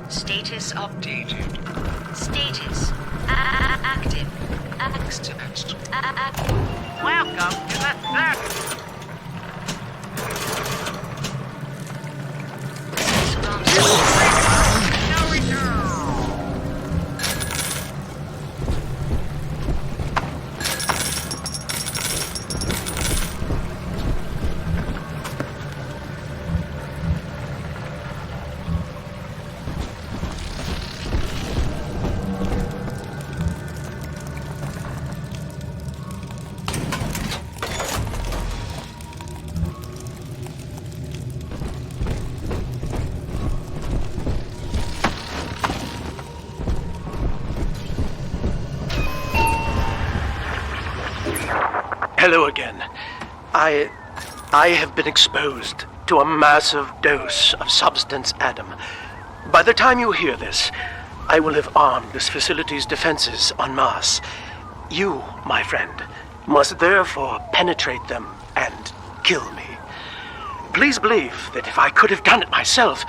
Status updated. Status active. Welcome to the circus. No return. Hello again. I have been exposed to a massive dose of substance Adam. By the time you hear this, I will have armed this facility's defenses en masse. You, my friend, must therefore penetrate them and kill me. Please believe that if I could have done it myself...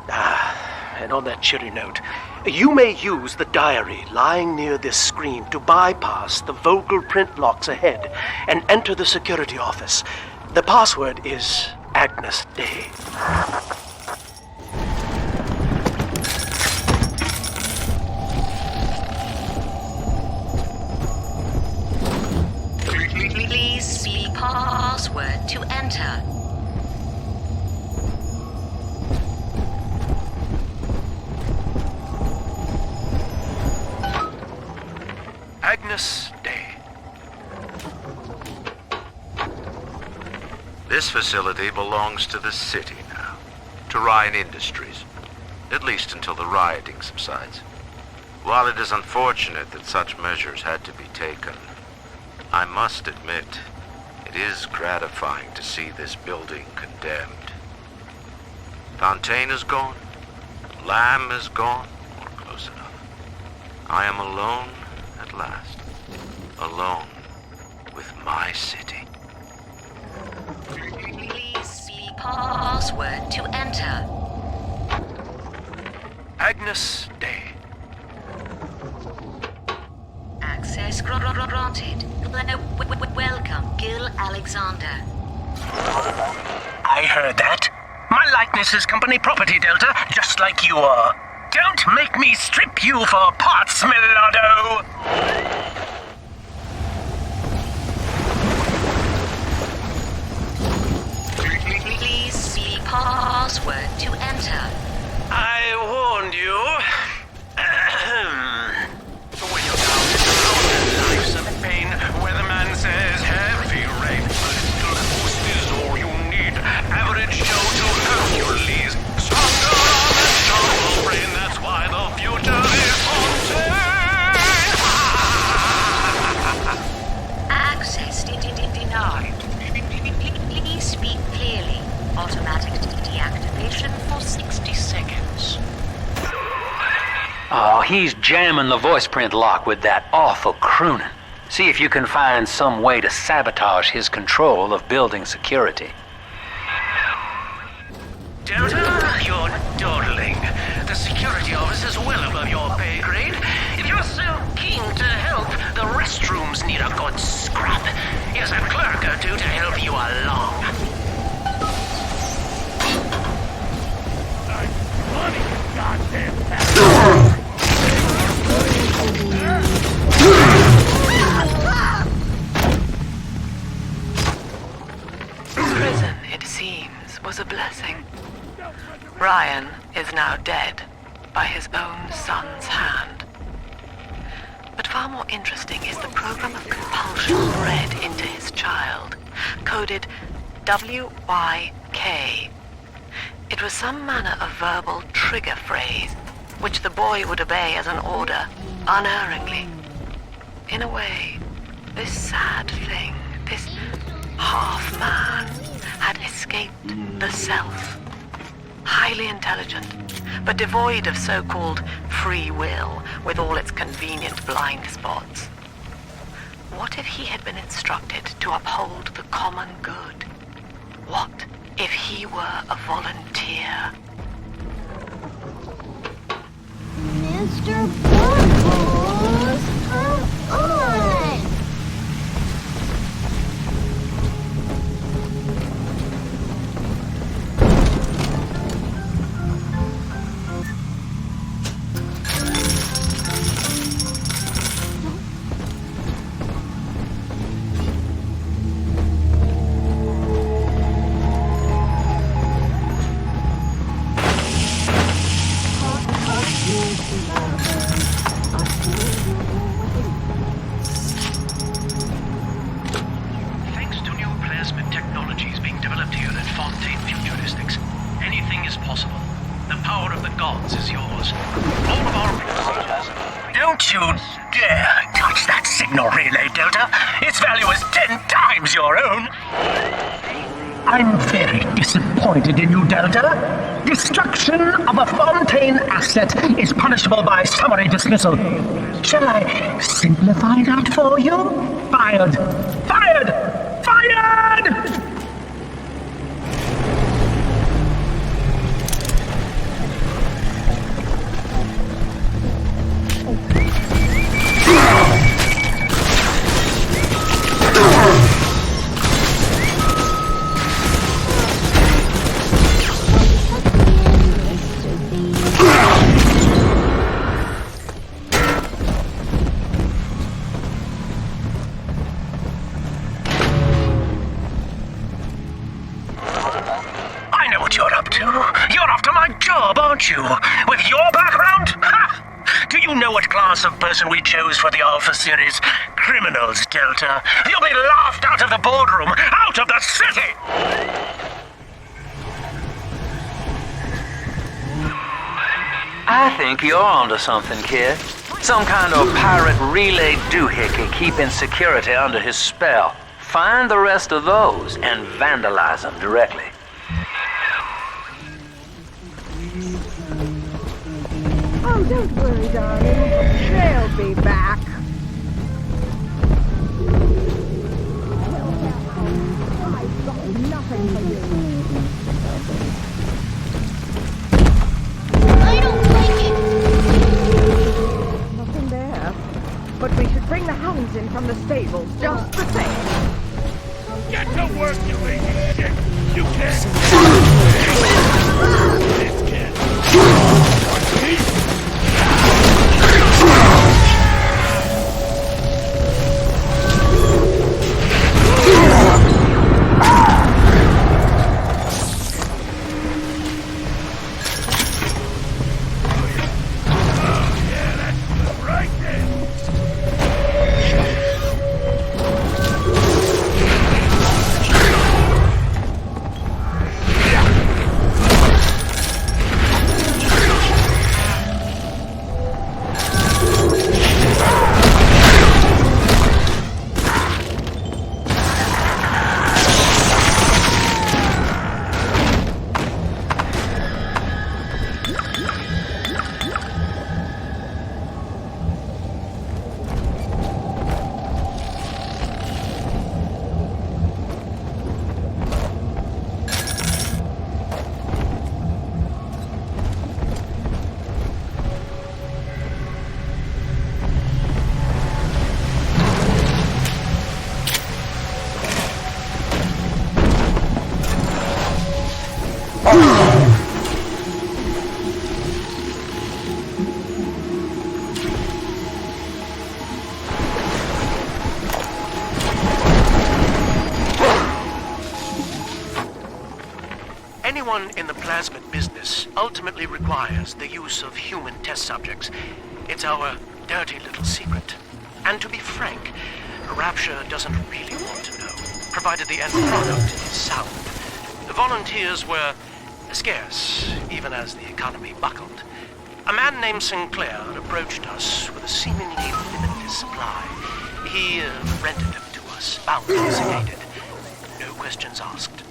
and on that cheery note, you may use the diary lying near this screen to bypass the vocal print locks ahead and enter the security office. The password is Agnes Day. Please see password to enter. Agnes Day. This facility belongs to the city now, to Ryan Industries, at least until the rioting subsides. While it is unfortunate that such measures had to be taken, I must admit, it is gratifying to see this building condemned. Fontaine is gone, Lamb is gone, or close enough. I am alone at last, alone with my city. Please see password to enter. Agnes Day. Access granted. Welcome, Gil Alexander. I heard that. My likeness is company property, Delta, just like you are. Don't make me strip you for parts, Millardo! Please see password to enter. I warned you. When you're down in life's of pain, where the man says heavy rain, a little boost is all you need. Average Joe to Hercules, stronger arm and stronger brain. That's why the future is haunted. Access denied. Please speak clearly. Automatic deactivation for 60 seconds. Oh, he's jamming the voice print lock with that awful crooning. See if you can find some way to sabotage his control of building security. Delta, you're dawdling. The security office is well above your pay grade. If you're so keen to help, the restrooms need a good scrub. Here's a clerk or two to help you along. Prison, it seems, was a blessing. Ryan is now dead by his own son's hand. But far more interesting is the program of compulsion bred into his child, coded WYK. It was some manner of verbal trigger phrase, which the boy would obey as an order, unerringly. In a way, this sad thing, this half-man, had escaped the self. Highly intelligent, but devoid of so-called free will, with all its convenient blind spots. What if he had been instructed to uphold the common good? What if he were a volunteer? Mr. Bubbles, come on! Delta. Its value is 10 times your own. I'm very disappointed in you, Delta. Destruction of a Fontaine asset is punishable by summary dismissal. Shall I simplify that for you? Fired! Fired! Fired! You, with your background? Ha! Do you know what class of person we chose for the Alpha series? Criminals, Delta. You'll be laughed out of the boardroom, out of the city! I think you're onto something, kid. Some kind of pirate relay doohickey keeping security under his spell. Find the rest of those and vandalize them directly. Oh, don't worry, darling. She'll be back. I've got nothing for you. I don't like it. Nothing there. But we should bring the hounds in from the stables just the same. Get to work, you lazy shit! You can't! This kid! Anyone in the plasmid business ultimately requires the use of human test subjects. It's our dirty little secret. And to be frank, Rapture doesn't really want to know, provided the end product is sound. The volunteers were scarce, even as the economy buckled. A man named Sinclair approached us with a seemingly limitless supply. He rented them to us, boundly sedated. No questions asked.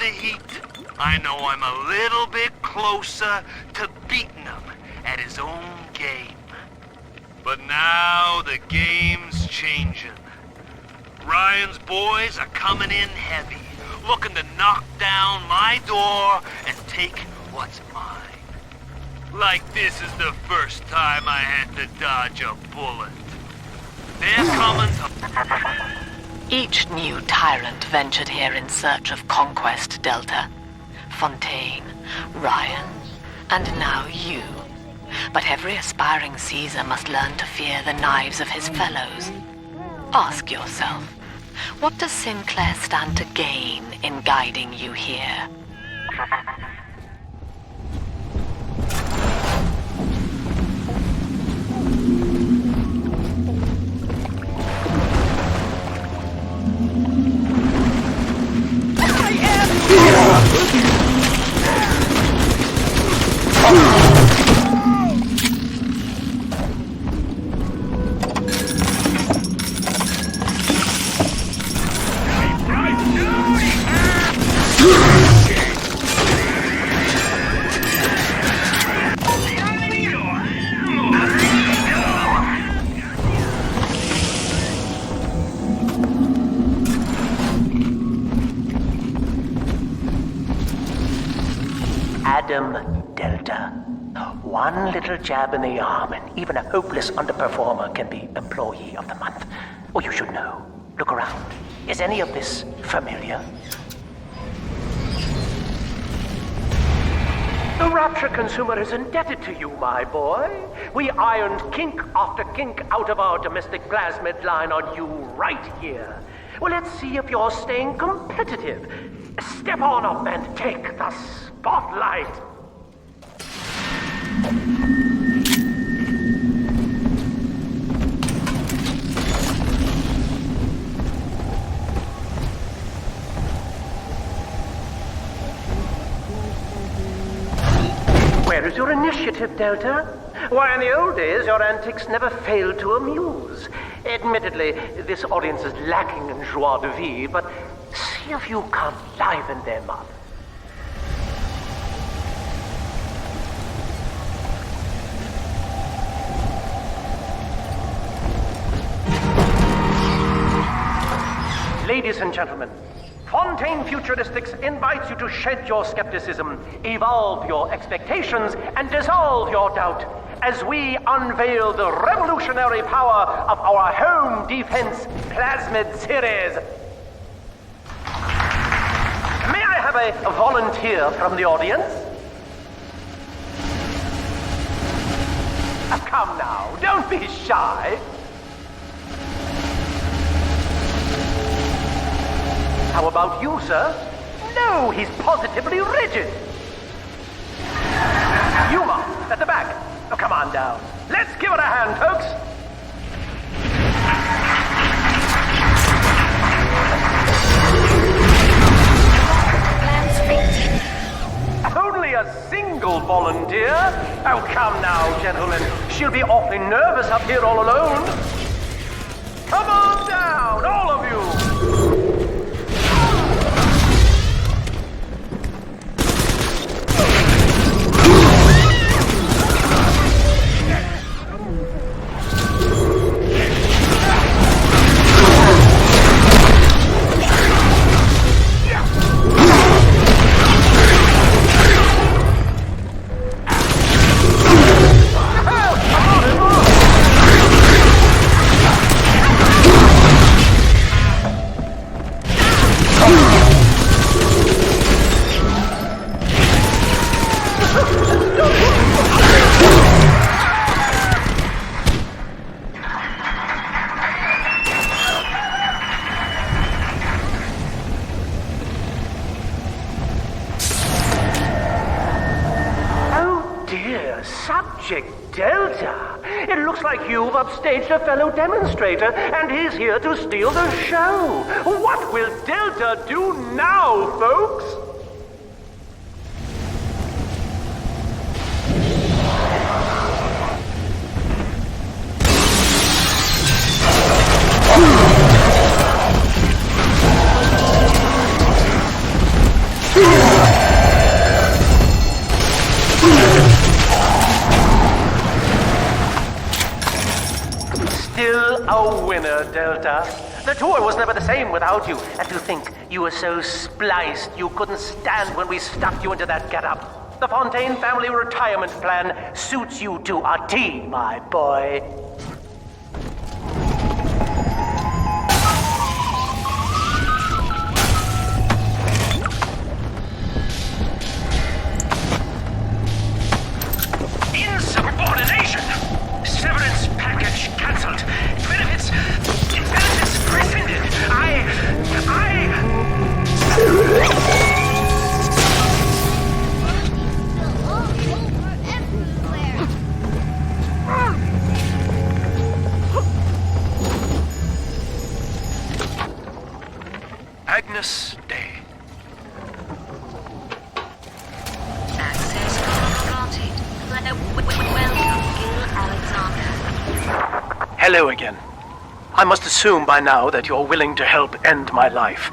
heat, I know I'm a little bit closer to beating him at his own game. But now the game's changing. Ryan's boys are coming in heavy, looking to knock down my door and take what's mine. Like this is the first time I had to dodge a bullet. They're coming to... Each new tyrant ventured here in search of conquest, Delta. Fontaine, Ryan, and now you. But every aspiring Caesar must learn to fear the knives of his fellows. Ask yourself, what does Sinclair stand to gain in guiding you here? Delta. One little jab in the arm, and even a hopeless underperformer can be Employee of the Month. Or you should know. Look around. Is any of this familiar? The Rapture consumer is indebted to you, my boy. We ironed kink after kink out of our domestic plasmid line on you right here. Well, let's see if you're staying competitive. Step on up and take the spotlight. Where is your initiative, Delta? Why, in the old days, your antics never failed to amuse. Admittedly, this audience is lacking in joie de vivre, but see if you can't liven them up. Ladies and gentlemen, Fontaine Futuristics invites you to shed your skepticism, evolve your expectations, and dissolve your doubt as we unveil the revolutionary power of our home defense plasmid series. May I have a volunteer from the audience? Come now, don't be shy. How about you, sir? No, he's positively rigid. Yuma, at the back. Oh, come on down. Let's give it a hand, folks. Only a single volunteer? Oh, come now, gentlemen. She'll be awfully nervous up here all alone. Come on down, all of you. Delta, it looks like you've upstaged a fellow demonstrator, and he's here to steal the show. What will Delta do now, folks? A winner, Delta. The tour was never the same without you. And to think you were so spliced you couldn't stand when we stuffed you into that getup. The Fontaine family retirement plan suits you to a T, my boy. Insubordination! Severance package cancelled. Benefits rescinded. Agnes Day. Access granted. Welcome, Gil Alexander. Hello again. I must assume by now that you're willing to help end my life.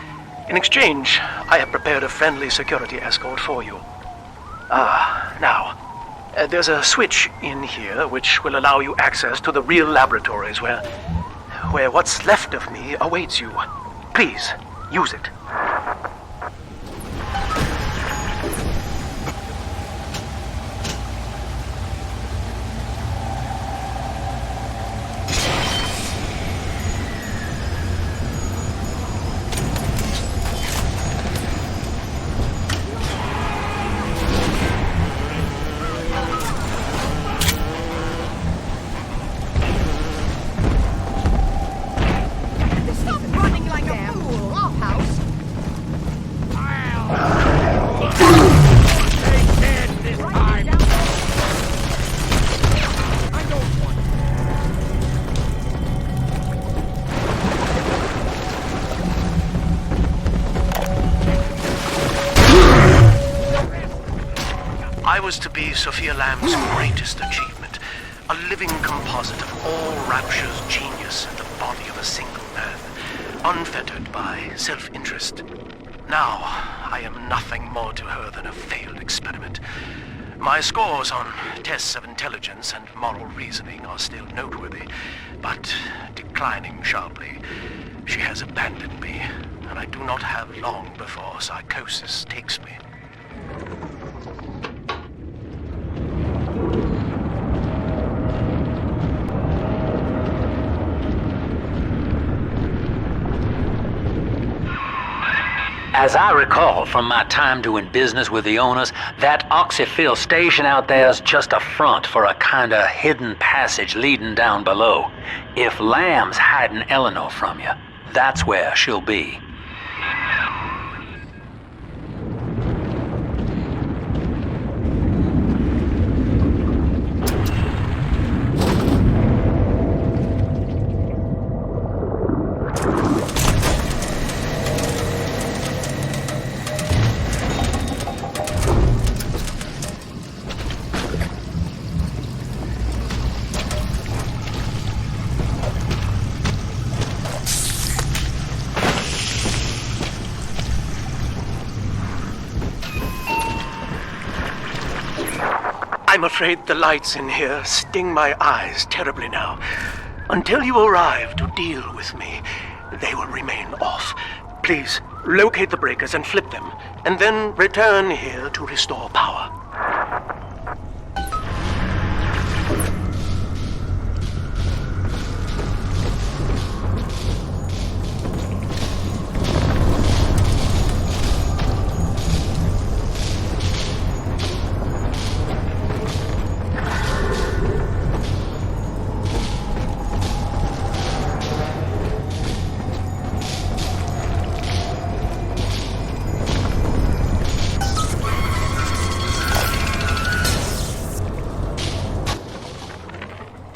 In exchange, I have prepared a friendly security escort for you. There's a switch in here which will allow you access to the real laboratories where what's left of me awaits you. Please, use it. Was to be Sophia Lamb's greatest achievement, a living composite of all Rapture's genius in the body of a single man, unfettered by self-interest. Now, I am nothing more to her than a failed experiment. My scores on tests of intelligence and moral reasoning are still noteworthy, but declining sharply. She has abandoned me, and I do not have long before psychosis takes me. As I recall from my time doing business with the owners, that oxyfill station out there's just a front for a kinda hidden passage leading down below. If Lamb's hiding Eleanor from you, that's where she'll be. I'm afraid the lights in here sting my eyes terribly now. Until you arrive to deal with me, they will remain off. Please, locate the breakers and flip them, and then return here to restore power.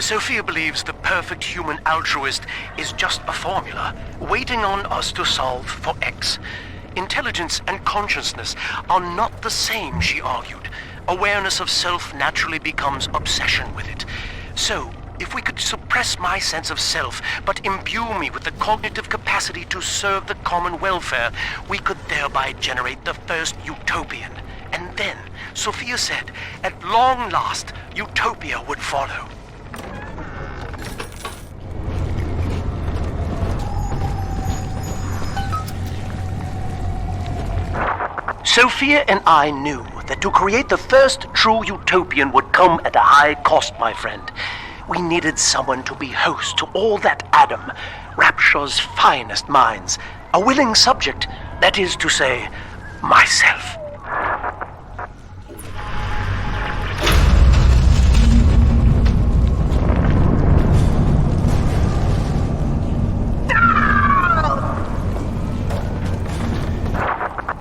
Sophia believes the perfect human altruist is just a formula, waiting on us to solve for X. Intelligence and consciousness are not the same, she argued. Awareness of self naturally becomes obsession with it. So, if we could suppress my sense of self, but imbue me with the cognitive capacity to serve the common welfare, we could thereby generate the first utopian. And then, Sophia said, at long last, utopia would follow. Sophia and I knew that to create the first true utopian would come at a high cost, my friend. We needed someone to be host to all that Adam, Rapture's finest minds. A willing subject, that is to say, myself.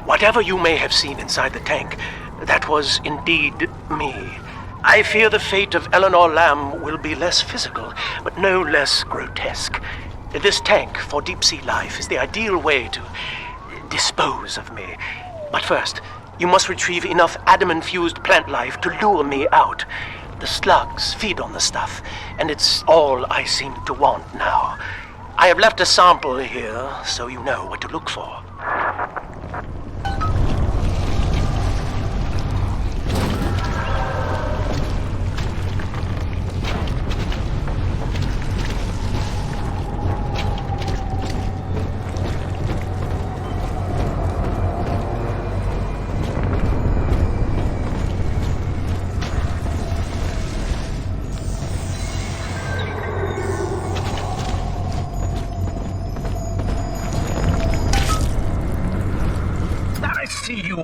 Whatever you may have seen inside the tank, that was indeed me. I fear the fate of Eleanor Lamb will be less physical, but no less grotesque. This tank for deep-sea life is the ideal way to dispose of me. But first, you must retrieve enough Adam-infused plant life to lure me out. The slugs feed on the stuff, and it's all I seem to want now. I have left a sample here, so you know what to look for.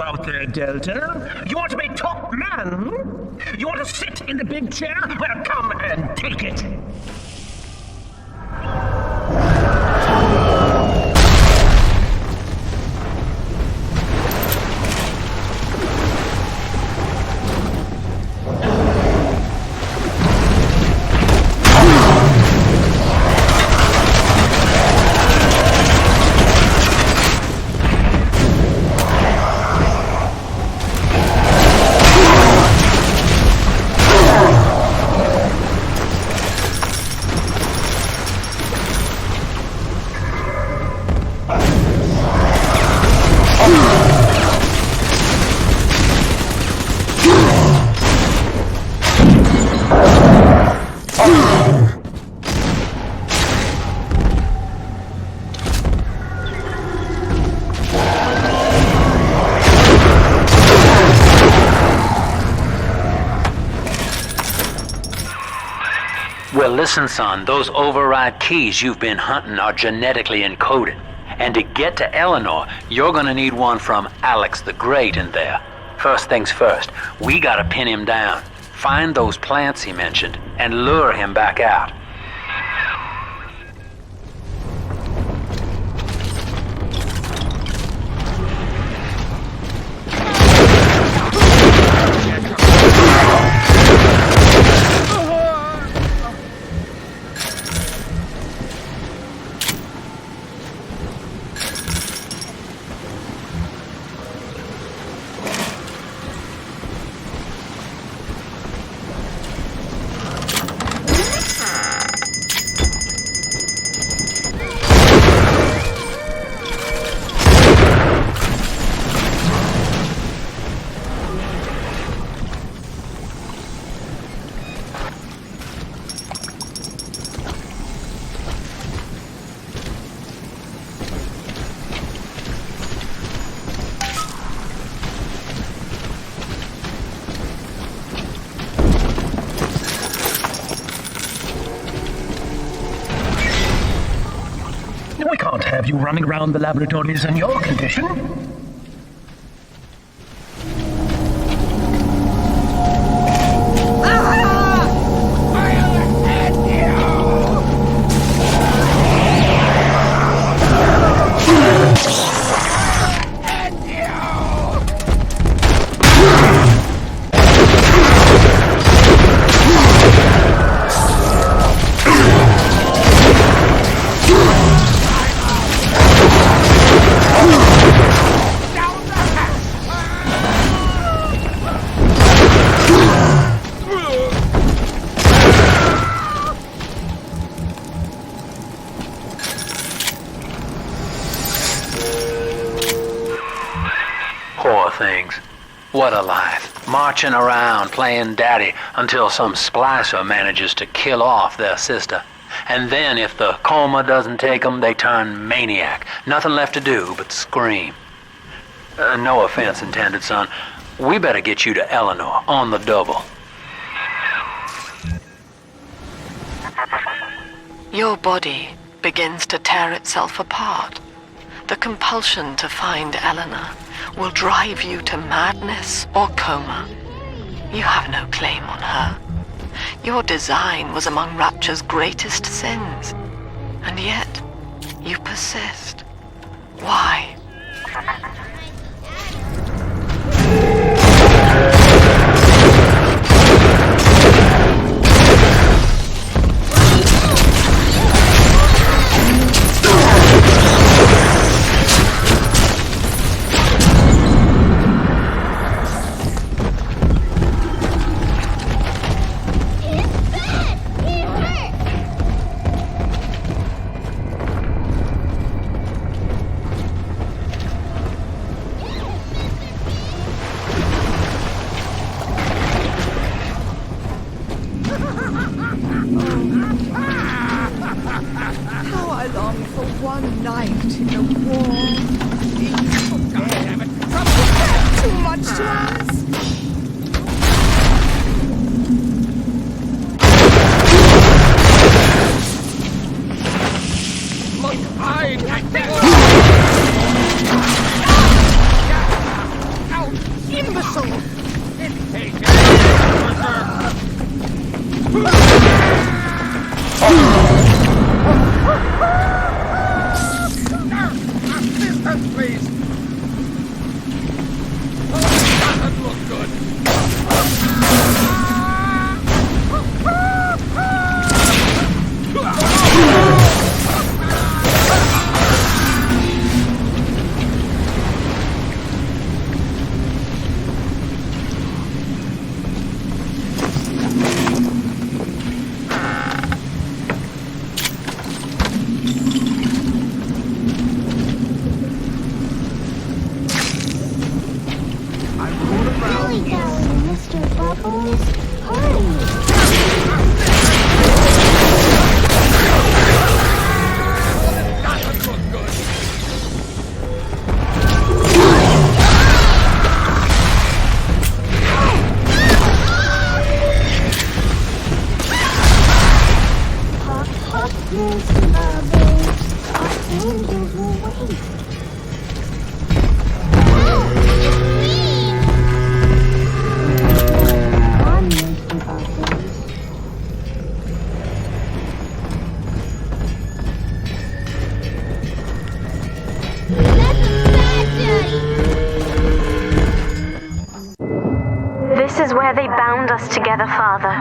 Out there, Delta. You want to be top man? You want to sit in the big chair? Well, come and take it. Well, listen, son, those override keys you've been hunting are genetically encoded. And to get to Eleanor, you're gonna need one from Alex the Great in there. First things first, we gotta pin him down, find those plants he mentioned, and lure him back out. We can't have you running around the laboratories in your condition. Things. What a life. Marching around, playing daddy, until some splicer manages to kill off their sister. And then if the coma doesn't take them, they turn maniac. Nothing left to do but scream. No offense intended, son. We better get you to Eleanor on the double. Your body begins to tear itself apart. The compulsion to find Eleanor will drive you to madness or coma. You have no claim on her. Your design was among Rapture's greatest sins, and yet you persist. Why? How I long for one night in the warm, peaceful air. Too much to ask. Look, I Out, imbecile! Assistance, please! Oh, that doesn't look good! This is where they bound us together, Father.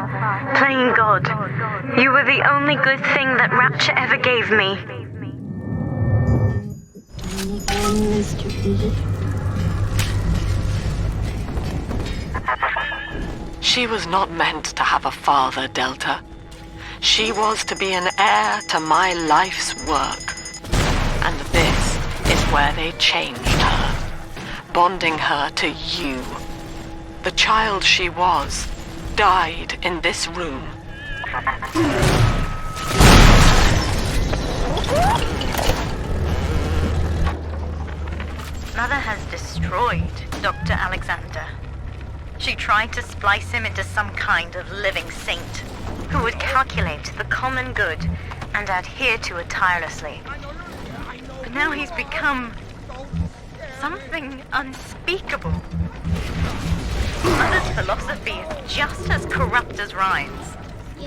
Playing God. You were the only good thing that Rapture ever gave me. She was not meant to have a father, Delta. She was to be an heir to my life's work. And this is where they changed her, bonding her to you. The child she was died in this room. Mother has destroyed Dr. Alexander. She tried to splice him into some kind of living saint who would calculate the common good and adhere to it tirelessly. But now he's become something unspeakable. Mother's philosophy is just as corrupt as Ryan's.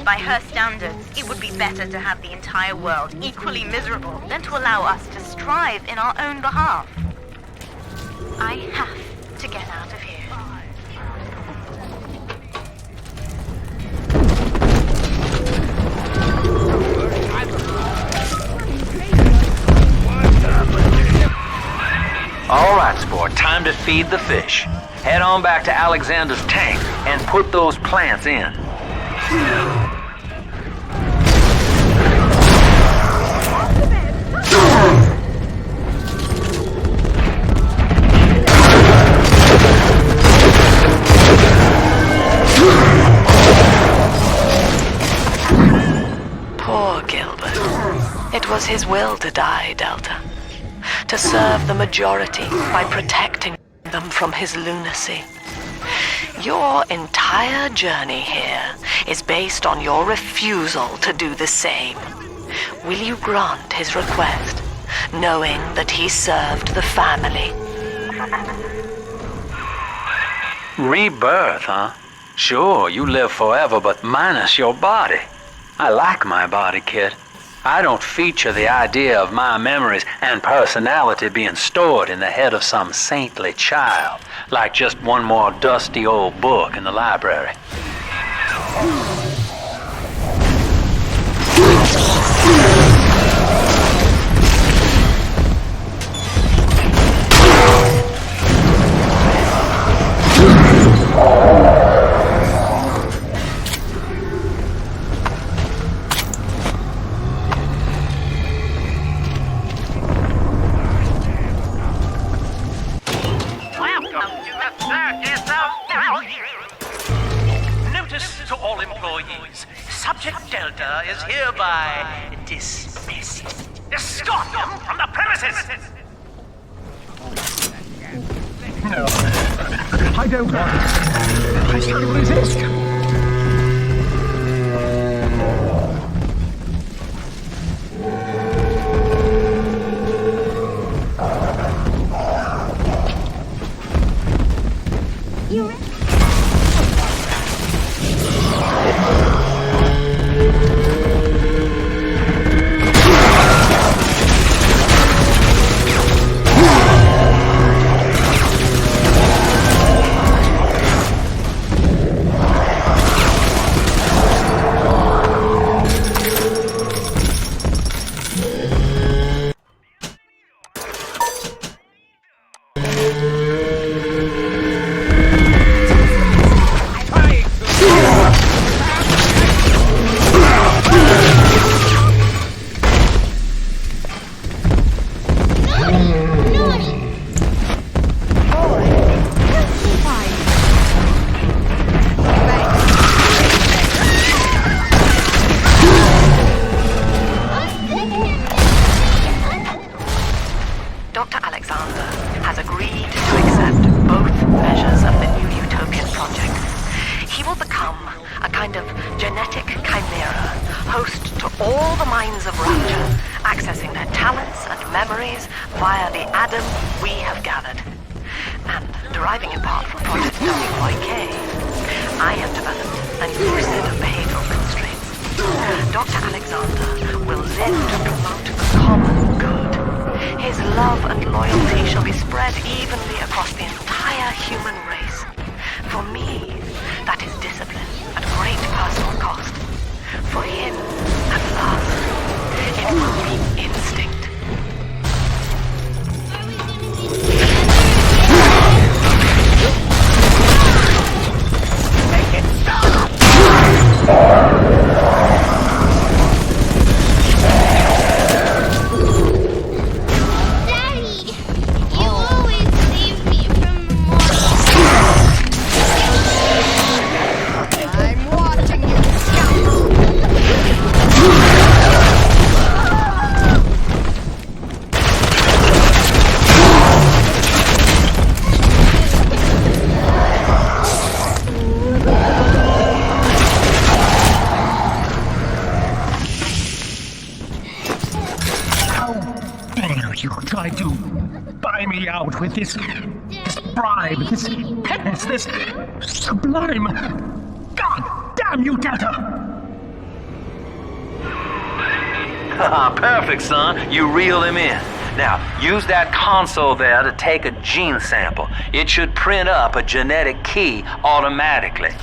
By her standards, it would be better to have the entire world equally miserable than to allow us to strive in our own behalf. I have to get out of here. All right, sport, time to feed the fish. Head on back to Alexander's tank and put those plants in. Poor Gilbert. It was his will to die, Delta. to serve the majority by protecting them from his lunacy. Your entire journey here is based on your refusal to do the same. Will you grant his request, knowing that he served the family? Rebirth, huh? Sure, you live forever, but minus your body. I like my body, kid. I don't feature the idea of my memories and personality being stored in the head of some saintly child, like just one more dusty old book in the library. Notice to all employees, Subject Delta is hereby dismissed. Escort them from the premises! No, I don't want it. I can't resist. With this bribe, this penance, this sublime... God damn you, Delta! Perfect, son. You reel him in. Now, use that console there to take a gene sample. It should print up a genetic key automatically.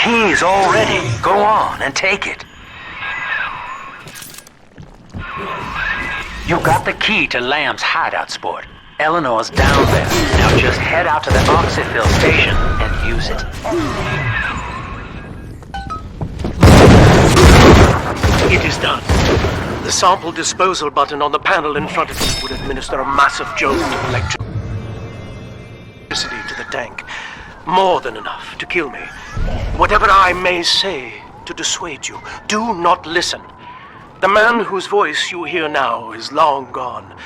keys already. Go on and take it. You got the key to Lamb's hideout sport. Eleanor's down there. Now just head out to the oxyfill station and use it. It is done. The sample disposal button on the panel in front of you would administer a massive jolt of electricity to the tank. More than enough to kill me. Whatever I may say to dissuade you, do not listen. The man whose voice you hear now is long gone.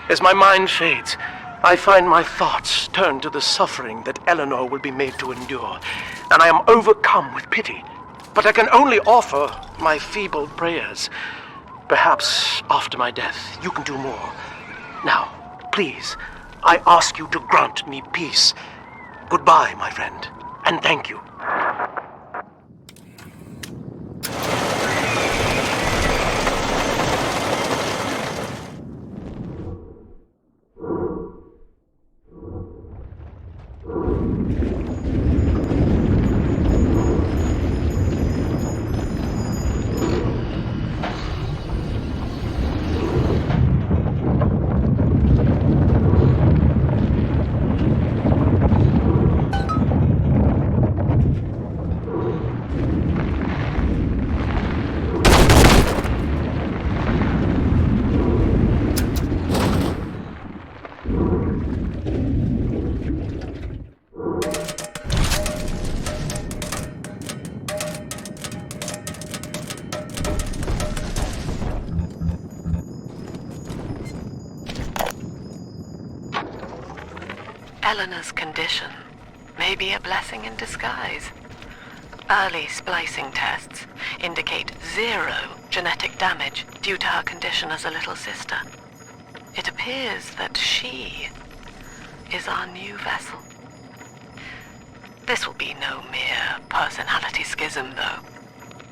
As my mind fades, I find my thoughts turn to the suffering that Eleanor will be made to endure, and I am overcome with pity. But I can only offer my feeble prayers. Perhaps after my death, you can do more. Now, please, I ask you to grant me peace. Goodbye, my friend, and thank you. Eleanor's condition may be a blessing in disguise. Early splicing tests indicate 0 genetic damage due to her condition as a little sister. It appears that she is our new vessel. This will be no mere personality schism, though.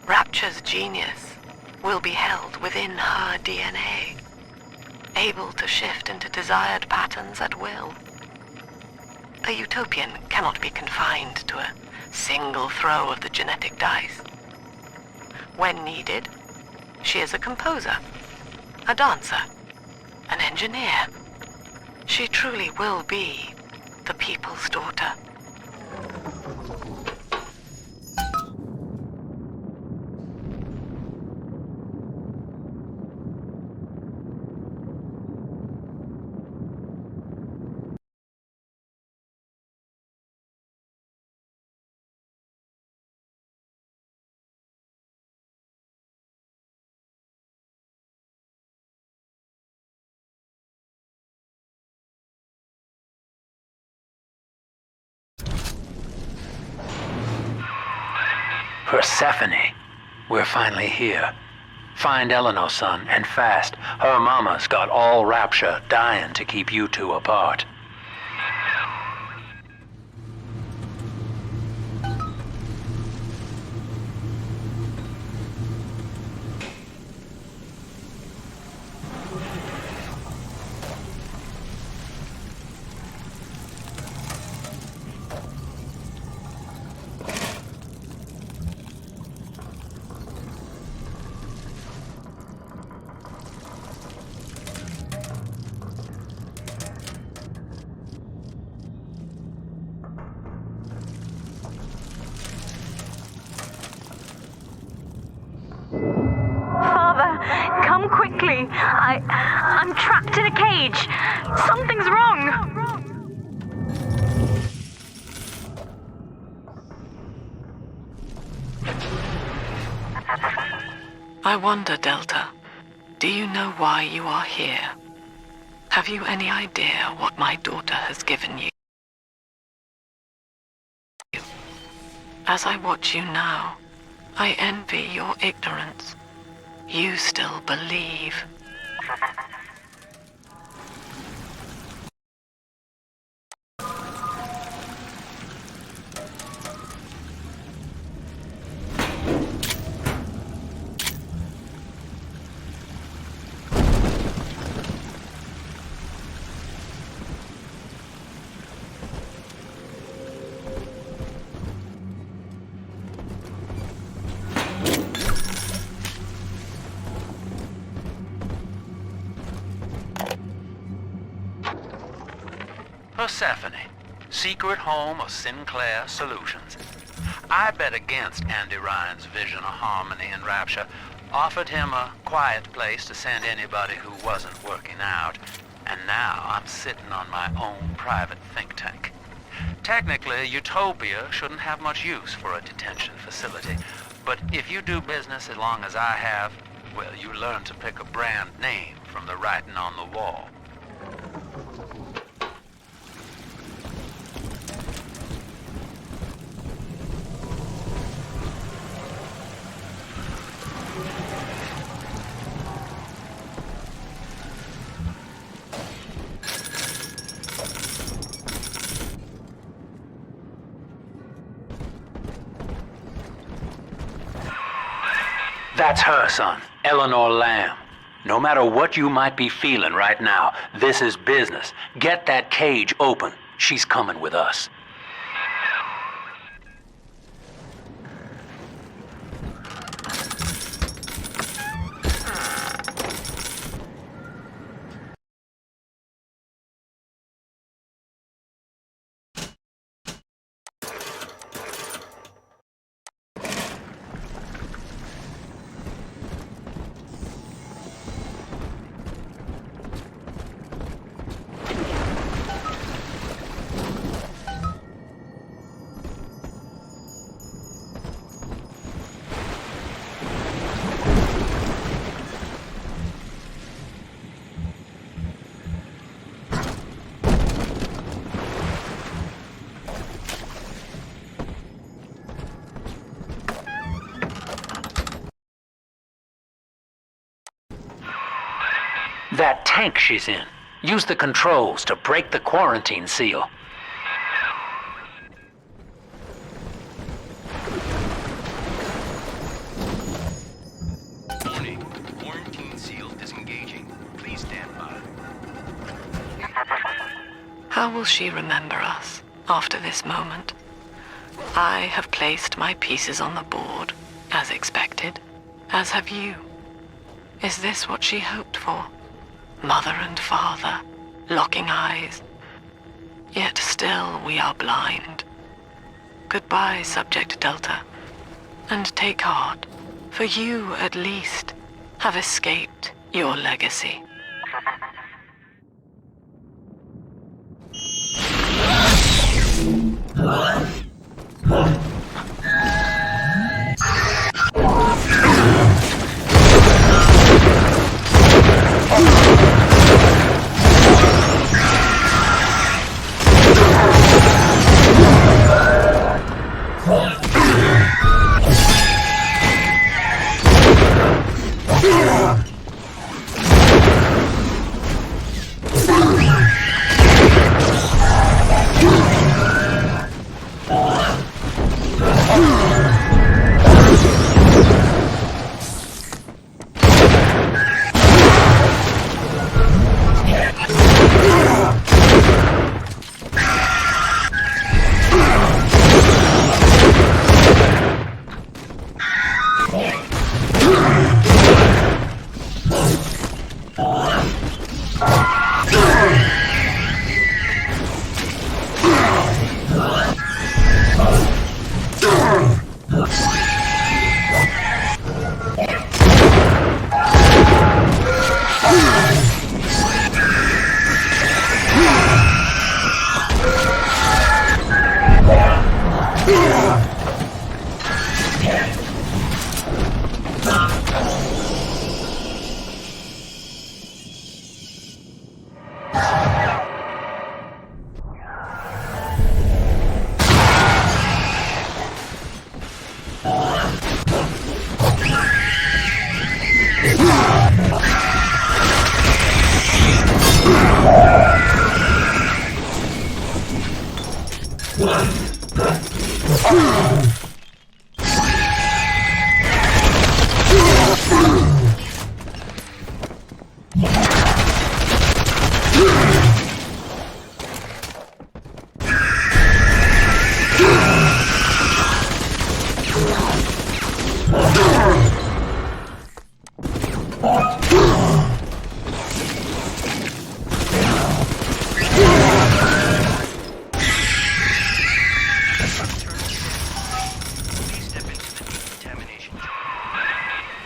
Rapture's genius will be held within her DNA, able to shift into desired patterns at will. A utopian cannot be confined to a single throw of the genetic dice. When needed, she is a composer, a dancer, an engineer. She truly will be the people's daughter. Persephone, we're finally here. Find Eleanor, son, and fast. Her mama's got all Rapture dying to keep you two apart. Come quickly. I'm trapped in a cage. Something's wrong. I wonder, Delta, do you know why you are here? Have you any idea what my daughter has given you? As I watch you now, I envy your ignorance. You still believe. Persephone, secret home of Sinclair Solutions. I bet against Andy Ryan's vision of harmony and rapture, offered him a quiet place to send anybody who wasn't working out, and now I'm sitting on my own private think tank. Technically, Utopia shouldn't have much use for a detention facility, but if you do business as long as I have, well, you learn to pick a brand name from the writing on the wall. That's her, son, Eleanor Lamb. No matter what you might be feeling right now, this is business. Get that cage open. She's coming with us. That tank she's in. Use the controls to break the quarantine seal. Warning. Quarantine seal disengaging. Please stand by. How will she remember us after this moment? I have placed my pieces on the board, as expected, as have you. Is this what she hoped for? Mother and father, locking eyes. Yet still we are blind. Goodbye, Subject Delta. And take heart, for you, at least, have escaped your legacy.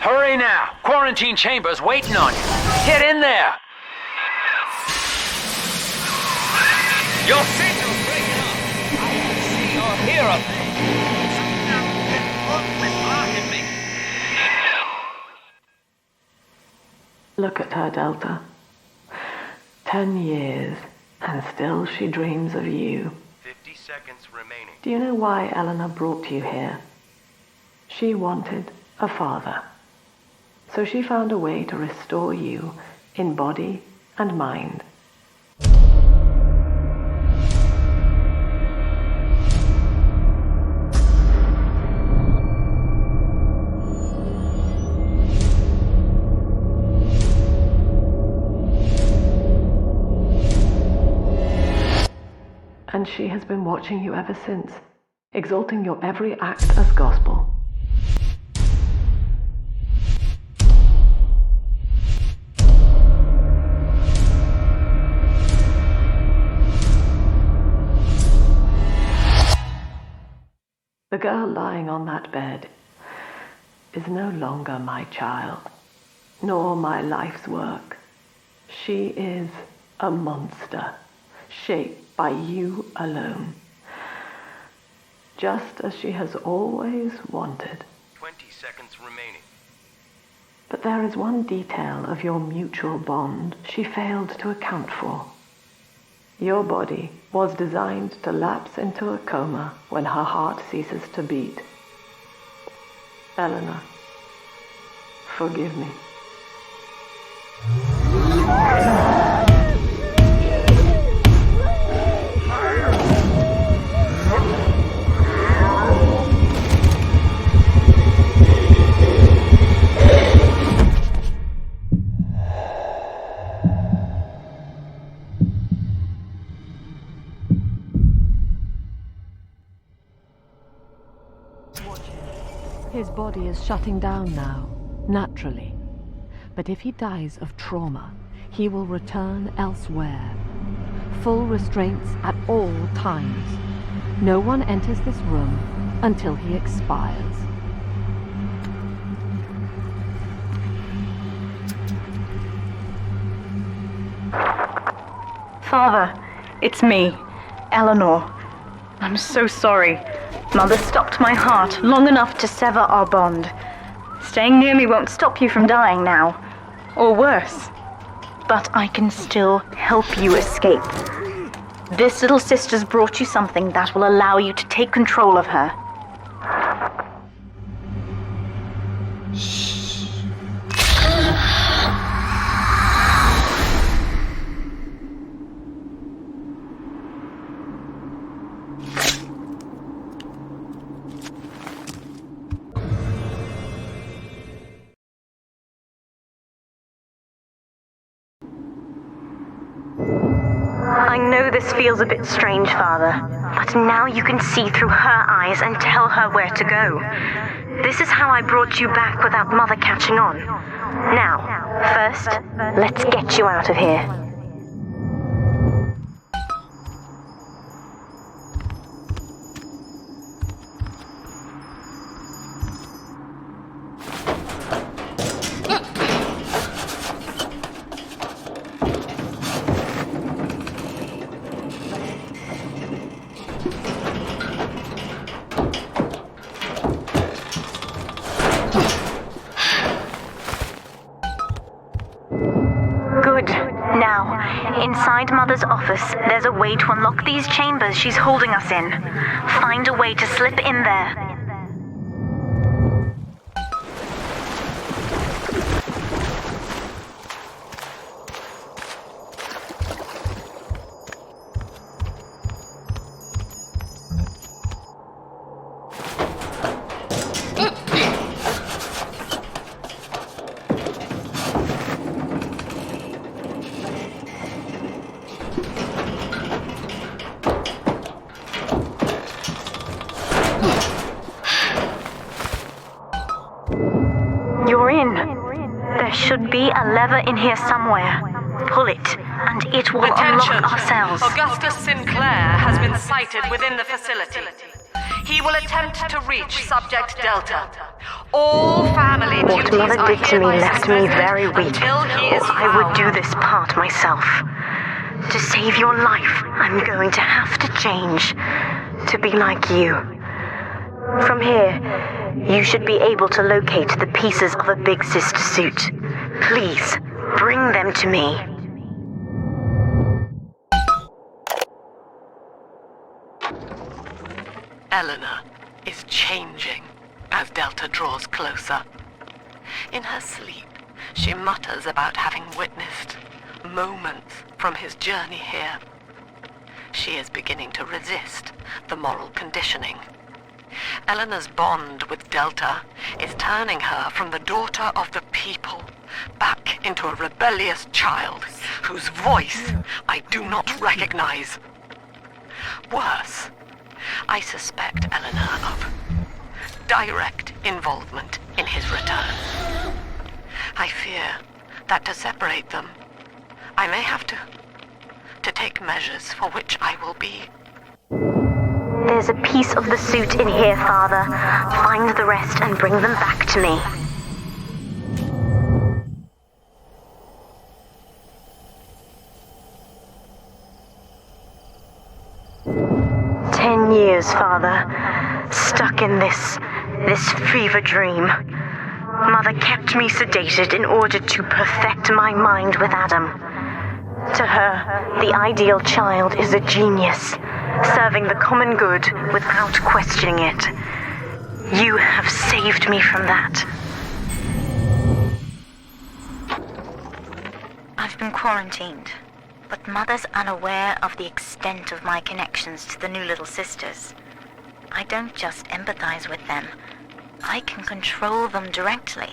Hurry now! Quarantine chamber's waiting on you. Get in there! Your signal's breaking up. I can see or hear a thing. Blocking me. Look at her, Delta. 10 years, and still she dreams of you. 50 seconds remaining. Do you know why Eleanor brought you here? She wanted a father. So she found a way to restore you in body and mind. And she has been watching you ever since, exalting your every act as gospel. The girl lying on that bed is no longer my child, nor my life's work. She is a monster, shaped by you alone, just as she has always wanted. 20 seconds remaining. But there is one detail of your mutual bond she failed to account for. Your body was designed to lapse into a coma when her heart ceases to beat. Eleanor, forgive me. His body is shutting down now, naturally. But if he dies of trauma, he will return elsewhere. Full restraints at all times. No one enters this room until he expires. Father, it's me, Eleanor. I'm so sorry. Mother stopped my heart long enough to sever our bond. Staying near me won't stop you from dying now. Or worse. But I can still help you escape. This little sister's brought you something that will allow you to take control of her. I know this feels a bit strange, Father, but now you can see through her eyes and tell her where to go. This is how I brought you back without Mother catching on. Now, first, let's get you out of here. Inside Mother's office, there's a way to unlock these chambers she's holding us in. Find a way to slip in there. You're in. There should be a lever in here somewhere. Pull it, and it will unlock our cells. Augustus Sinclair has been sighted within the facility. He will attempt to reach Subject Delta. All family What duties Mother are did to me hereby left me suspended very weak. until he is I would found. do this part myself. To save your life, I'm going to have to change to be like you. From here, you should be able to locate the pieces of a Big Sister suit. Please, bring them to me. Eleanor is changing as Delta draws closer. In her sleep, she mutters about having witnessed moments from his journey here. She is beginning to resist the moral conditioning. Eleanor's bond with Delta is turning her from the daughter of the people back into a rebellious child whose voice I do not recognize. Worse, I suspect Eleanor of direct involvement in his return. I fear that to separate them, I may have to take measures for which I will be. There's a piece of the suit in here, Father. Find the rest and bring them back to me. Years, Father, stuck in this fever dream. Mother kept me sedated in order to perfect my mind with Adam. To her, the ideal child is a genius, serving the common good without questioning it. You have saved me from that. I've been quarantined. But Mother's unaware of the extent of my connections to the new little sisters. I don't just empathize with them. I can control them directly.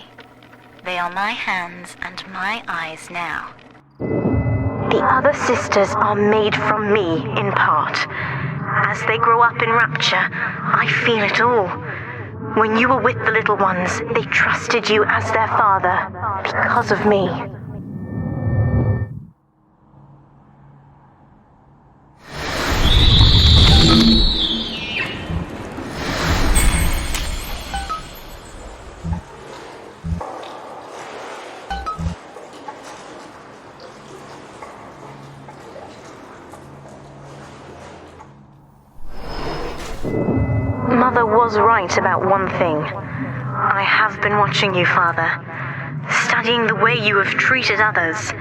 They are my hands and my eyes now. The other sisters are made from me, in part. As they grow up in Rapture, I feel it all. When you were with the little ones, they trusted you as their father, because of me. Mother was right about one thing. I have been watching you, Father, studying the way you have treated others,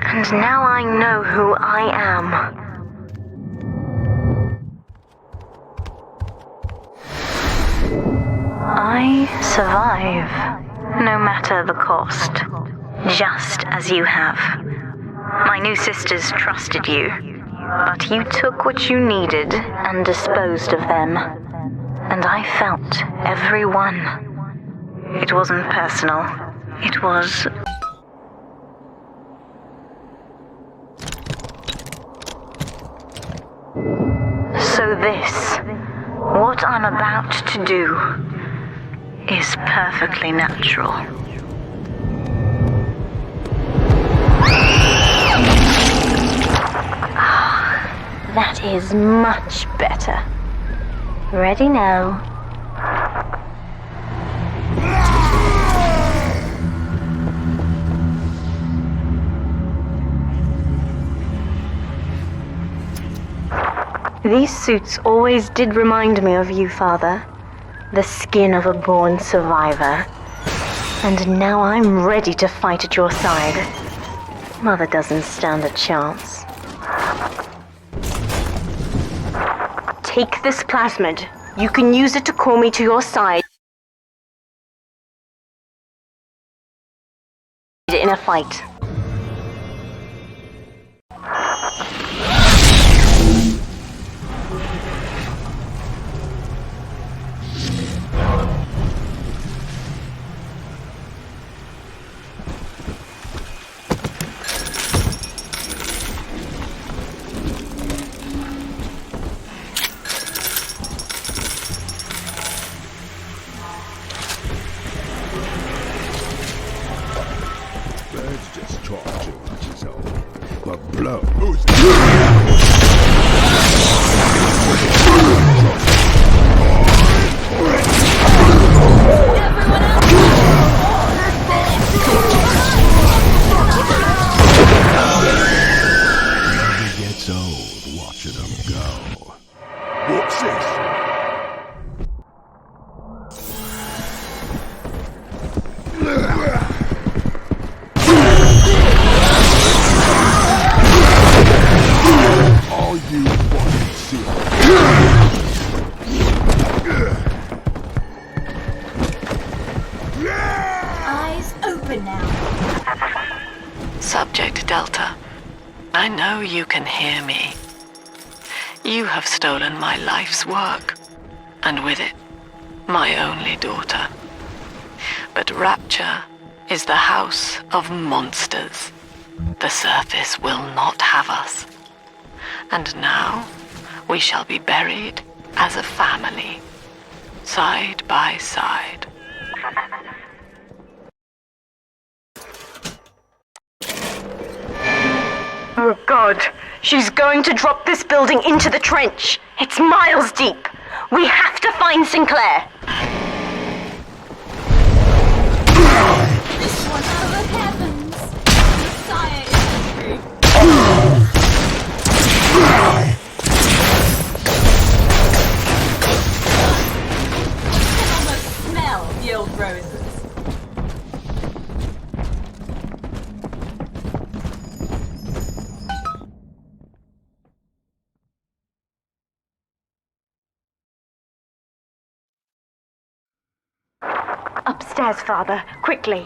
and now I know who I am. I survive, no matter the cost, just as you have. My new sisters trusted you, but you took what you needed and disposed of them. And I felt every one. It wasn't personal. It was... So this, what I'm about to do, is perfectly natural. That is much better. Ready now. These suits always did remind me of you, Father. The skin of a born survivor. And now I'm ready to fight at your side. Mother doesn't stand a chance. Take this plasmid. You can use it to call me to your side in a fight. open now. Subject Delta, I know you can hear me. You have stolen my life's work, and with it, my only daughter. But Rapture is the house of monsters. The surface will not have us. And now, we shall be buried as a family, side by side. Oh God, she's going to drop this building into the trench. It's miles deep. We have to find Sinclair. This one out of the heavens. Messiah is I can almost smell the old roses. Upstairs, Father, quickly.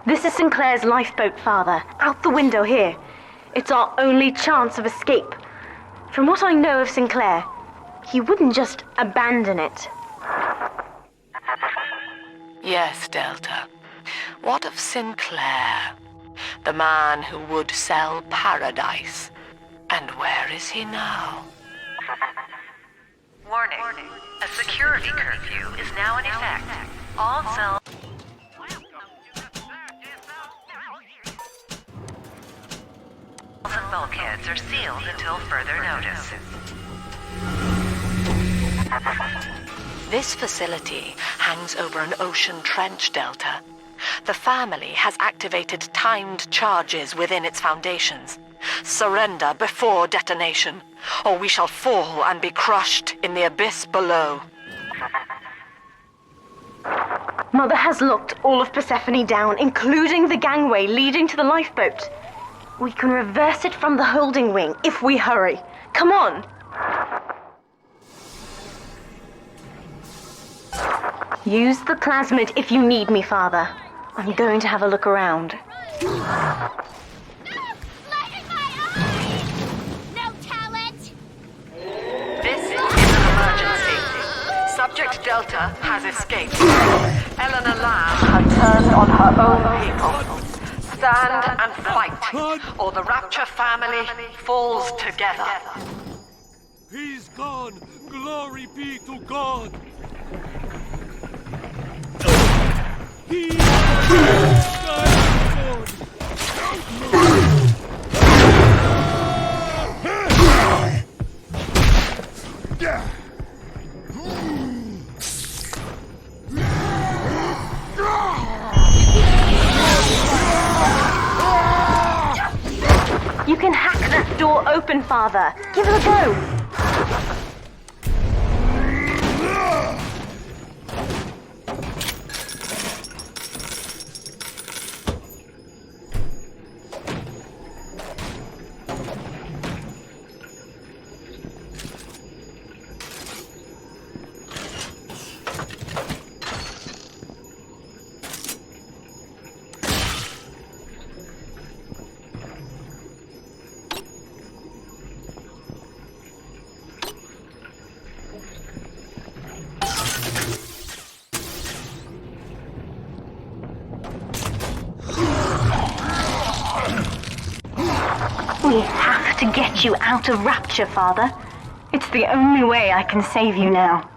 This is Sinclair's lifeboat, Father. Out the window here. It's our only chance of escape. From what I know of Sinclair, he wouldn't just abandon it. Yes, Delta. What of Sinclair? The man who would sell paradise. And where is he now? Warning. A security curfew is now in effect. All cells and bulkheads are sealed until further notice. This facility hangs over an ocean trench, Delta. The family has activated timed charges within its foundations. Surrender before detonation, or we shall fall and be crushed in the abyss below. Mother has locked all of Persephone down, including the gangway leading to the lifeboat. We can reverse it from the holding wing if we hurry. Come on! Use the plasmid if you need me, Father. I'm going to have a look around. This is an emergency. Subject Delta has escaped. Eleanor Lamb has turned on her own people. Stand and fight, or the Rapture family falls together. He's gone! Glory be to God! He You can hack that door open, Father. Give it a go. We have to get you out of Rapture, Father. It's the only way I can save you now.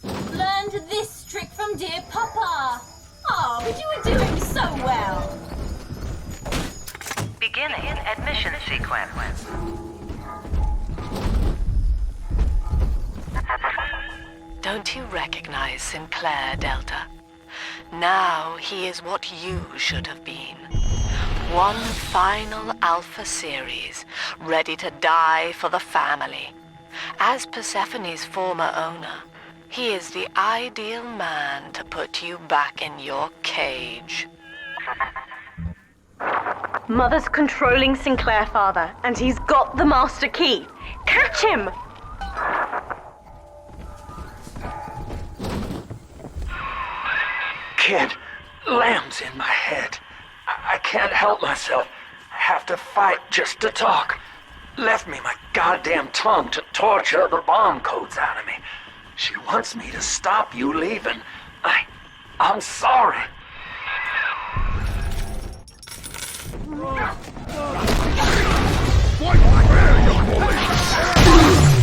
Learned this trick from dear Papa. Oh, but you were doing so well. Beginning admission sequence. Don't you recognize Sinclair, Delta? Now he is what you should have been. one final Alpha series, ready to die for the family. As Persephone's former owner, he is the ideal man to put you back in your cage. Mother's controlling Sinclair, Father, and he's got the master key. Catch him! Kid, lamb's in my head. I can't help myself. I have to fight just to talk. Left me my goddamn tongue to torture the bomb codes out of me. She wants me to stop you leaving. I'm sorry. Quite fair, young boy.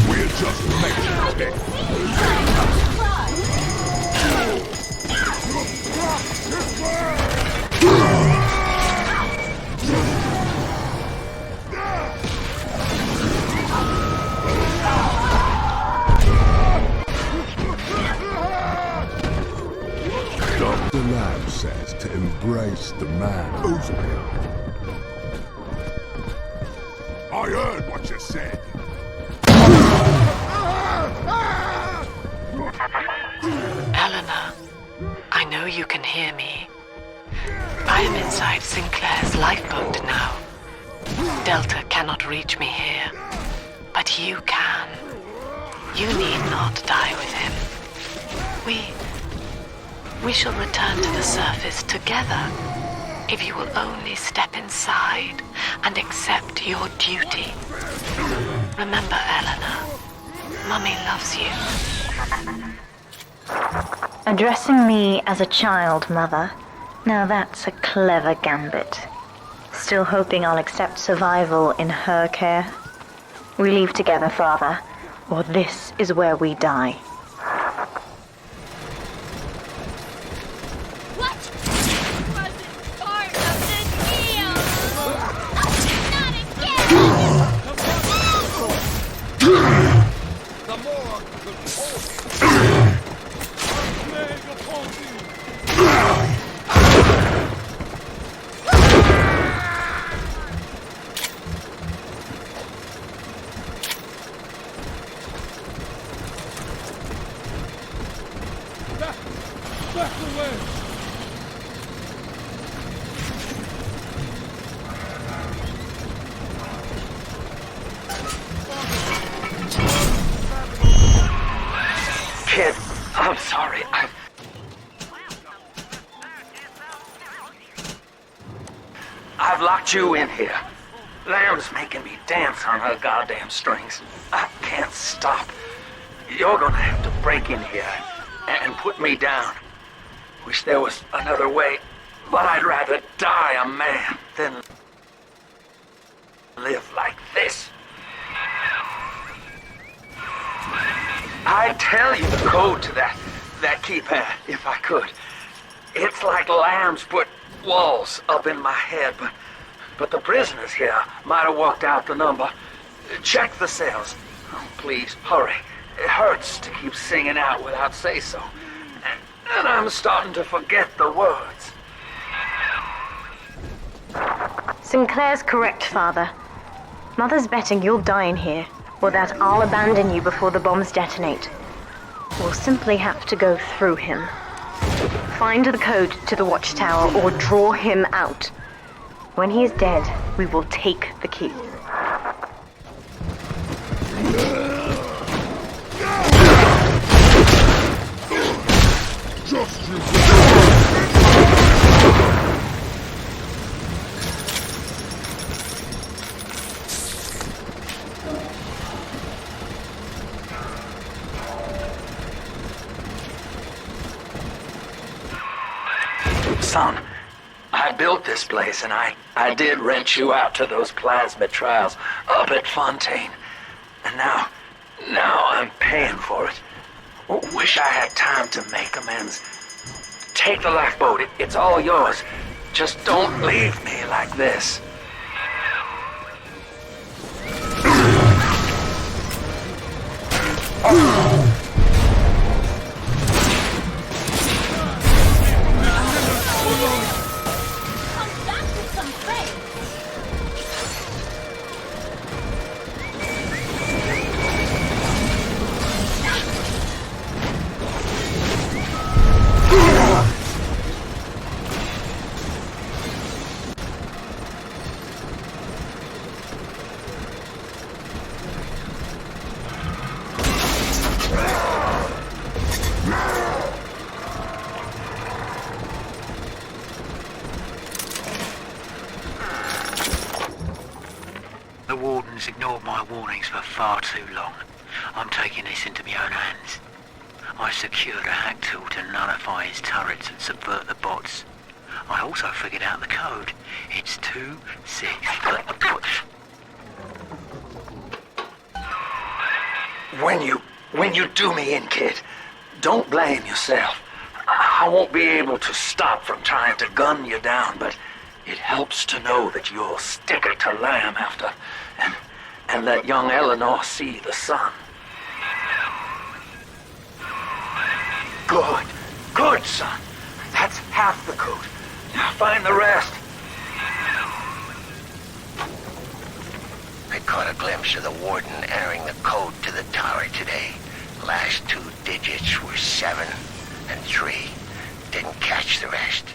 We're just making it. Dr. Lamb says to embrace the man who's I heard what you said. Eleanor, I know you can hear me. I am inside Sinclair's lifeboat now. Delta cannot reach me here, but you can. You need not die with him. We shall return to the surface together, if you will only step inside and accept your duty. Remember, Eleanor, Mummy loves you. Addressing me as a child, Mother. Now that's a clever gambit. Still hoping I'll accept survival in her care? We leave together, Father, or this is where we die. Kid, I'm sorry. I've locked you in here. Lamb's making me dance on her goddamn strings. I can't stop. You're gonna have to break in here and put me down. Wish there was another way, but I'd rather die a man than live like this. I'd tell you the code to that keypad if I could. It's like Lamb's put walls up in my head, but the prisoners here might have walked out the number. Check the cells. Oh, please, hurry. It hurts to keep singing out without say-so. And I'm starting to forget the words. Sinclair's correct, Father. Mother's betting you'll die in here, or that I'll abandon you before the bombs detonate. We'll simply have to go through him. Find the code to the watchtower or draw him out. When he is dead, we will take the key. Son, I built this place and I did rent you out to those plasmid trials up at Fontaine. And now I'm paying for it. Wish I had time to make amends. Take the lifeboat, it's all yours. Just don't leave me like this. Come back with some praise. The warden's ignored my warnings for far too long. I'm taking this into my own hands. I secured a hack tool to nullify his turrets and subvert the bots. I also figured out the code. It's 2-6. When you do me in, kid, don't blame yourself. I won't be able to stop from trying to gun you down, but it helps to know that you'll stick it to Lamb after, and let young Eleanor see the sun. Good, son. That's half the code. Now find the rest. I caught a glimpse of the warden entering the code to the tower today. Last 2 digits were 7 and 3. Didn't catch the rest.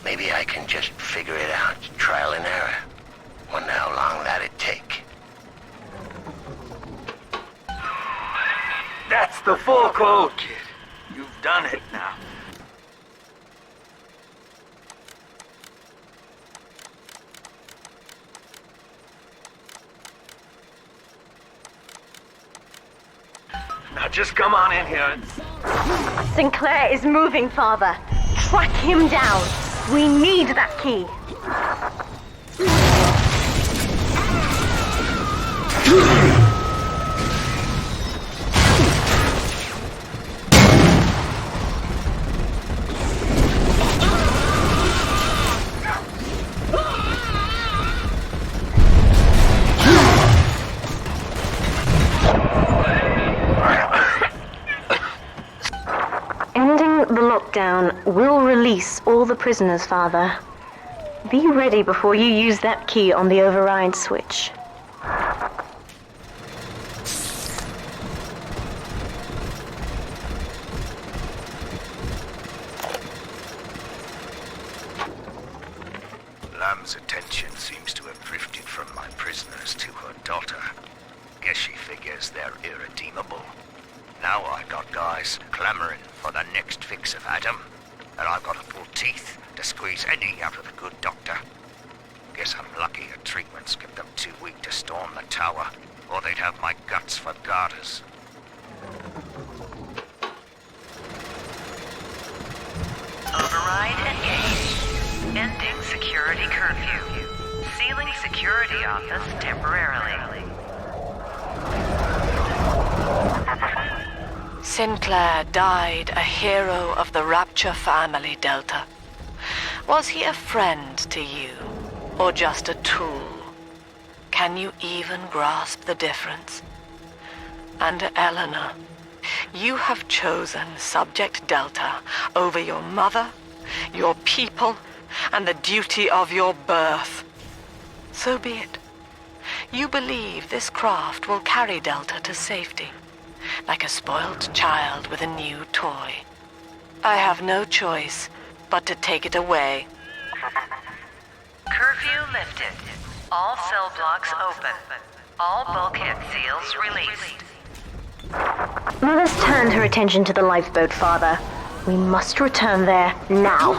Maybe I can just figure it out, trial and error. Wonder how long that'd take. That's the full code, kid. You've done it now. Now just come on in here and... Sinclair is moving, Father. Track him down. We need that key. The lockdown will release all the prisoners, Father. Be ready before you use that key on the override switch. Lamb's attention seems to have drifted from my prisoners to her daughter. Guess she figures they're irredeemable. Now I got guys clamoring for the next fix of Adam, and I've got to pull teeth to squeeze any out of the good doctor. Guess I'm lucky her treatments kept them too weak to storm the tower, or they'd have my guts for garters. Override engaged. Ending security curfew. Sealing security office temporarily. Sinclair died a hero of the Rapture family, Delta. Was he a friend to you, or just a tool? Can you even grasp the difference? And Eleanor, you have chosen Subject Delta over your mother, your people, and the duty of your birth. So be it. You believe this craft will carry Delta to safety, like a spoiled child with a new toy. I have no choice but to take it away. Curfew lifted. All cell blocks open. All bulkhead seals released. Mother's turned her attention to the lifeboat, Father. We must return there now.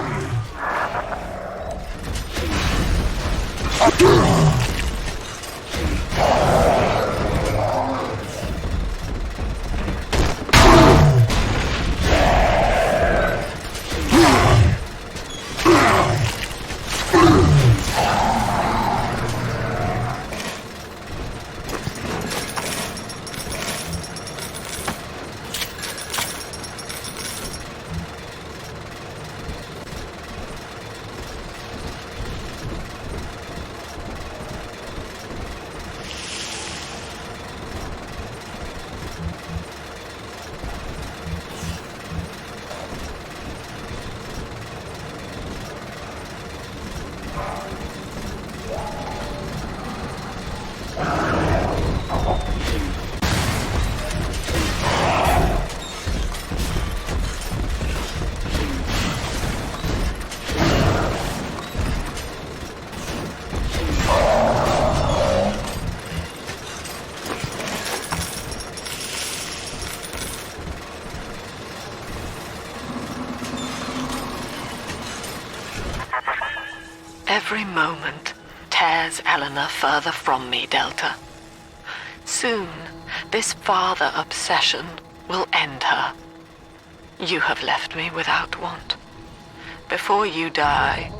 scares Eleanor further from me, Delta. Soon, this father obsession will end her. You have left me without want. Before you die,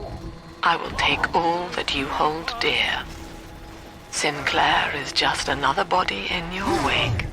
I will take all that you hold dear. Sinclair is just another body in your wake.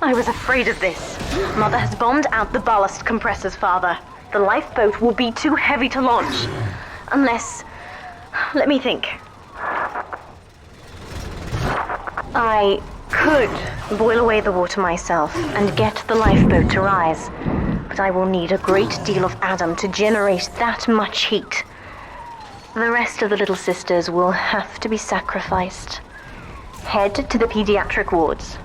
I was afraid of this. Mother has bombed out the ballast compressors, Father. The lifeboat will be too heavy to launch. Unless... let me think. I could boil away the water myself and get the lifeboat to rise. But I will need a great deal of Adam to generate that much heat. The rest of the little sisters will have to be sacrificed. Head to the pediatric wards.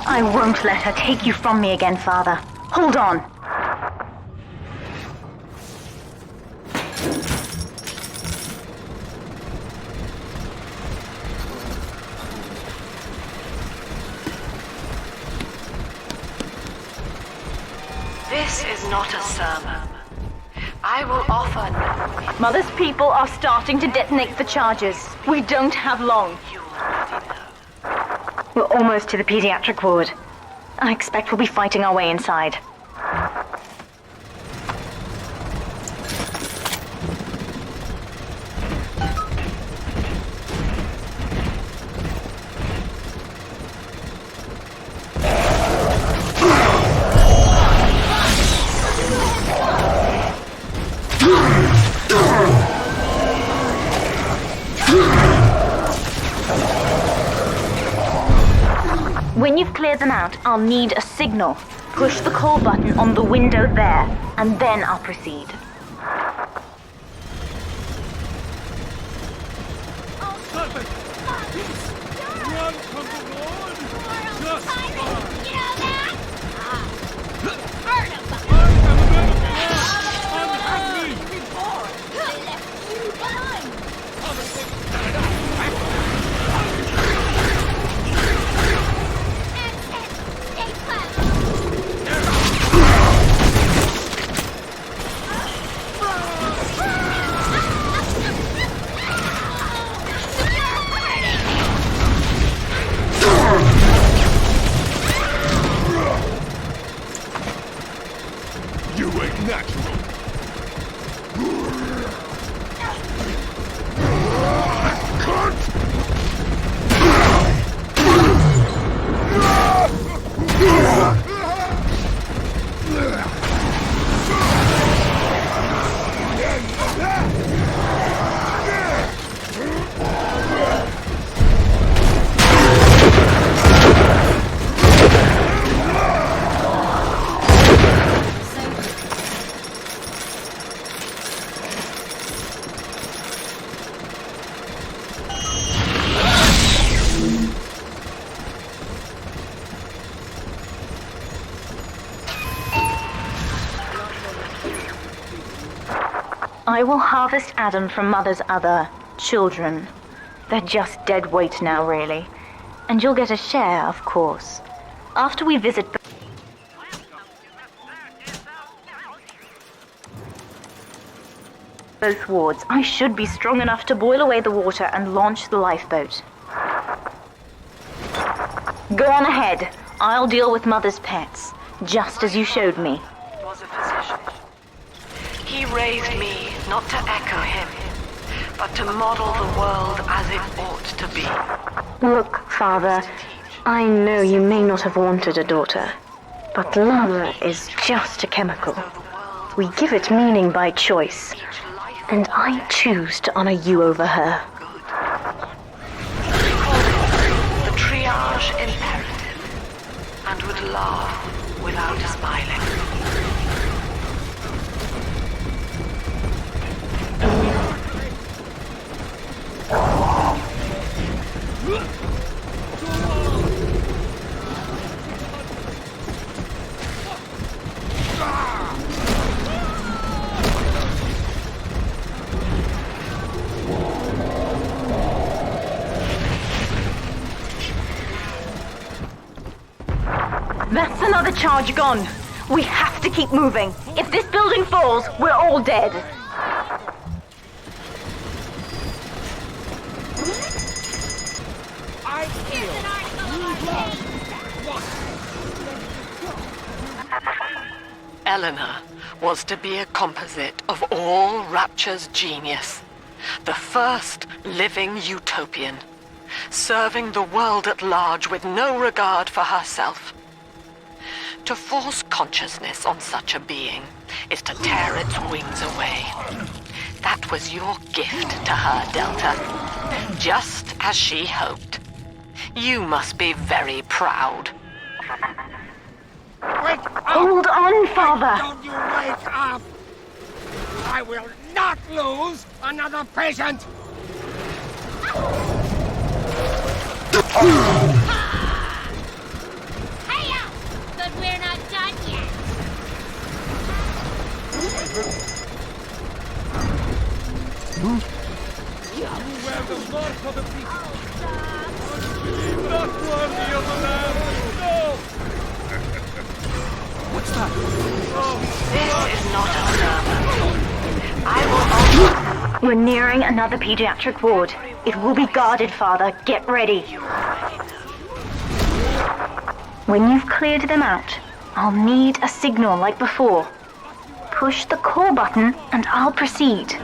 I won't let her take you from me again, Father. Hold on. This is not a sermon. I will offer no... Mother's people are starting to detonate the charges. We don't have long. We're almost to the pediatric ward. I expect we'll be fighting our way inside. When you've cleared them out, I'll need a signal. Push the call button on the window there, and then I'll proceed. Stop it! Run from the Lord! Just fine! You know that? I am a man of God! Unhappy! I left you behind! Stay put! You ain't natural! I will harvest Adam from Mother's other children. They're just dead weight now, really. And you'll get a share, of course. After we visit both wards, I should be strong enough to boil away the water and launch the lifeboat. Go on ahead. I'll deal with Mother's pets, just as you showed me. Was a physician. He raised me not to echo him, but to model the world as it ought to be. Look, Father, I know you may not have wanted a daughter, but love is just a chemical. We give it meaning by choice. And I choose to honor you over her. The triage imperative, and would laugh without smiling. That's another charge gone. We have to keep moving. If this building falls, we're all dead. Eleanor was to be a composite of all Rapture's genius. The first living utopian, serving the world at large with no regard for herself. To force consciousness on such a being is to tear its wings away. That was your gift to her, Delta. Just as she hoped. You must be very proud. Wake up! Hold on, Father! Don't you wake up! I will not lose another patient! Hey-ya! But we're not done yet. You wear the mark of the beast. Not worthy of the land. No! What's that? This is not a sermon. I will... We're nearing another pediatric ward. It will be guarded, Father. Get ready. When you've cleared them out, I'll need a signal like before. Push the call button and I'll proceed.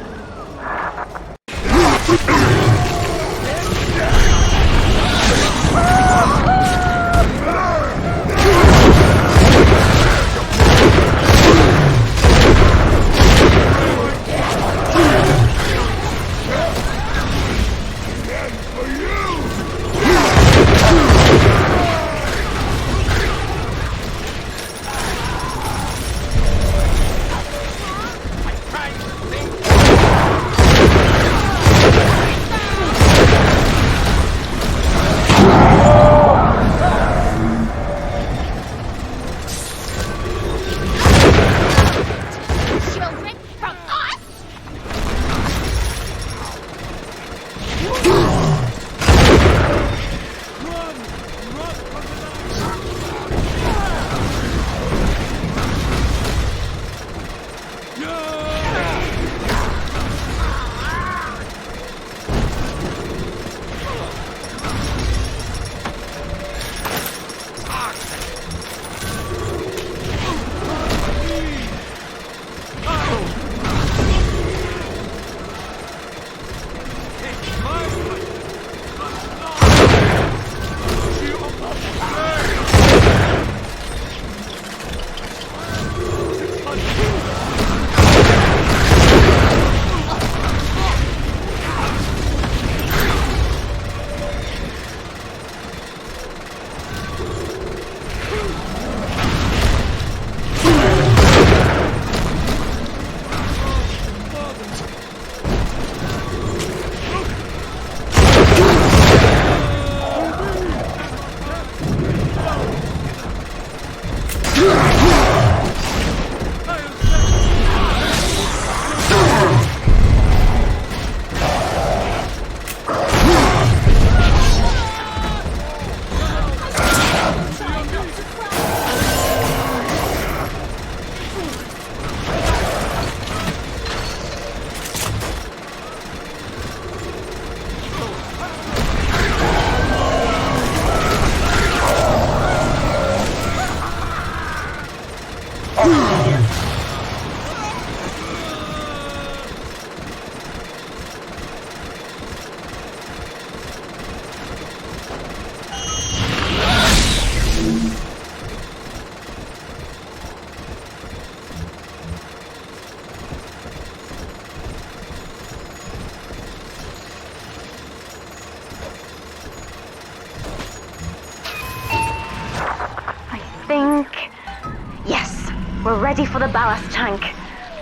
ready for the ballast tank.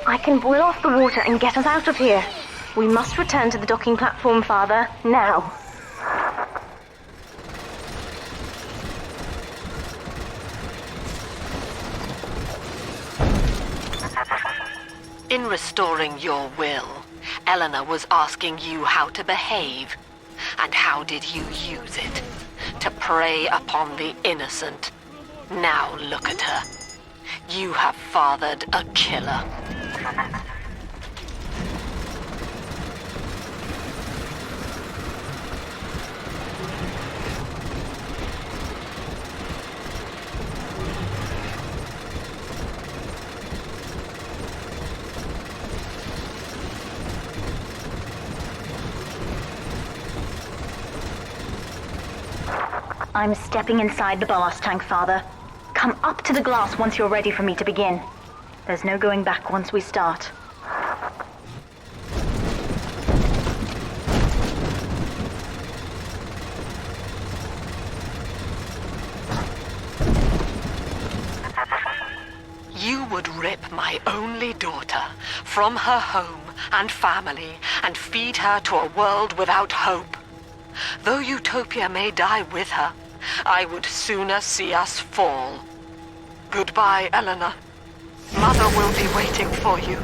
I can boil off the water and get us out of here. We must return to the docking platform, Father, now. In restoring your will, Eleanor was asking you how to behave. And how did you use it? To prey upon the innocent. Now look at her. You have fathered a killer. I'm stepping inside the ballast tank, Father. Come up to the glass once you're ready for me to begin. There's no going back once we start. You would rip my only daughter from her home and family and feed her to a world without hope. Though Utopia may die with her, I would sooner see us fall. Goodbye, Eleanor. Mother will be waiting for you.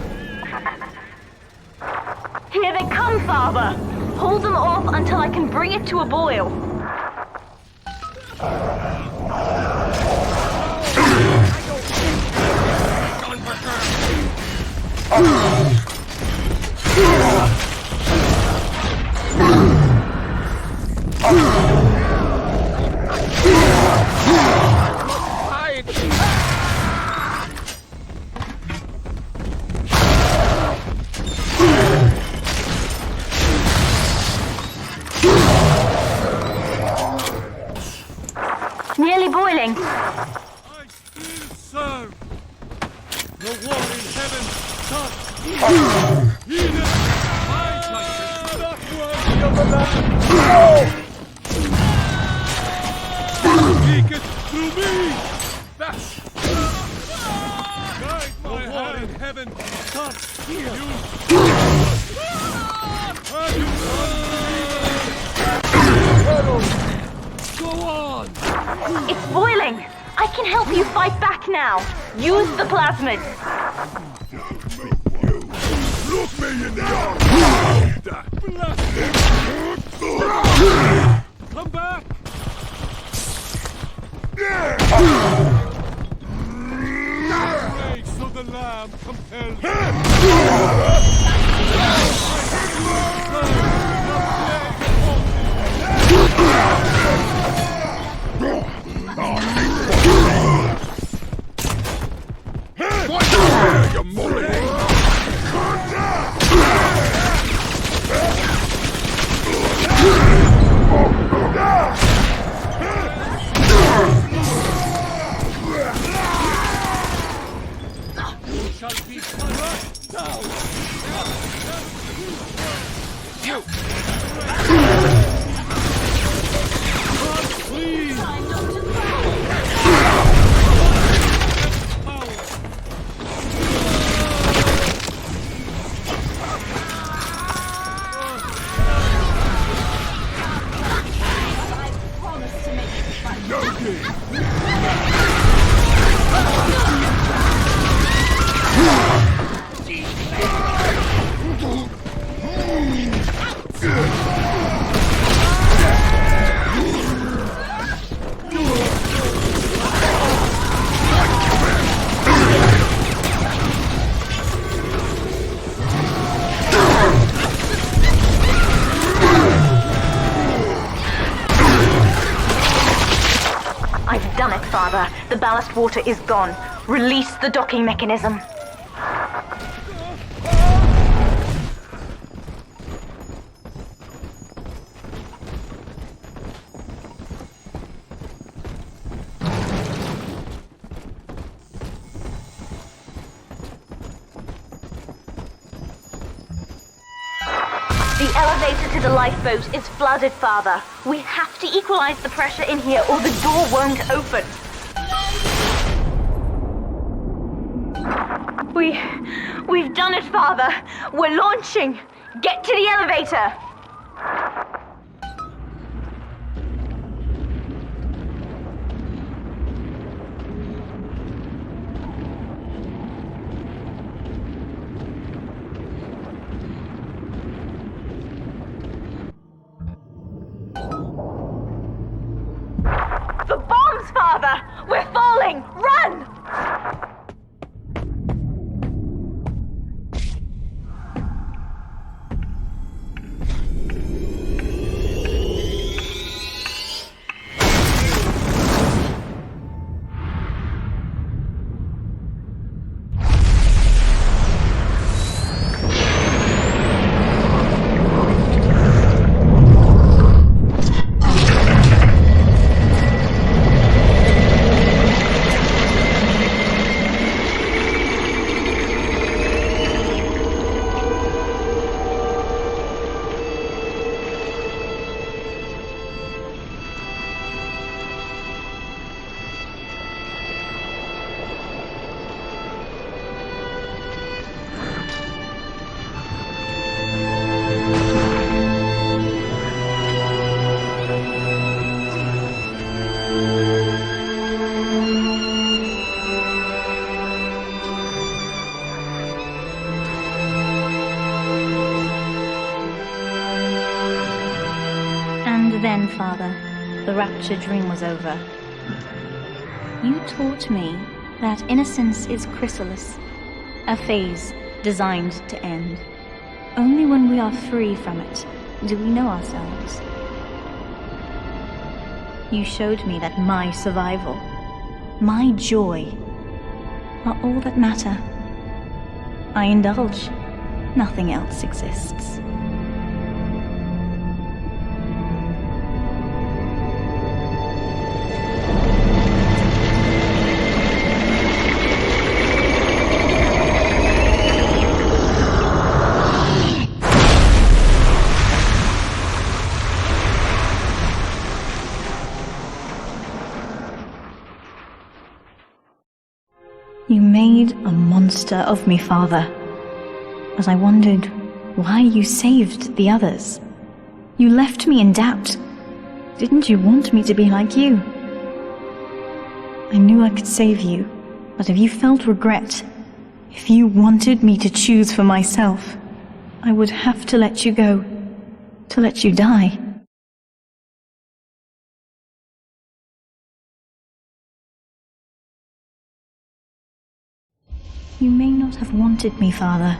Here they come, Father! Hold them off until I can bring it to a boil. Nearly boiling. I still serve. The war in heaven stops here. Eden, my justice, not worthy of the land. Speak it through me. That's guide my hand in heaven stops here. Go on. It's boiling. I can help you fight back now. Use the plasmid. Look me in the eye. Come back. Grace of the Lamb compels The ballast water is gone. Release the docking mechanism. The elevator to the lifeboat is flooded, Father. We have to equalize the pressure in here or the door won't open. We've done it, Father. We're launching. Get to the elevator. The bombs, Father! We're falling! Run! Then, Father, the rapture dream was over. You taught me that innocence is chrysalis, a phase designed to end. Only when we are free from it do we know ourselves. You showed me that my survival, my joy, are all that matter. I indulge. Nothing else exists. You made a monster of me, Father, but I wondered why you saved the others. You left me in doubt. Didn't you want me to be like you? I knew I could save you, but if you felt regret, if you wanted me to choose for myself, I would have to let you go, to let you die. You may not have wanted me, Father,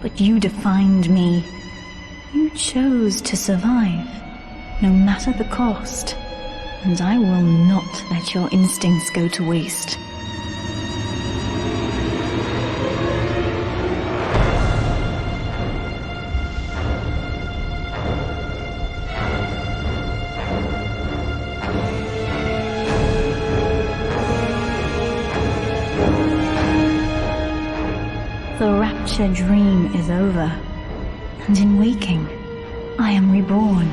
but you defined me. You chose to survive, no matter the cost, and I will not let your instincts go to waste. The rapture dream is over, and in waking, I am reborn.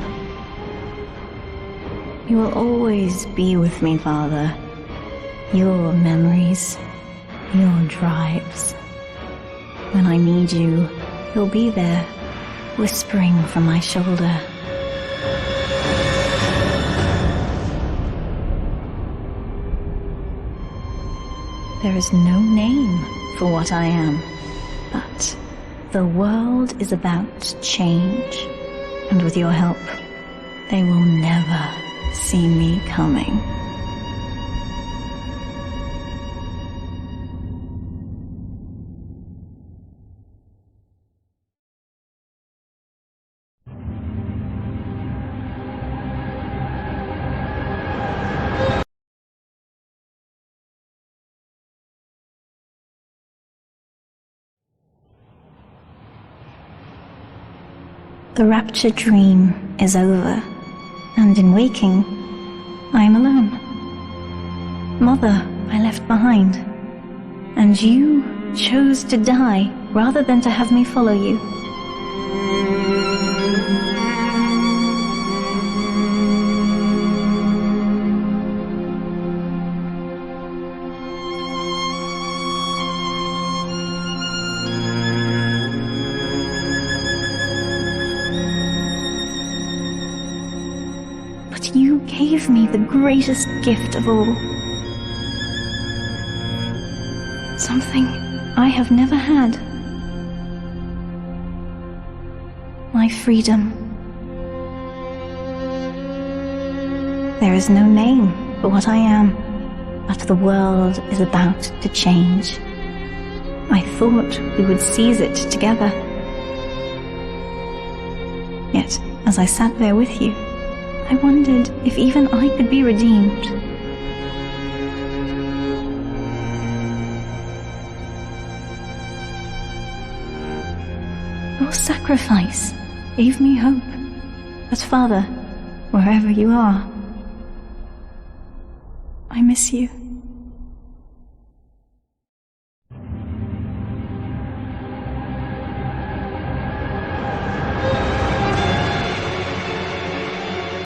You will always be with me, Father. Your memories, your drives. When I need you, you'll be there, whispering from my shoulder. There is no name for what I am. But the world is about to change, and with your help, they will never see me coming. The rapture dream is over, and in waking, I am alone. Mother, I left behind, and you chose to die rather than to have me follow you. gave me the greatest gift of all. Something I have never had. My freedom. There is no name for what I am, but the world is about to change. I thought we would seize it together. Yet, as I sat there with you, I wondered if even I could be redeemed. Your sacrifice gave me hope. But Father, wherever you are, I miss you.